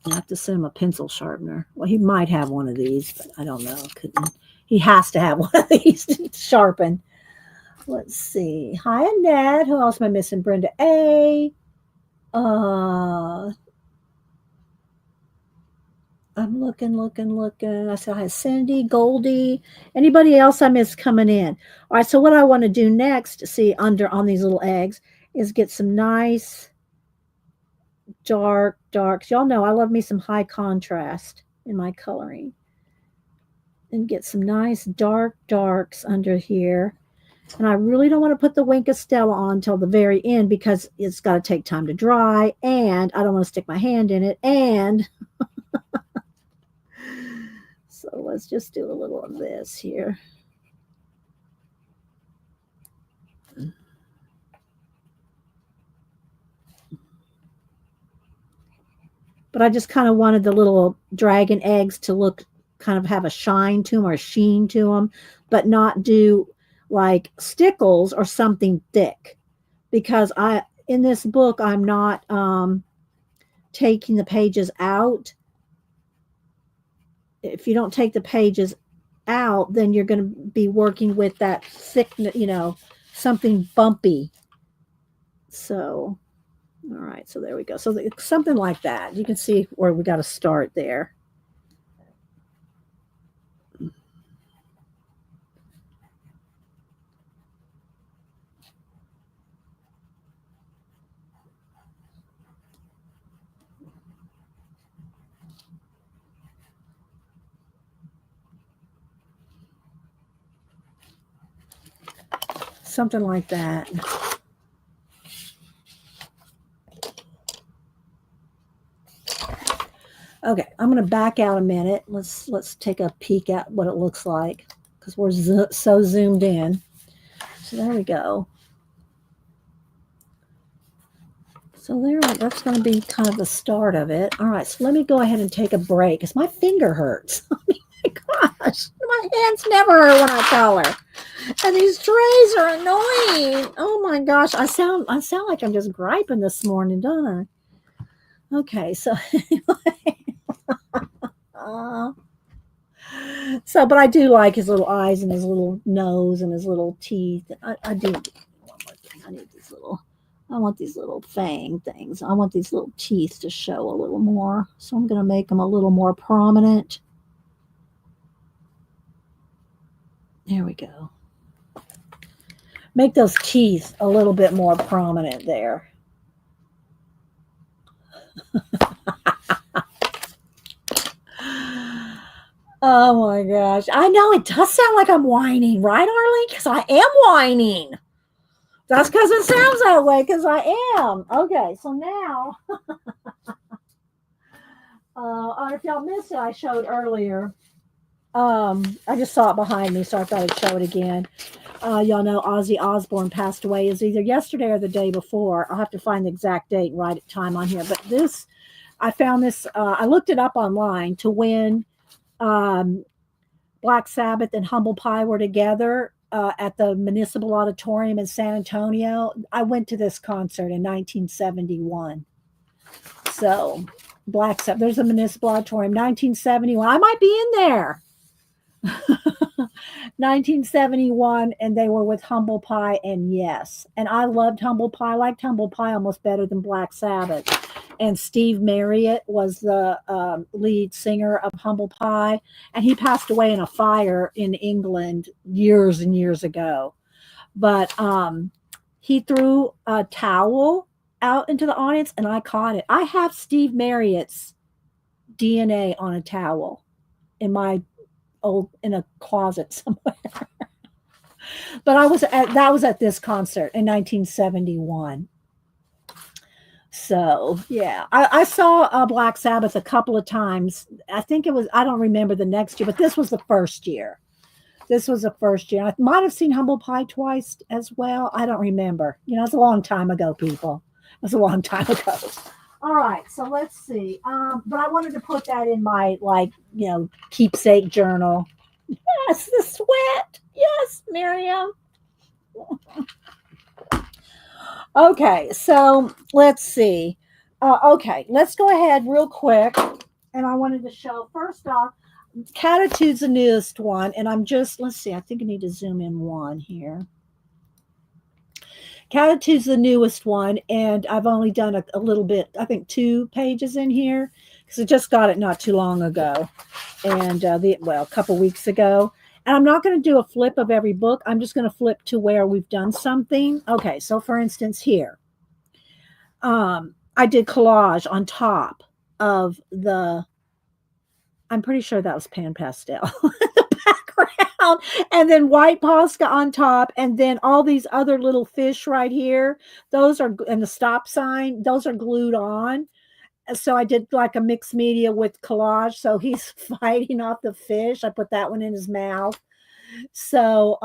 I have to send him a pencil sharpener. Well, he might have one of these, but I don't know. Couldn't. He has to have one of these to sharpen. Let's see. Hi, Annette. Who else am I missing? Brenda A. I'm looking. I said hi, Cindy, Goldie. Anybody else I miss coming in? All right. So what I want to do next, see under on these little eggs, is get some nice darks. Y'all know I love me some high contrast in my coloring, and get some nice darks under here. And I really don't want to put the Wink of Stella on until the very end because it's got to take time to dry, and I don't want to stick my hand in it. And so let's just do a little of this here. But I just kind of wanted the little dragon eggs to look kind of have a shine to them or a sheen to them, but not do like stickles or something thick. Because in this book, I'm not taking the pages out. If you don't take the pages out, then you're going to be working with that thick, something bumpy. So, all right, so there we go. So something like that. You can see where we got to start there. something like that. Okay, I'm going to back out a minute. Let's take a peek at what it looks like because we're so zoomed in. So there we go. So there, that's going to be kind of the start of it. All right, so let me go ahead and take a break because my finger hurts. Oh my gosh, my hands never hurt when I color. And these trays are annoying. Oh my gosh, I sound like I'm just griping this morning, don't I? Okay, so but I do like his little eyes and his little nose and his little teeth. I do. One more thing. I want these little fang things. I want these little teeth to show a little more. So I'm going to make them a little more prominent. There we go. Make those teeth a little bit more prominent there. Oh my gosh. I know it does sound like I'm whining, right, Arlene? Because I am whining. That's because it sounds that way, because I am. Okay, so now, if y'all missed it, I showed earlier. I just saw it behind me, so I thought I'd show it again. Y'all know Ozzy Osbourne passed away. Is either yesterday or the day before. I'll have to find the exact date and write time on here. But this, I found this. I looked it up online to when Black Sabbath and Humble Pie were together at the Municipal Auditorium in San Antonio. I went to this concert in 1971. So Black Sabbath, there's a Municipal Auditorium, 1971. I might be in there. 1971, and they were with Humble Pie and Yes. And I loved Humble Pie. I liked Humble Pie almost better than Black Sabbath. And Steve Marriott was the lead singer of Humble Pie, and he passed away in a fire in England years and years ago. But he threw a towel out into the audience, and I caught it. I have Steve Marriott's DNA on a towel in a closet somewhere. But that was at this concert in 1971. So yeah, I saw Black Sabbath a couple of times. I think it was, I don't remember the next year, but this was the first year. I might have seen Humble Pie twice as well. I don't remember. It's a long time ago, people. It was a long time ago. All right, so let's see. But I wanted to put that in my keepsake journal. Yes, the sweat. Yes, Miriam. Okay, so let's see. Okay, let's go ahead real quick. And I wanted to show, first off, Catitude's the newest one. And let's see, I think I need to zoom in one here. Catitude's the newest one. And I've only done a little bit, I think 2 pages in here, because I just got it not too long ago. And a couple weeks ago. And I'm not going to do a flip of every book. I'm just going to flip to where we've done something. Okay, so for instance, here, I did collage on top of I'm pretty sure that was pan pastel, the background, and then white Posca on top, and then all these other little fish right here. Those are, and the stop sign, those are glued on. So I did like a mixed media with collage. So he's fighting off the fish. I put that one in his mouth. So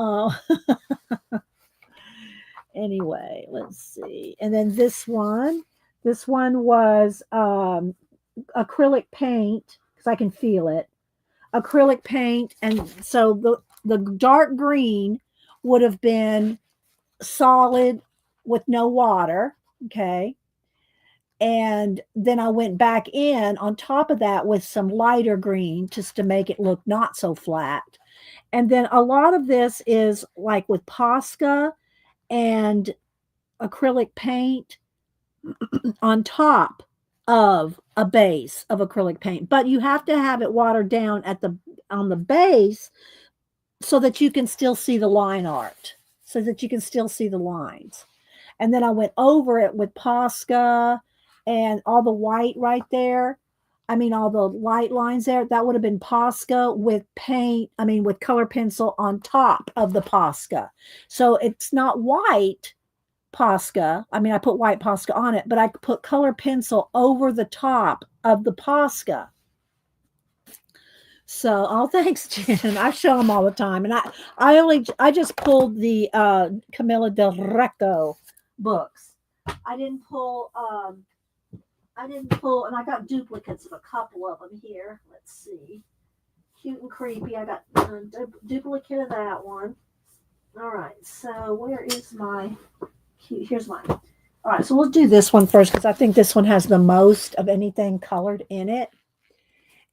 anyway, let's see. And then this one was acrylic paint, because I can feel it. Acrylic paint. And so the dark green would have been solid with no water. Okay. And then I went back in on top of that with some lighter green just to make it look not so flat. And then a lot of this is like with Posca and acrylic paint on top of a base of acrylic paint. But you have to have it watered down on the base so that you can still see the line art, so that you can still see the lines. And then I went over it with Posca and all the white right there. I mean, all the light lines there, that would have been Posca with paint, I mean, with color pencil on top of the Posca. So it's not white Posca. I mean, I put white Posca on it, but I put color pencil over the top of the Posca. So, oh, thanks, Jen. I show them all the time, and I just pulled the Camilla Del Recto books. I didn't pull and I got duplicates of a couple of them here. Let's see, Cute and Creepy. I got a duplicate of that one. All right, so where is my cute? Here's mine. All right, so we'll do this one first because I think this one has the most of anything colored in it.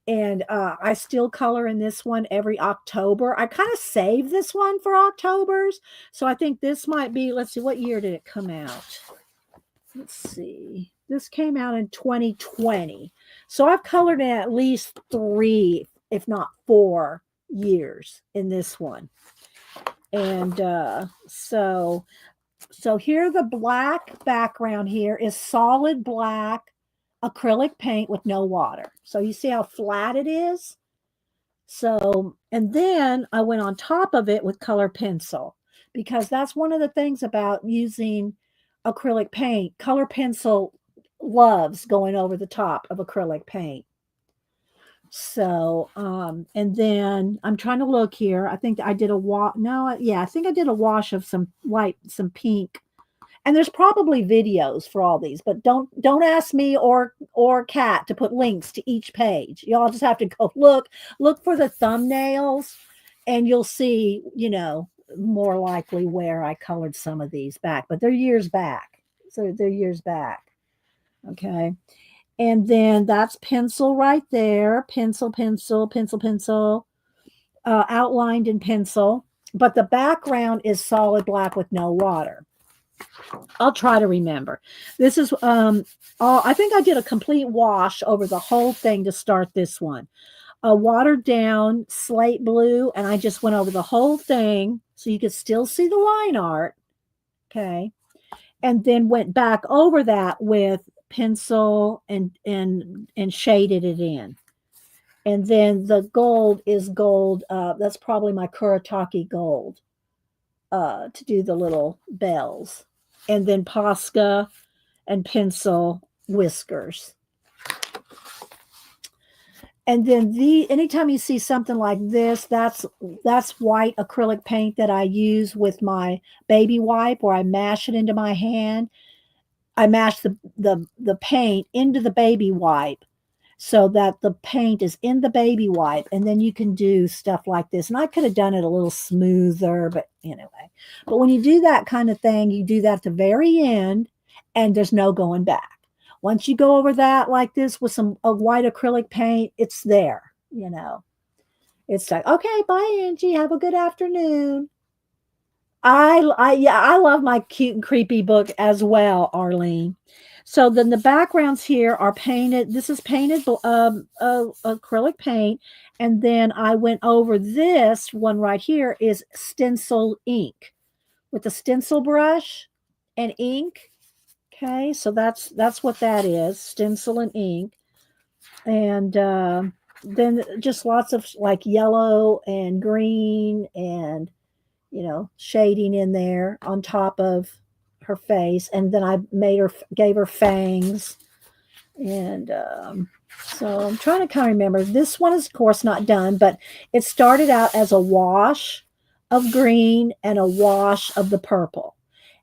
And I still color in this one every October. I kind of save this one for Octobers. So I think this might be, let's see, what year did it come out? Let's see. This came out in 2020. So I've colored in at least 3, if not 4 years in this one. And so here the black background here is solid black acrylic paint with no water. So you see how flat it is? So, and then I went on top of it with color pencil because that's one of the things about using acrylic paint. Color pencil loves going over the top of acrylic paint. So, and then I'm trying to look here. I think I did a wash. No, yeah, I think I did a wash of some pink. And there's probably videos for all these, but don't ask me or Kat to put links to each page. Y'all just have to go look for the thumbnails, and you'll see, more likely where I colored some of these back. But they're years back, so they're years back. Okay, and then that's pencil right there, pencil, outlined in pencil. But the background is solid black with no water. I'll try to remember. This is I think I did a complete wash over the whole thing to start this one. A watered down slate blue, and I just went over the whole thing so you could still see the line art. Okay. And then went back over that with pencil and shaded it in. And then the gold is gold. That's probably my Kuretake gold to do the little bells. And then Posca and pencil whiskers. And then anytime you see something like this, that's white acrylic paint that I use with my baby wipe, where I mash it into my hand. I mash the paint into the baby wipe so that the paint is in the baby wipe, and then you can do stuff like this. And I could have done it a little smoother, but anyway. But when you do that kind of thing, you do that at the very end, and there's no going back. Once you go over that like this with some white acrylic paint, it's there, It's like, okay, bye, Angie. Have a good afternoon. I love my Cute and Creepy book as well, Arlene. So then the backgrounds here are painted. This is painted acrylic paint. And then I went over this one right here is stencil ink with a stencil brush and ink. Okay, so that's what that is, stencil and ink. And then just lots of like yellow and green and, shading in there on top of her face. And then I gave her fangs. And so I'm trying to kind of remember. This one is, of course, not done, but it started out as a wash of green and a wash of the purple.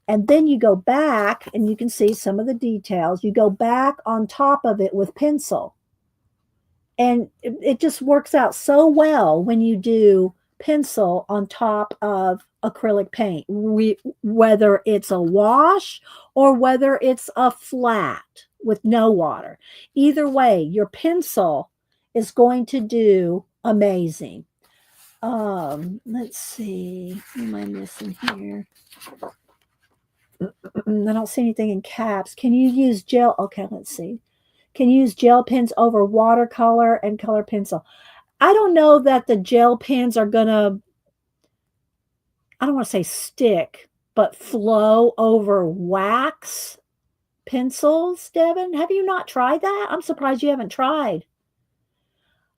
And then you go back and you can see some of the details. You go back on top of it with pencil. And it just works out so well when you do pencil on top of acrylic paint, whether it's a wash or whether it's a flat with no water. Either way, your pencil is going to do amazing. Let's see. What am I missing here? I don't see anything in caps. Can you use gel? Okay, let's see. Can you use gel pens over watercolor and color pencil? I don't know that the gel pens are going to, I don't want to say stick, but flow over wax pencils, Devin. Have you not tried that? I'm surprised you haven't tried.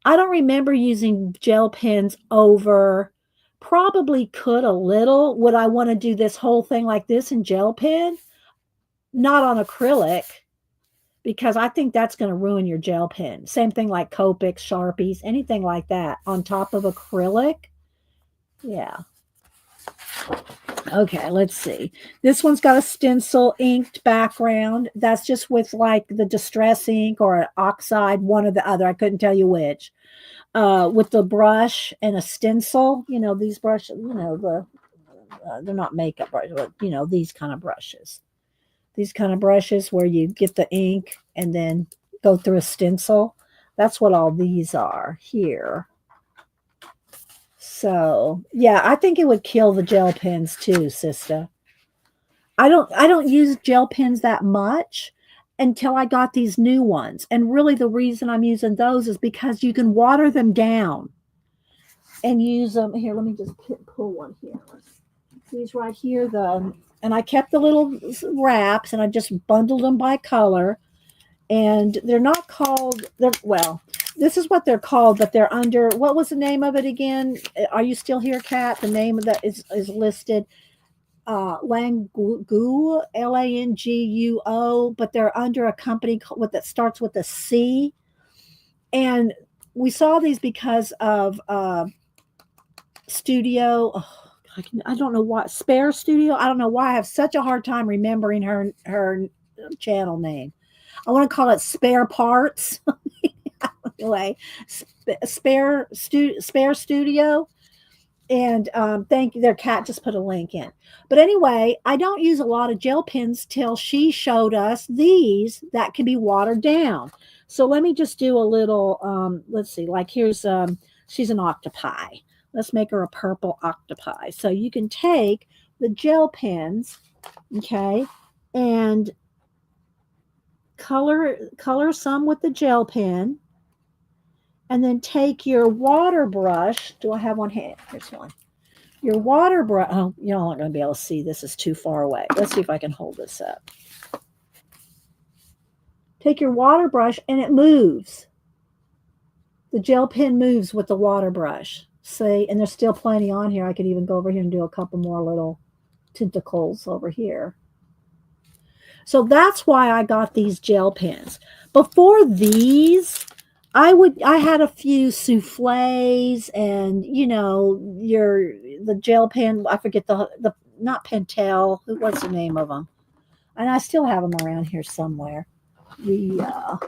I don't remember using gel pens over. Probably could a little. Would I want to do this whole thing like this in gel pen? Not on acrylic, because I think that's going to ruin your gel pen. Same thing like Copics, Sharpies, anything like that on top of acrylic. Yeah. Okay, let's see. This one's got a stencil inked background. That's just with like the distress ink or an oxide, one or the other. I couldn't tell you which. With the brush and a stencil, these brushes, they're not makeup brushes, but these kind of brushes. These kind of brushes where you get the ink and then go through a stencil. That's what all these are here. So yeah, I think it would kill the gel pens too, sister. I don't use gel pens that much until I got these new ones. And really the reason I'm using those is because you can water them down and use them. Here, let me just pull one here. These right here, and I kept the little wraps and I just bundled them by color. And they're not called, well, this is what they're called, but they're under, what was the name of it again? Are you still here, Kat? The name of that is listed. Languo, Languo, but they're under a company that starts with a C. And we saw these because of Studio. Oh, I don't know why. Spare Studio. I don't know why I have such a hard time remembering her channel name. I want to call it Spare Parts. Anyway, Spare Studio. And thank you. Their cat just put a link in. But anyway, I don't use a lot of gel pens till she showed us these that can be watered down. So let me just do a little, let's see, like here's, she's an octopi. Let's make her a purple octopi. So you can take the gel pens, okay, and color some with the gel pen, and then take your water brush. Do I have one hand? Here's one. Your water brush. Oh, you're not going to be able to see. This is too far away. Let's see if I can hold this up. Take your water brush and it moves. The gel pen moves with the water brush. See, and there's still plenty on here. I could even go over here and do a couple more little tentacles over here. So that's why I got these gel pens. Before these, I had a few souffles and the gel pen. I forget the not Pentel. What's the name of them? And I still have them around here somewhere. I'm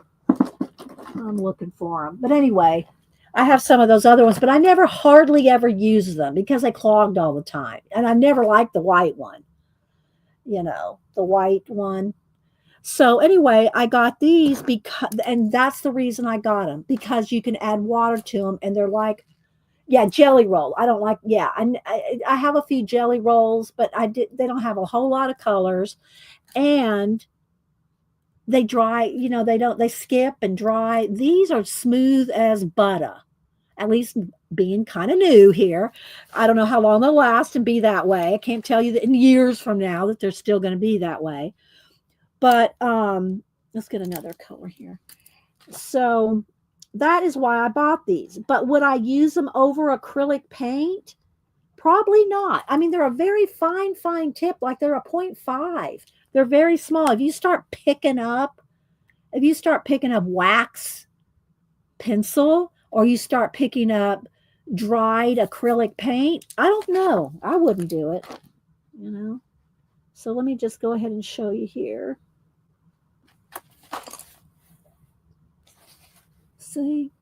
looking for them. But anyway, I have some of those other ones, but I never hardly ever use them because they clogged all the time, and I never liked the white one. The white one. So anyway, I got these and that's the reason I got them, because you can add water to them, and they're like, yeah, jelly roll. I don't like, yeah, I have a few jelly rolls, but they don't have a whole lot of colors, and they dry. They skip and dry. These are smooth as butter. At least being kind of new here. I don't know how long they'll last and be that way. I can't tell you that in years from now that they're still going to be that way. But let's get another color here. So that is why I bought these. But would I use them over acrylic paint? Probably not. I mean, they're a very fine tip, like they're a 0.5. They're very small. If you start picking up wax pencil, or you start picking up dried acrylic paint, I don't know. I wouldn't do it, So let me just go ahead and show you here. See?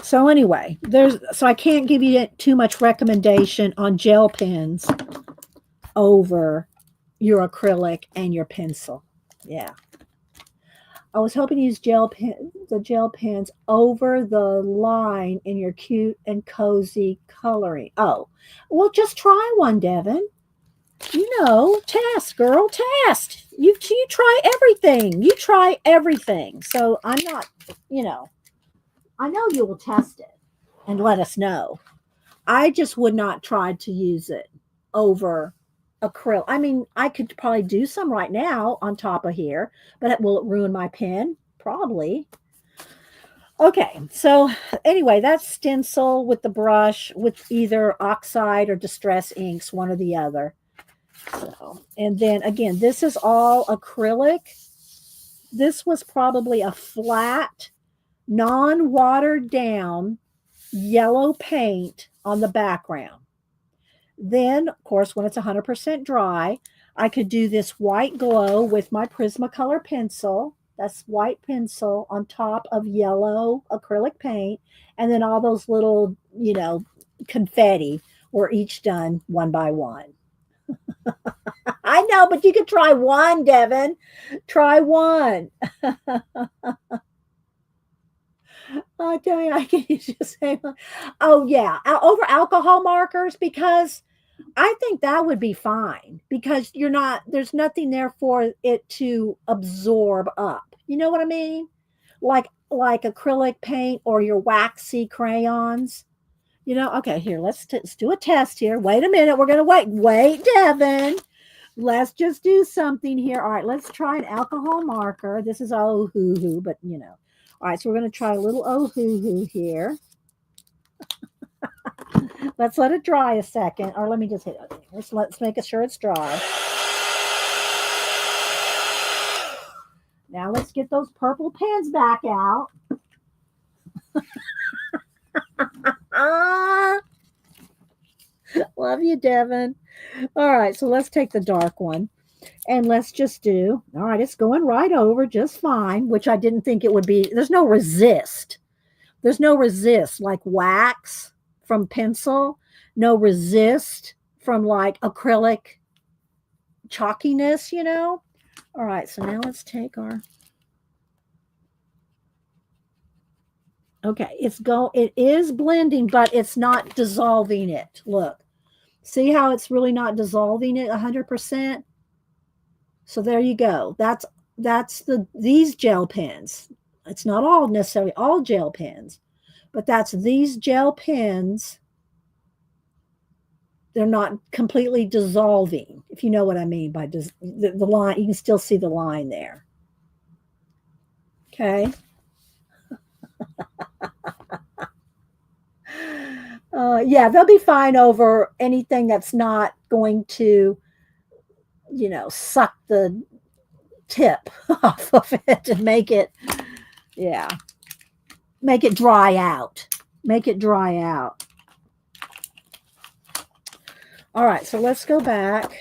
So anyway, so I can't give you too much recommendation on gel pens over your acrylic and your pencil. Yeah. I was hoping to use the gel pens over the line in your cute and cozy coloring. Oh, well, just try one, Devin. Test, girl, test. You try everything. You try everything. So I'm not, I know you will test it and let us know. I just would not try to use it over acrylic. I mean, I could probably do some right now on top of here, but will it ruin my pen? Probably. Okay, so anyway, that's stencil with the brush with either oxide or distress inks, one or the other. So, and then again, this is all acrylic. This was probably a flat, non-watered down yellow paint on the background. Then, of course, when it's 100% dry, I could do this white glow with my Prismacolor pencil. That's white pencil on top of yellow acrylic paint. And then all those little, confetti were each done one by one. I know, but you could try one, Devin. Try one. I tell you, I can just say, oh yeah, over alcohol markers because I think that would be fine because there's nothing there for it to absorb up. You know what I mean? Like acrylic paint or your waxy crayons. Okay, here, let's do a test here. Wait a minute. We're going to wait, Devin. Let's just do something here. All right, let's try an alcohol marker. This is oh hoo hoo, but All right, so we're going to try a little oh hoo hoo here. Let's let it dry a second, or let me just hit it. Let's make sure it's dry. Now let's get those purple pens back out. Love you, Devin. All right, so let's take the dark one. And let's just do, all right, it's going right over just fine, which I didn't think it would be. There's no resist. There's no resist like wax from pencil, no resist from like acrylic chalkiness, All right, so now let's take our, okay, it is blending, but it's not dissolving it. Look, see how it's really not dissolving it 100%? So there you go. That's these gel pens. It's not all necessarily all gel pens, but that's these gel pens. They're not completely dissolving, if you know what I mean by the line. You can still see the line there. Okay. Yeah, they'll be fine over anything that's not going to suck the tip off of it and make it dry out. Make it dry out. All right, so let's go back.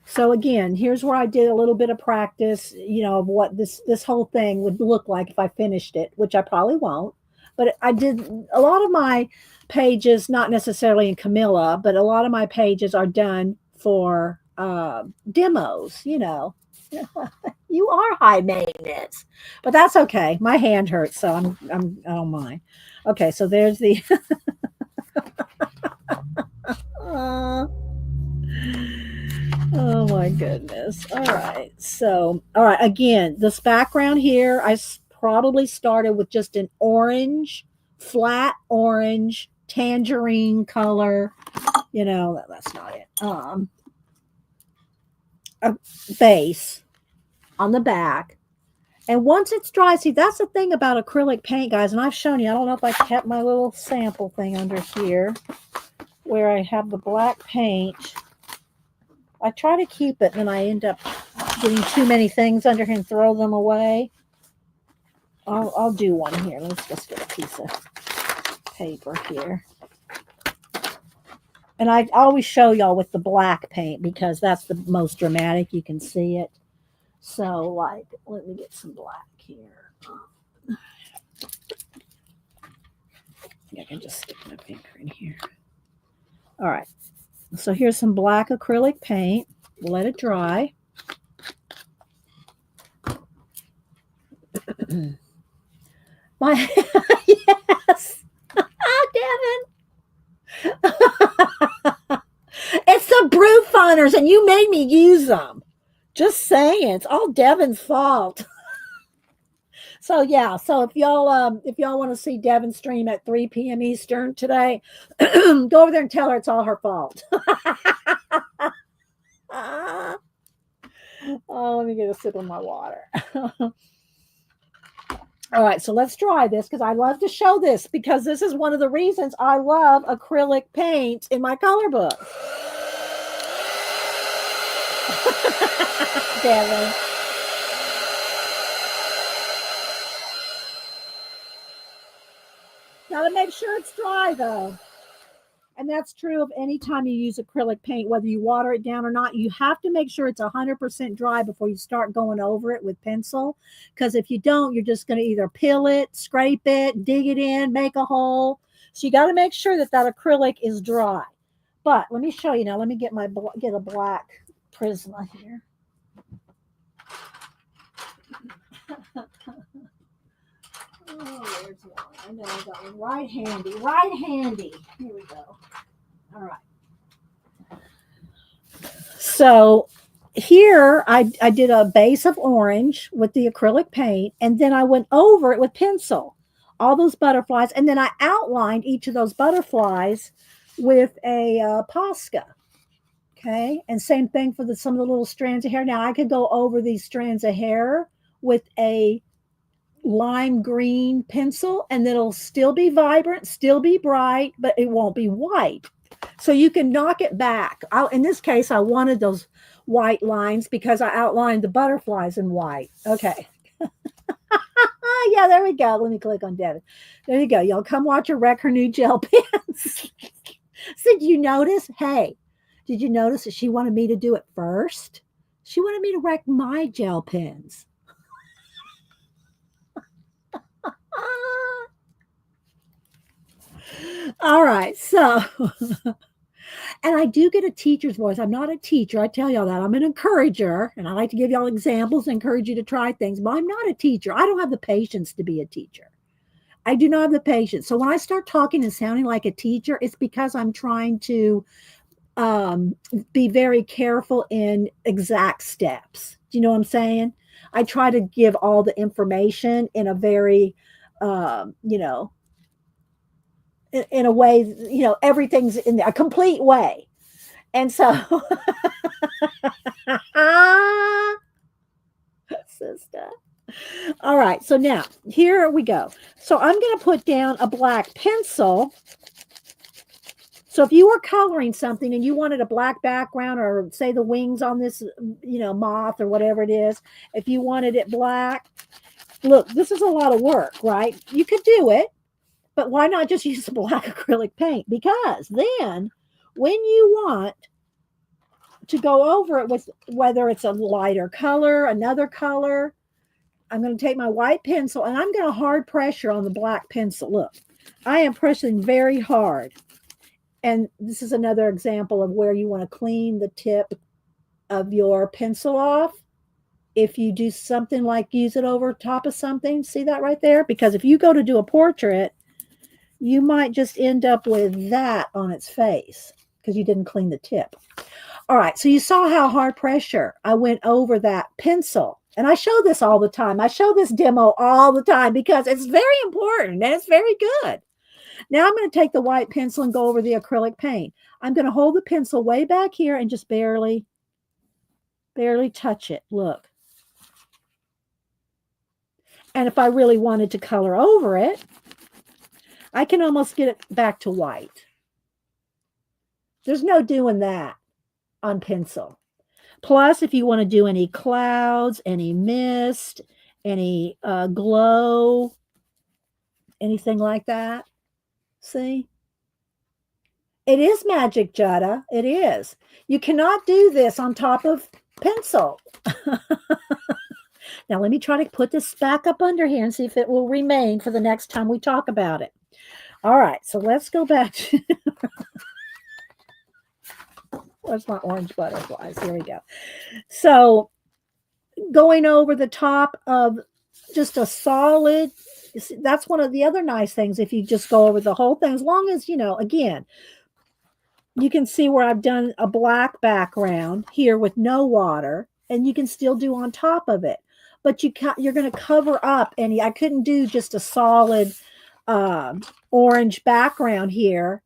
So again, here's where I did a little bit of practice, of what this whole thing would look like if I finished it, which I probably won't. But I did a lot of my pages, not necessarily in Camilla, but a lot of my pages are done for demos, You are high maintenance, but that's okay. My hand hurts, so I don't mind. Okay, so there's the oh my goodness. All right. So, all right, again, this background here, I probably started with just an orange, flat orange, tangerine color. That's not it. A base on the back. And once it's dry, see, that's the thing about acrylic paint, guys, and I've shown you, I don't know if I kept my little sample thing under here where I have the black paint. I try to keep it, and I end up getting too many things under here and throw them away. I'll do one here. Let's just get a piece of paper here. And I always show y'all with the black paint because that's the most dramatic. You can see it. So, like, let me get some black here. I think I can just stick my finger in here. All right. So here's some black acrylic paint. Let it dry. Yes. Oh, Devin. It's the Brew Funners, and you made me use them. Just saying. It's all Devin's fault. So yeah, so if y'all want to see Devon stream at 3 p.m. Eastern today, go over there and tell her it's all her fault. Oh, let me get a sip of my water. All right, so let's try this because I love to show this because this is one of the reasons I love acrylic paint in my color book. Devin. Gotta make sure it's dry though. And that's true of any time you use acrylic paint, whether you water it down or not. You have to make sure it's 100% dry before you start going over it with pencil. Because if you don't, you're just going to either peel it, scrape it, dig it in, make a hole. So you got to make sure that that acrylic is dry. But let me show you now. Let me get a black Prisma here. Oh, there's one. I know I got one right handy. Right handy. Here we go. All right. So here I did a base of orange with the acrylic paint, and then I went over it with pencil, all those butterflies, and then I outlined each of those butterflies with a Posca. Okay, and same thing for some of the little strands of hair. Now I could go over these strands of hair with a lime green pencil, and it'll still be vibrant, still be bright, but it won't be white. So you can knock it back. In this case, I wanted those white lines because I outlined the butterflies in white. Okay. Yeah, there we go. Let me click on Devin. There you go. Y'all come watch her wreck her new gel pens. So did you notice? Hey, did you notice that she wanted me to do it first? She wanted me to wreck my gel pens. All right. So and I do get a teacher's voice. I'm not a teacher. I tell y'all that. I'm an encourager, and I like to give y'all examples, encourage you to try things, but I'm not a teacher. I don't have the patience to be a teacher. I do not have the patience. So when I start talking and sounding like a teacher, it's because I'm trying to be very careful in exact steps. Do you know what I'm saying? I try to give all the information in a very, you know, in a way, you know, everything's in a complete way. And so, sister. All right. So now here we go. So I'm going to put down a black pencil. So if you were coloring something and you wanted a black background, or say the wings on this, you know, moth or whatever it is, if you wanted it black, look, this is a lot of work, right? You could do it, but why not just use the black acrylic paint? Because then when you want to go over it with whether it's a lighter color, another color, I'm going to take my white pencil and I'm going to hard pressure on the black pencil. Look, I am pressing very hard. And this is another example of where you want to clean the tip of your pencil off. If you do something like use it over top of something, see that right there? Because if you go to do a portrait, you might just end up with that on its face because you didn't clean the tip. All right, so you saw how hard pressure I went over that pencil. And I show this all the time. I show this demo all the time because it's very important and it's very good. Now I'm going to take the white pencil and go over the acrylic paint. I'm going to hold the pencil way back here and just barely touch it. Look. And if I really wanted to color over it, I can almost get it back to white. There's no doing that on pencil. Plus, if you want to do any clouds, any mist, any glow, anything like that, see? It is magic, Jutta. It is. You cannot do this on top of pencil. Now, let me try to put this back up under here and see if it will remain for the next time we talk about it. All right, so let's go back to... Where's my orange butterflies? Here we go. So going over the top of just a solid, that's one of the other nice things if you just go over the whole thing, as long as, you know, again, you can see where I've done a black background here with no water, and you can still do on top of it. but you're going to cover up any. I couldn't do just a solid orange background here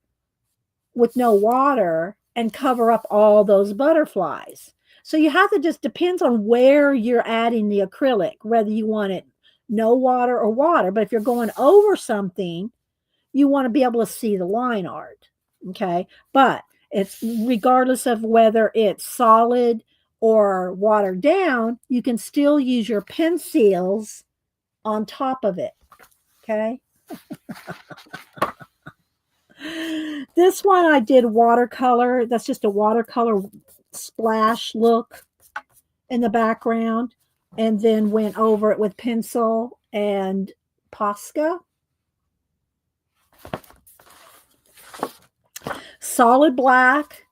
with no water and cover up all those butterflies. So you have to just depends on where you're adding the acrylic, whether you want it no water or water. But if you're going over something, you want to be able to see the line art. Okay. But it's regardless of whether it's solid or watered down, you can still use your pencils on top of it. Okay. This one I did watercolor. That's just a watercolor splash look in the background, and then went over it with pencil and Posca. Solid black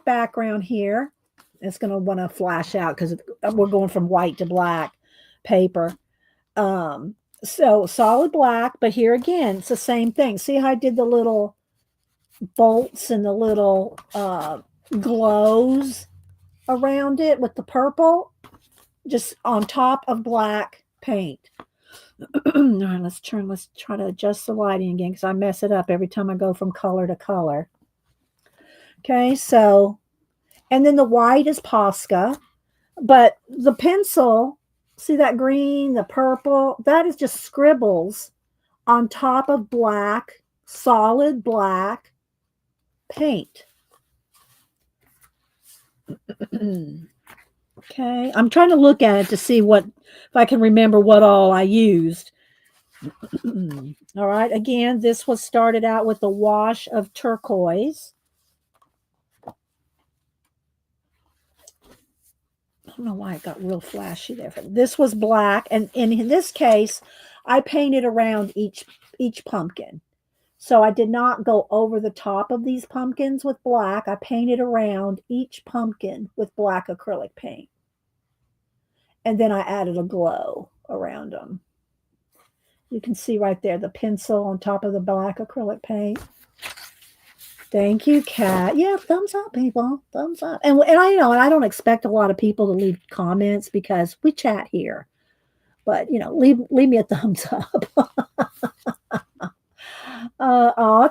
background here. It's going to want to flash out because we're going from white to black paper. So solid black, but here again, it's the same thing. See how I did the little bolts and the little glows around it with the purple, just on top of black paint. All right, let's try to adjust the lighting again because I mess it up every time I go from color to color. Okay, so, and then the white is Posca, but the pencil, see that green, the purple, that is just scribbles on top of black, solid black paint. Okay, I'm trying to look at it to see if I can remember what all I used. All right, again, this was started out with a wash of turquoise. I don't know why it got real flashy there. This was black, and in this case, I painted around each pumpkin. So I did not go over the top of these pumpkins with black. I painted around each pumpkin with black acrylic paint. And then I added a glow around them. You can see right there the pencil on top of the black acrylic paint. Thank you, Kat. Yeah, thumbs up, people. Thumbs up. And I don't expect a lot of people to leave comments because we chat here. But leave me a thumbs up.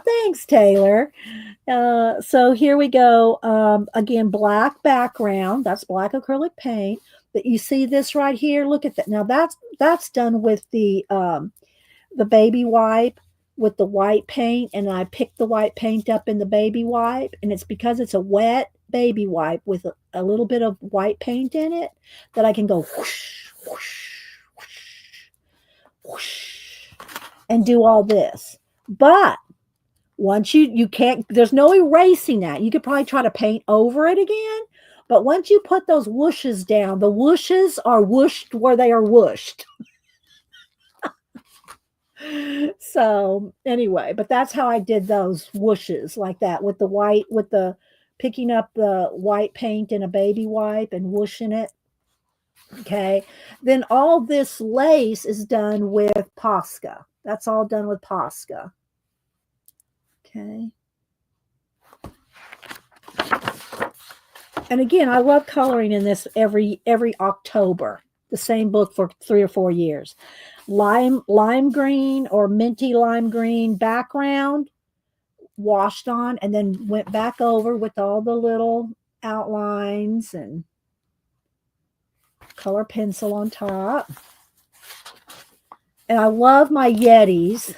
Thanks, Taylor. So here we go. Again, black background. That's black acrylic paint. But you see this right here. Look at that. Now that's done with the baby wipe with the white paint, and I picked the white paint up in the baby wipe, and it's because it's a wet baby wipe with a little bit of white paint in it that I can go whoosh, whoosh, whoosh, whoosh, and do all this. But once you can't, there's no erasing that. You could probably try to paint over it again, but once you put those whooshes down, the whooshes are whooshed where they are whooshed. So anyway, but that's how I did those whooshes like that with picking up the white paint in a baby wipe and whooshing it. Okay. Then all this lace is done with Posca. That's all done with Posca. Okay. And again, I love coloring in this every October. The same book for 3 or 4 years. Lime green or minty lime green background, washed on, and then went back over with all the little outlines and color pencil on top. And I love my Yetis.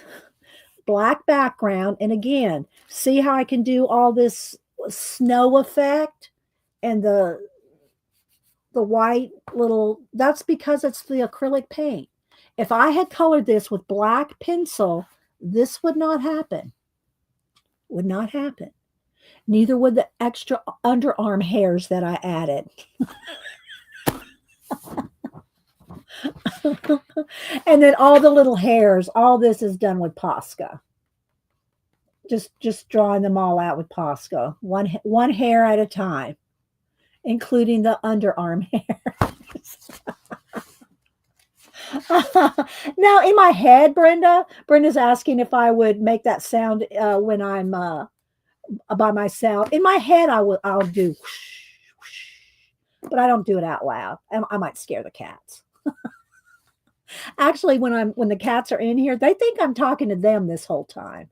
Black background. And again, see how I can do all this snow effect and the white little, that's because it's the acrylic paint. If I had colored this with black pencil, this would not happen. Would not happen. Neither would the extra underarm hairs that I added. And then all the little hairs, all this is done with Posca. Just drawing them all out with Posca. One hair at a time, including the underarm hairs. Now, in my head, Brenda's asking if I would make that sound when I'm by myself. In my head, I'll do whoosh, whoosh. but I don't do it out loud. I might scare the cats. Actually, when the cats are in here, they think I'm talking to them this whole time.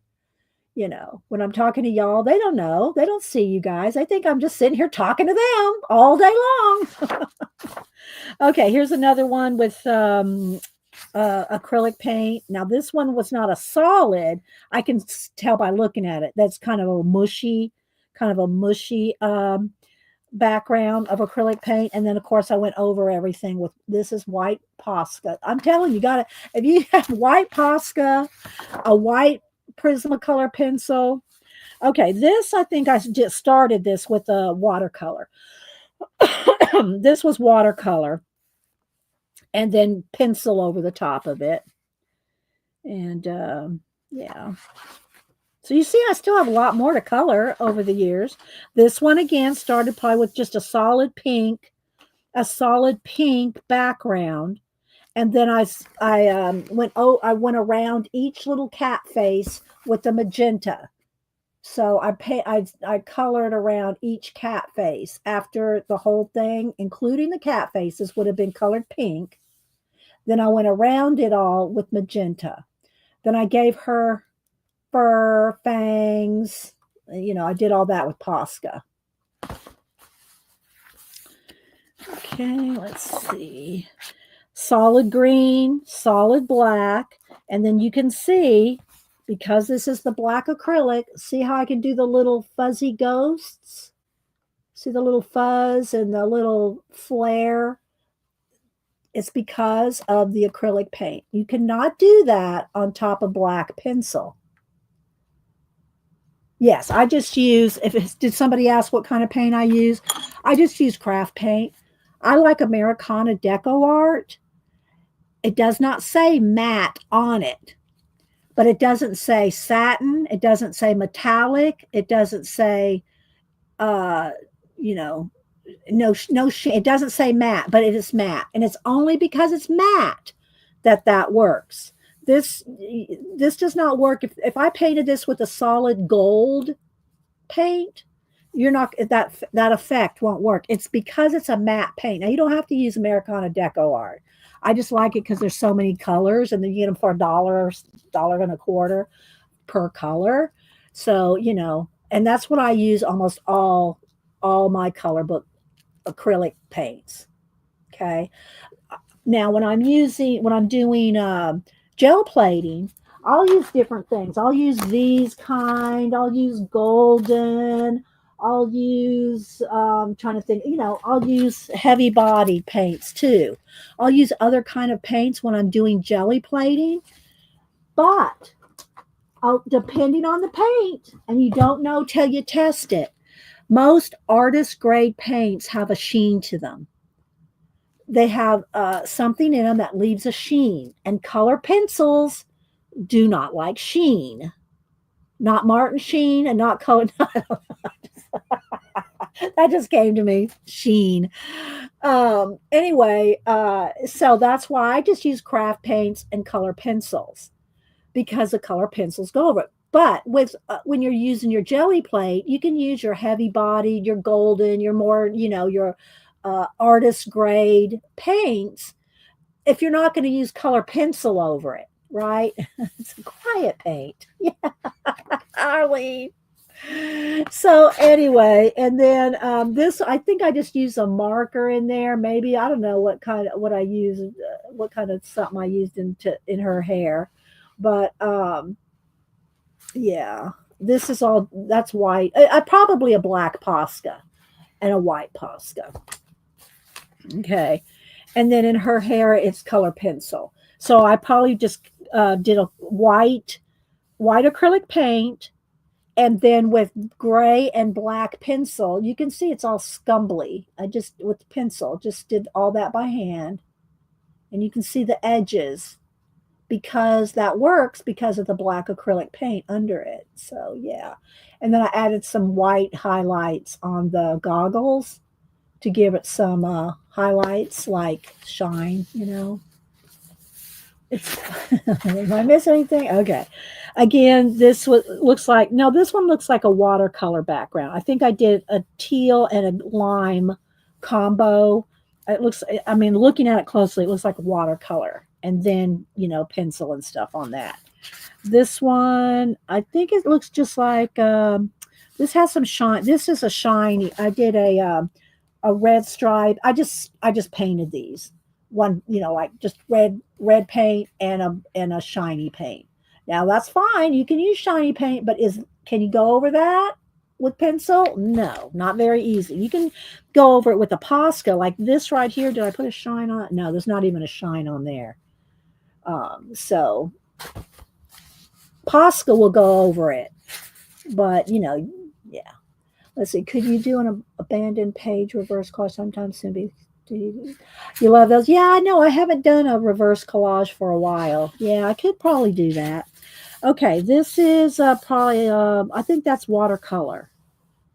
You know, when I'm talking to y'all, they don't know. They don't see you guys. They think I'm just sitting here talking to them all day long. Okay, here's another one with acrylic paint. Now, this one was not a solid. I can tell by looking at it. That's kind of a mushy background of acrylic paint. And then, of course, I went over everything with this is white Posca. I'm telling you, got to, if you have white Posca, a white Prismacolor pencil. Okay, this, I think I just started this with a watercolor. This was watercolor and then pencil over the top of it. And yeah. So you see, I still have a lot more to color over the years. This one again started probably with just a solid pink background, and then I went around each little cat face with the magenta. So I colored around each cat face after the whole thing, including the cat faces, would have been colored pink. Then I went around it all with magenta. Then I gave her fur, fangs. You know, I did all that with Posca. Okay, let's see. Solid green, solid black. And then you can see, because this is the black acrylic, see how I can do the little fuzzy ghosts? See the little fuzz and the little flare? It's because of the acrylic paint. You cannot do that on top of black pencil. Yes, I just use, did somebody ask what kind of paint I use? I just use craft paint. I like Americana Deco Art. It does not say matte on it, but it doesn't say satin. It doesn't say metallic. It doesn't say, you know, it doesn't say matte, but it is matte. And it's only because it's matte that works. This does not work. If I painted this with a solid gold paint, you're not, that effect won't work. It's because it's a matte paint. Now you don't have to use Americana Deco Art. I just like it because there's so many colors, and then you get them for $1.25 per color. So, you know, and that's what I use almost all my color book acrylic paints. Okay. Now when I'm doing gel plating, I'll use different things. I'll use these kind. I'll use golden. I'll use, trying to think, you know, I'll use heavy body paints too. I'll use other kind of paints when I'm doing jelly plating. But depending on the paint, and you don't know till you test it, most artist grade paints have a sheen to them. They have something in them that leaves a sheen, and color pencils do not like sheen. Not Martin Sheen and not color. That just came to me. Sheen. Anyway, so that's why I just use craft paints and color pencils, because the color pencils go over it. But with when you're using your jelly plate, you can use your heavy bodied, your golden, your more, you know, your artist grade paints if you're not going to use color pencil over it, right? It's a quiet paint. Yeah, Arlene. So anyway, and then this, I think I just use a marker in there. Maybe I don't know what kind of what kind of something I used in her hair, but yeah, this is all that's white. Probably a black Posca and a white Posca. Okay, and then in her hair, it's color pencil. So I probably just did a white acrylic paint. And then with gray and black pencil, you can see it's all scumbly. I just, with the pencil, just did all that by hand. And you can see the edges because that works because of the black acrylic paint under it. So, yeah. And then I added some white highlights on the goggles to give it some highlights like shine, you know. Did I miss anything? Okay. Again, this looks like, no, this one looks like a watercolor background. I think I did a teal and a lime combo. It looks, I mean, looking at it closely, it looks like watercolor. And then, pencil and stuff on that. This one, I think it looks just like this has some shine. This is a shiny. I did a red stripe. I just painted these. One, like just red paint and a shiny paint. Now that's fine. You can use shiny paint, but can you go over that with pencil? No, not very easy. You can go over it with a Posca like this right here. Did I put a shine on it? No, there's not even a shine on there. So Posca will go over it, but yeah. Let's see. Could you do an abandoned page reverse collage sometime soon? Do you love those? Yeah, I know. I haven't done a reverse collage for a while. Yeah, I could probably do that. Okay, this is probably. I think that's watercolor.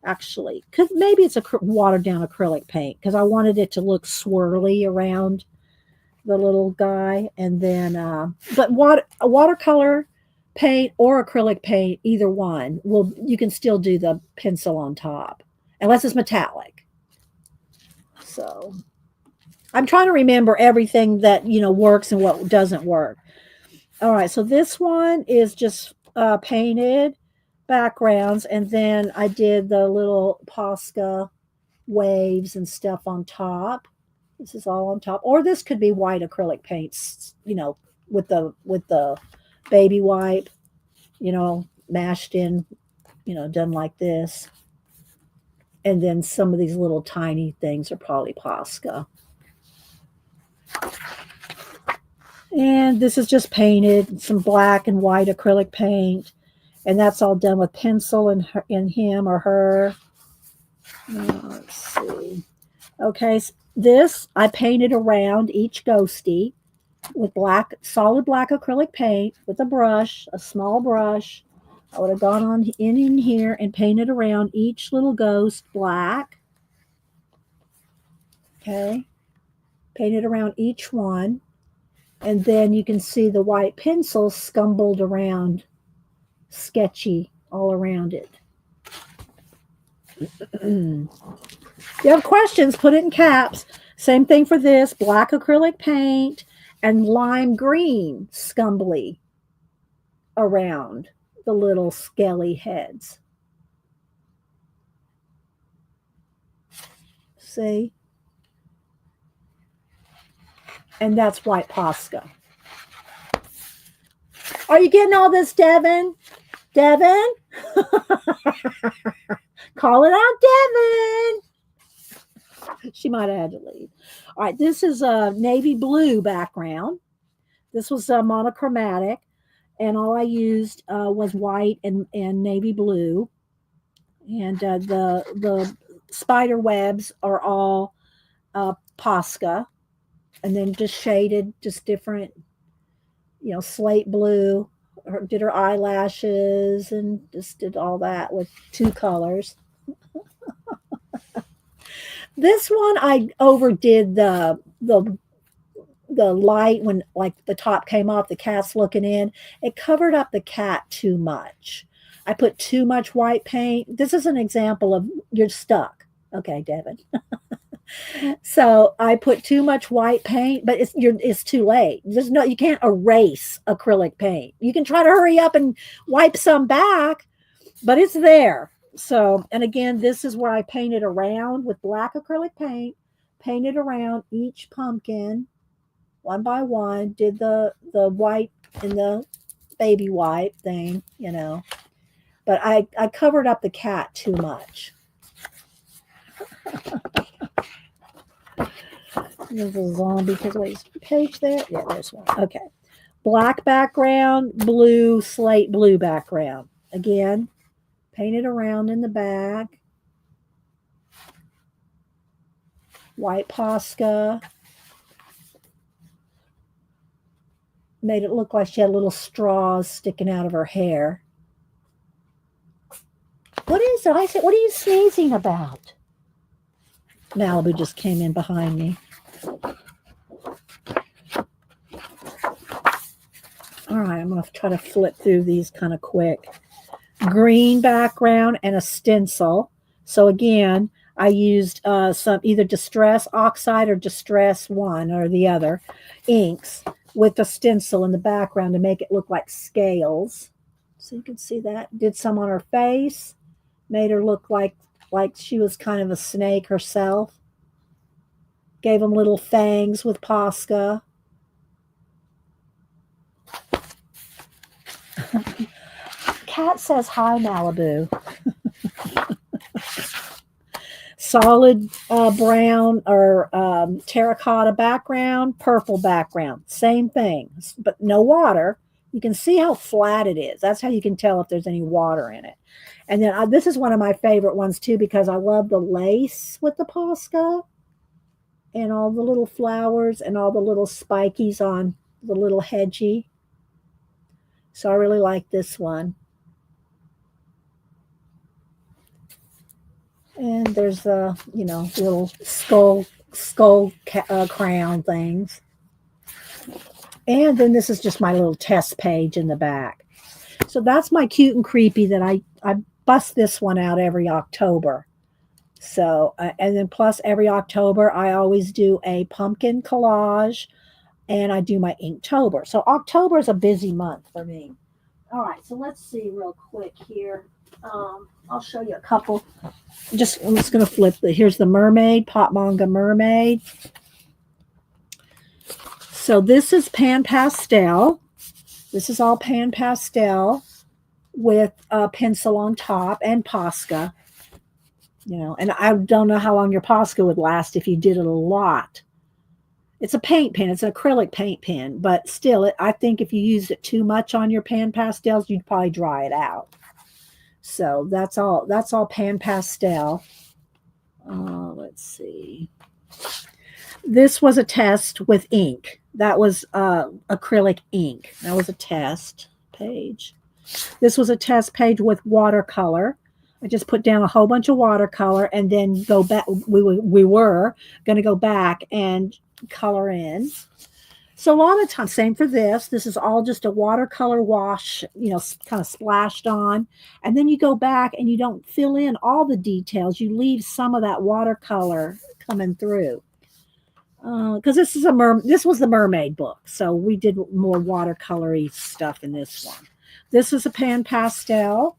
Actually, maybe it's a watered down acrylic paint because I wanted it to look swirly around the little guy, and then but watercolor paint or acrylic paint, either one you can still do the pencil on top unless it's metallic. So I'm trying to remember everything that works and what doesn't work. All right, so this one is just painted backgrounds, and then I did the little Posca waves and stuff on top. This is all on top, or this could be white acrylic paints, with the baby wipe, mashed in, done like this. And then some of these little tiny things are probably Posca. And this is just painted, some black and white acrylic paint. And that's all done with pencil in him or her. Let's see. Okay, so this I painted around each ghosty with solid black acrylic paint with a small brush. I would have gone on in here and painted around each little ghost black. Okay, painted around each one. And then you can see the white pencil scumbled around, sketchy all around it. If you have questions, put it in caps. Same thing for this, black acrylic paint and lime green scumbly around the little skelly heads. See? And that's white Posca. Are you getting all this, Devin? Devin? Call it out, Devin. She might have had to leave. All right, this is a navy blue background. This was monochromatic, and all I used was white and navy blue. And the spider webs are all Posca, and then just shaded, just different, slate blue. Did her eyelashes and just did all that with two colors. This one I overdid the light when like the top came off, the cat's looking in. It covered up the cat too much. I put too much white paint. This is an example of you're stuck. Okay, Devin. So I put too much white paint, but it's too late. You can't erase acrylic paint. You can try to hurry up and wipe some back, but it's there. So, and again, this is where I painted around with black acrylic paint, painted around each pumpkin one by one, did the white and the baby wipe thing, but I covered up the cat too much. There's a zombie. Wait, page there? Yeah, there's one. Okay. Black background, slate blue background. Again, painted around in the back. White Posca. Made it look like she had little straws sticking out of her hair. What is it? I said, what are you sneezing about? Malibu just came in behind me. All right, I'm going to try to flip through these kind of quick. Green background and a stencil. So again, I used some either Distress Oxide or Distress one or the other inks with a stencil in the background to make it look like scales. So you can see that. Did some on her face, made her look like she was kind of a snake herself. Gave them little fangs with Posca. Cat says hi, Malibu. Solid brown or terracotta background, purple background. Same thing, but no water. You can see how flat it is. That's how you can tell if there's any water in it. And then this is one of my favorite ones too because I love the lace with the Posca and all the little flowers and all the little spikies on the little hedgy. So I really like this one. And there's the, little skull crown things. And then this is just my little test page in the back. So that's my cute and creepy that I bust this one out every October. So, and then plus every October, I always do a pumpkin collage and I do my Inktober. So October is a busy month for me. All right, so let's see real quick here. I'll show you a couple. I'm just going to flip. Here's the mermaid, Pop Manga Mermaid. So this is pan pastel. This is all pan pastel with a pencil on top and Posca. And I don't know how long your Posca would last if you did it a lot. It's a paint pen. It's an acrylic paint pen, but still, I think if you use it too much on your pan pastels, you'd probably dry it out. So that's all pan pastel. Let's see. This was a test with ink. That was acrylic ink. That was a test page. This was a test page with watercolor. I just put down a whole bunch of watercolor and then go back. We were going to go back and color in. So a lot of times, same for this. This is all just a watercolor wash, kind of splashed on. And then you go back and you don't fill in all the details. You leave some of that watercolor coming through. Because this was the mermaid book. So we did more watercolory stuff in this one. This is a pan pastel.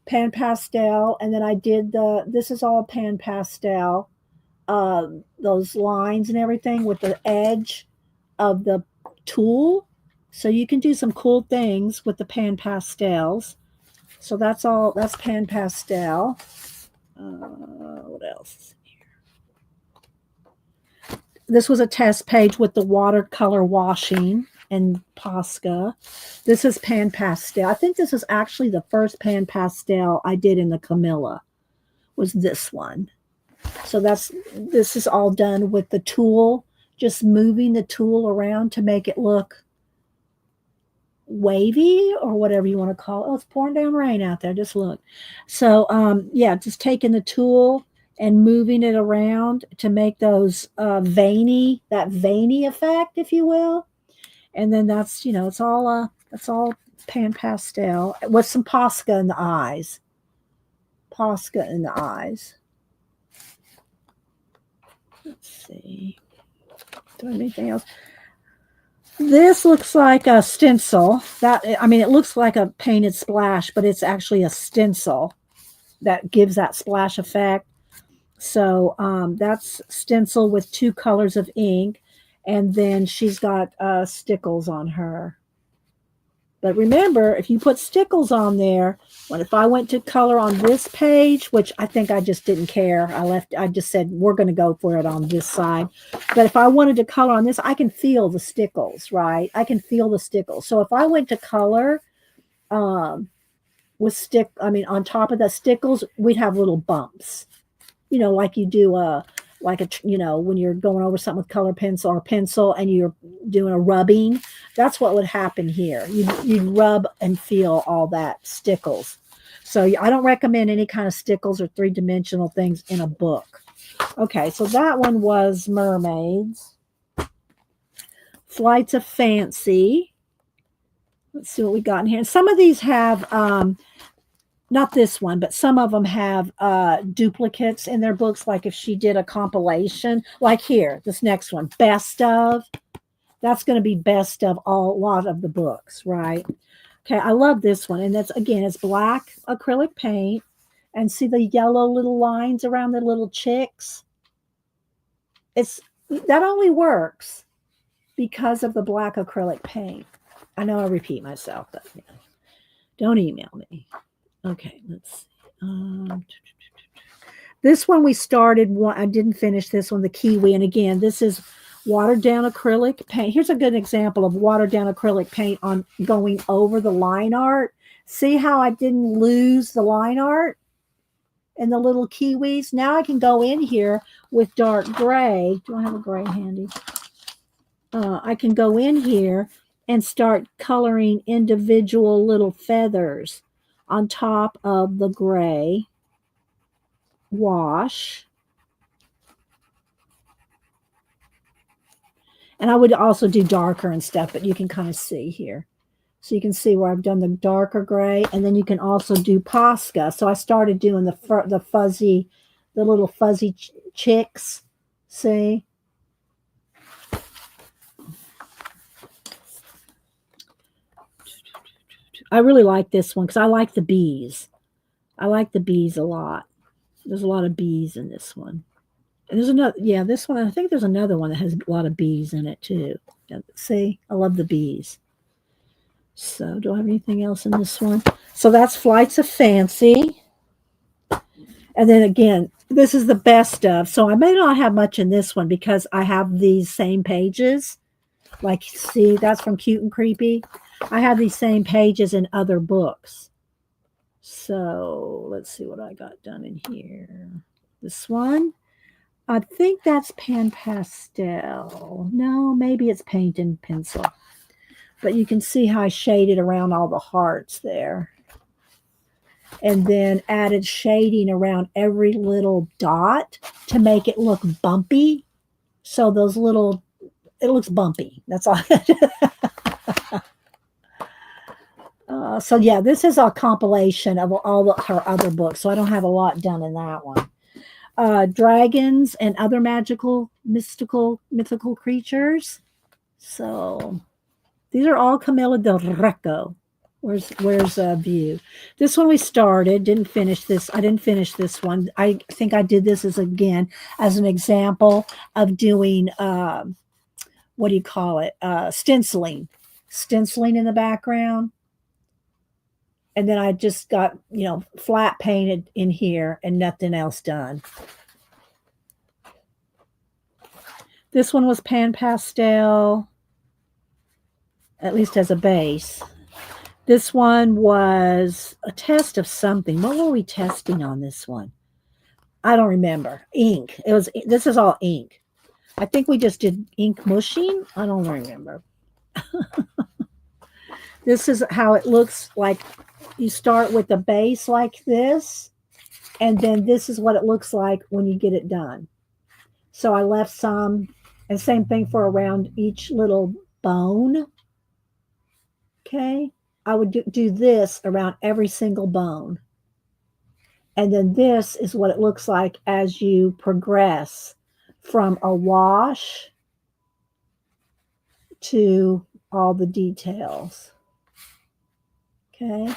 And then I did this is all pan pastel. Those lines and everything with the edge of the tool. So you can do some cool things with the pan pastels. So that's pan pastel. What else? This was a test page with the watercolor washing and Posca. This is pan pastel. I think this is actually the first pan pastel I did in the Camilla, was this one. So this is all done with the tool, just moving the tool around to make it look wavy or whatever you want to call it. Oh, it's pouring down rain out there. Just look. So, just taking the tool and moving it around to make those veiny effect, if you will. And then that's, it's all pan pastel with some Posca in the eyes. Let's see. Do I have anything else? This looks like a stencil. It looks like a painted splash, but it's actually a stencil that gives that splash effect. So that's stencil with 2 colors of ink, and then she's got stickles on her. But remember, if you put stickles on there, if I went to color on this page, which I think I just didn't care, I just said we're going to go for it on this side. But if I wanted to color on this, I can feel the stickles, right? I can feel the stickles. So if I went to color on top of the stickles, we'd have little bumps. Like you do when you're going over something with color pencil and you're doing a rubbing, that's what would happen here. You'd rub and feel all that stickles. So I don't recommend any kind of stickles or 3-dimensional things in a book. Okay, so that one was Mermaids. Flights of Fancy. Let's see what we got in here. Some of these have not this one, but some of them have duplicates in their books. Like if she did a compilation, like here, this next one, best of, that's going to be best of a lot of the books, right? Okay, I love this one. And that's, again, it's black acrylic paint. And see the yellow little lines around the little chicks? It's that only works because of the black acrylic paint. I know I repeat myself, but yeah. Don't email me. Okay, let's see. This one we started. One, I didn't finish this one, the kiwi. And again, this is watered down acrylic paint. Here's a good example of watered down acrylic paint on going over the line art. See how I didn't lose the line art and the little kiwis? Now I can go in here with dark gray. Do I have a gray handy? I can go in here and start coloring individual little feathers on top of the gray wash. And I would also do darker and stuff, but you can kind of see here. So you can see where I've done the darker gray, and then you can also do Posca. So I started doing the fuzzy, the little fuzzy chicks. See? I really like this one because I like the bees. I like the bees a lot. There's a lot of bees in this one. And there's another, yeah, this one, I think there's another one that has a lot of bees in it too. See, I love the bees. So, do I have anything else in this one? So, that's Flights of Fancy. And then again, this is the best of. So, I may not have much in this one because I have these same pages. Like, see, that's from Cute and Creepy. I have these same pages in other books. So, let's see what I got done in here. This one. I think that's pan pastel. No, maybe it's paint and pencil. But you can see how I shaded around all the hearts there. And then added shading around every little dot to make it look bumpy. So those little, it looks bumpy. That's all. So yeah, this is a compilation of all her other books. So I don't have a lot done in that one. Dragons and other mythical creatures. So these are all Camilla del Greco. Where's View? This one we started, didn't finish this. I didn't finish this one. I think I did this as an example of doing what do you call it? Stenciling in the background. And then I just got, flat painted in here and nothing else done. This one was pan pastel, at least as a base. This one was a test of something. What were we testing on this one? I don't remember. Ink. This is all ink. I think we just did ink mushing. I don't remember. This is how it looks like. You start with the base like this, and then this is what it looks like when you get it done. So I left some, and same thing for around each little bone. Okay. I would do this around every single bone. And then this is what it looks like as you progress from a wash to all the details. Okay.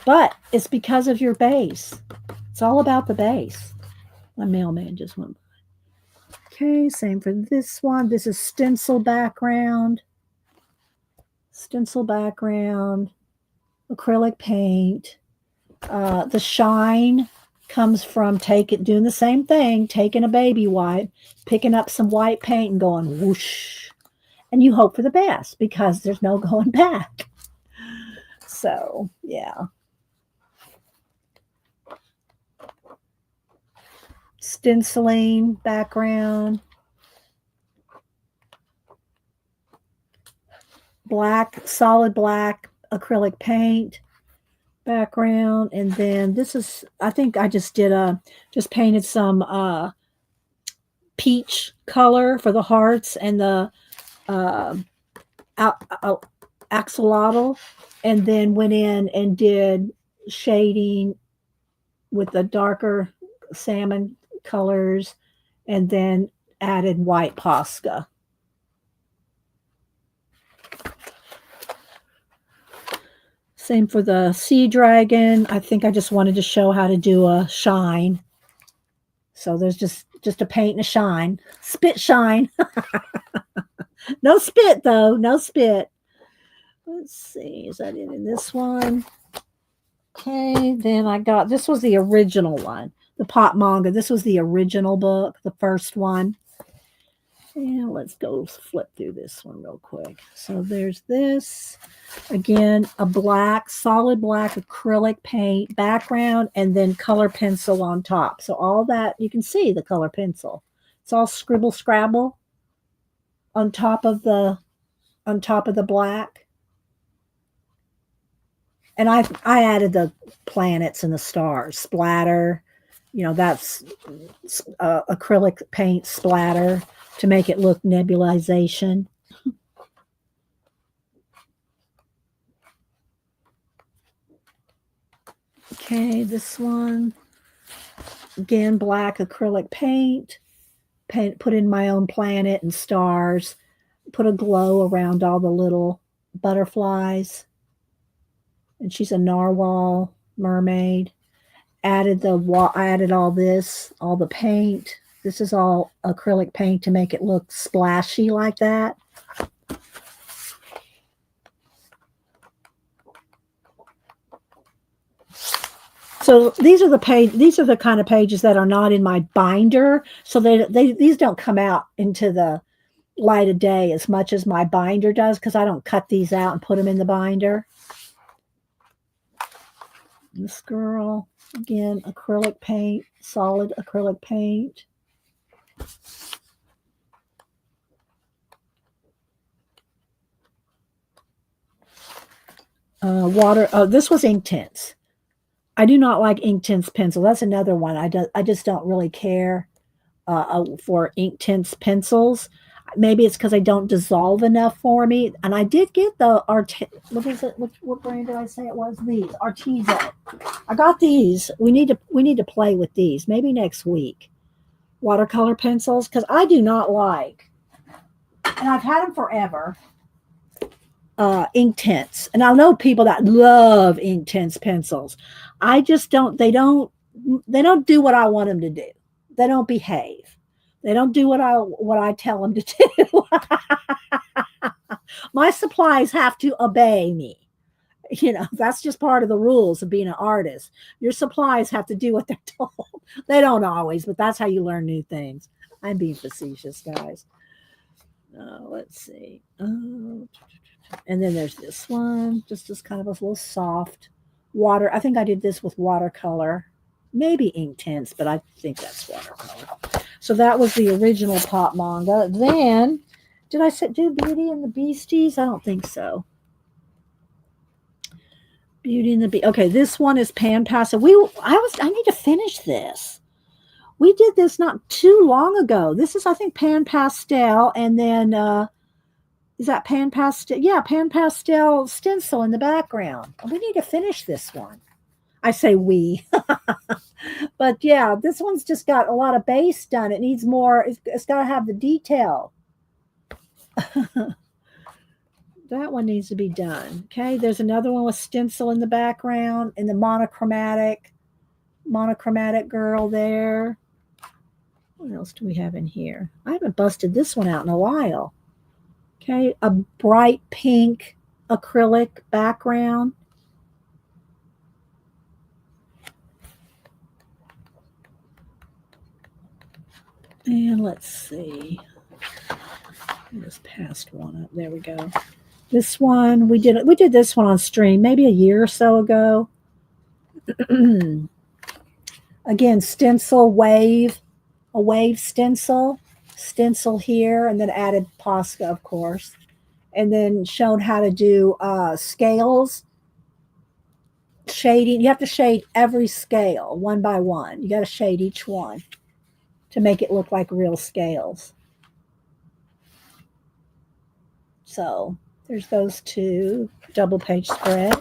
But it's because of your base. It's all about the base. My mailman just went by. Okay, same for this one. This is stencil background, acrylic paint. The shine comes from doing the same thing, taking a baby wipe, picking up some white paint and going whoosh. And you hope for the best because there's no going back. So, yeah. Stenciling background. Solid black acrylic paint background. And then this is, I think I just painted some peach color for the hearts and the axolotl, and then went in and did shading with the darker salmon colors, and then added white Posca. Same for the sea dragon. I think I just wanted to show how to do a shine. So there's just a paint and a shine. Spit shine. No spit though. No spit. Let's see. Is that it in this one? Okay, then I got, this was the original one. The Pop Manga. This was the original book, the first one. And let's go flip through this one real quick. So there's this. Again, a black, solid black acrylic paint background, and then color pencil on top. So all that, you can see the color pencil. It's all scribble scrabble on top of the black. And I added the planets and the stars splatter. You know, that's acrylic paint splatter to make it look nebulization. Okay, this one, again, black acrylic paint, put in my own planet and stars, put a glow around all the little butterflies. And she's a narwhal mermaid. I added all this, all the paint. This is all acrylic paint to make it look splashy like that. So these are the kind of pages that are not in my binder. So these don't come out into the light of day as much as my binder does, because I don't cut these out and put them in the binder. This girl, again, acrylic paint, solid acrylic paint. Water. Oh, this was Inktense. I do not like Inktense pencil. That's another one. I just don't really care for Inktense pencils. Maybe it's because they don't dissolve enough for me. And I did get the what is it? What brand did I say it was? These Artizo. I got these. We need to play with these. Maybe next week. Watercolor pencils, because I do not like, and I've had them forever. Inktense, and I know people that love Inktense pencils. I just don't. They don't do what I want them to do. They don't behave. They don't do what I tell them to do. My supplies have to obey me. You know, that's just part of the rules of being an artist. Your supplies have to do what they're told. They don't always, but that's how you learn new things. I'm being facetious, guys. Let's see. And then there's this one, just kind of a little soft water. I think I did this with watercolor, maybe Inktense, but I think that's watercolor. So that was the original Pop Manga. Then, did I do Beauty and the Beasties? I don't think so. Beauty and the Beast. Okay, this one is Pan Pastel. I need to finish this. We did this not too long ago. This is, I think, Pan Pastel, and then is that Pan Pastel? Yeah, Pan Pastel stencil in the background. We need to finish this one. I say we. But yeah, this one's just got a lot of base done. It needs more. It's got to have the detail. That one needs to be done. Okay, there's another one with stencil in the background and the monochromatic girl there. What else do we have in here? I haven't busted this one out in a while. Okay, a bright pink acrylic background. And let's see. I just passed one up. There we go. This one, we did this one on stream maybe a year or so ago. Again, stencil wave, a wave stencil here, and then added Posca, of course, and then shown how to do scales, shading. You have to shade every scale one by one. You got to shade each one to make it look like real scales. So there's those two, double page spread.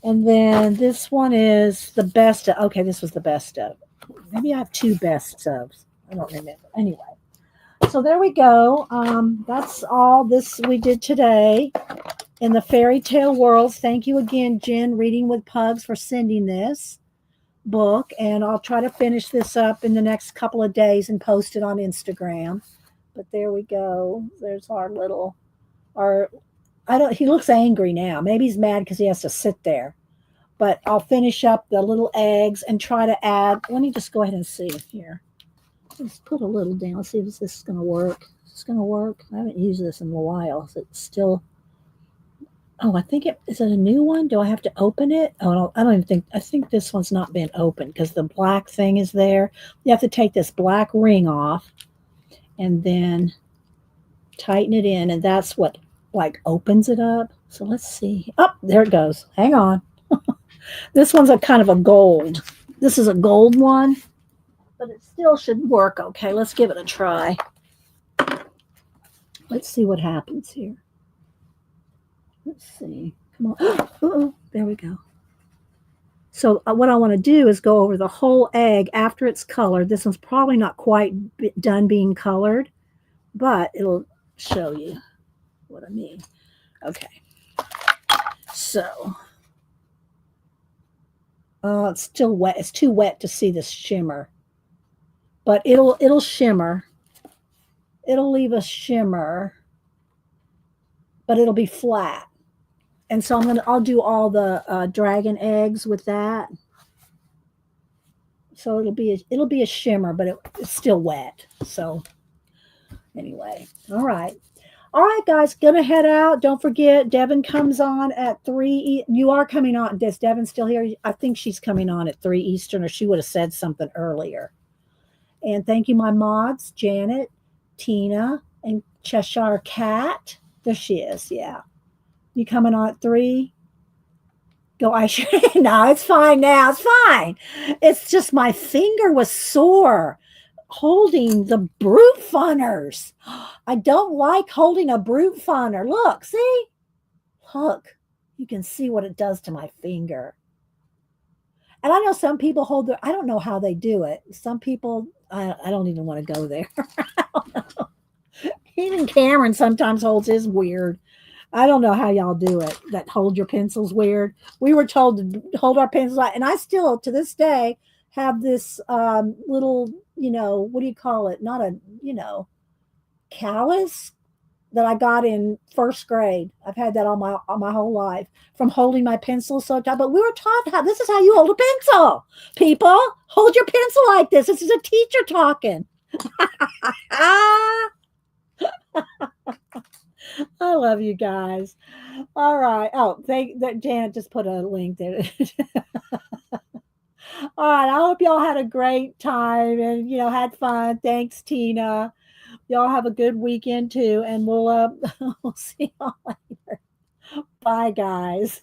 And then this one is the best of. Okay, this was the best of. Maybe I have two bests of. I don't remember. Anyway, so there we go. That's all this we did today in the fairy tale worlds. Thank you again, Jen, Reading with Pugs, for sending this book. And I'll try to finish this up in the next couple of days and post it on Instagram. But there we go. There's our little, our, I don't, he looks angry now. Maybe he's mad because he has to sit there. But I'll finish up the little eggs and try to add, let me just go ahead and see here. Let's put a little down. Let's see if this is going to work. Is this going to work? I haven't used this in a while. Is it still? Oh, I think is it a new one? Do I have to open it? Oh, I don't even think. I think this one's not been opened because the black thing is there. You have to take this black ring off and then tighten it in, and that's what like opens it up. So let's see. Oh, there it goes. Hang on. This one's a kind of a gold. This is a gold one, but it still should work okay. Let's give it a try. Let's see what happens here. Let's see. Come on. Uh-oh. There we go. So what I want to do is go over the whole egg after it's colored. This one's probably not quite done being colored, but it'll show you what I mean. Okay. So it's still wet. It's too wet to see this shimmer, but it'll shimmer. It'll leave a shimmer, but it'll be flat. And so I'll do all the dragon eggs with that. So it'll be a shimmer, but it's still wet. So anyway, all right. All right, guys, gonna head out. Don't forget, Devin comes on at 3. You are coming on. Is Devin still here? I think she's coming on at 3 Eastern, or she would have said something earlier. And thank you, my mods, Janet, Tina, and Cheshire Cat. There she is, yeah. You coming on at 3? Go, I sure. No, it's fine now. It's fine. It's just my finger was sore holding the brute funners. I don't like holding a brute funner. Look, see? Look. You can see what it does to my finger. And I know some people hold their, I don't know how they do it. Some people, I don't even want to go there. Even Cameron sometimes holds his weird. I don't know how y'all do it. That hold your pencils weird. We were told to hold our pencils, and I still, to this day, have this little, what do you call it? Not a, callus that I got in first grade. I've had that all my whole life from holding my pencil so tight. But we were taught how this is how you hold a pencil. People, hold your pencil like this. This is a teacher talking. I love you guys. All right. Oh, Janet just put a link there. All right. I hope y'all had a great time and had fun. Thanks, Tina. Y'all have a good weekend too, and we'll we'll see y'all later. Bye, guys.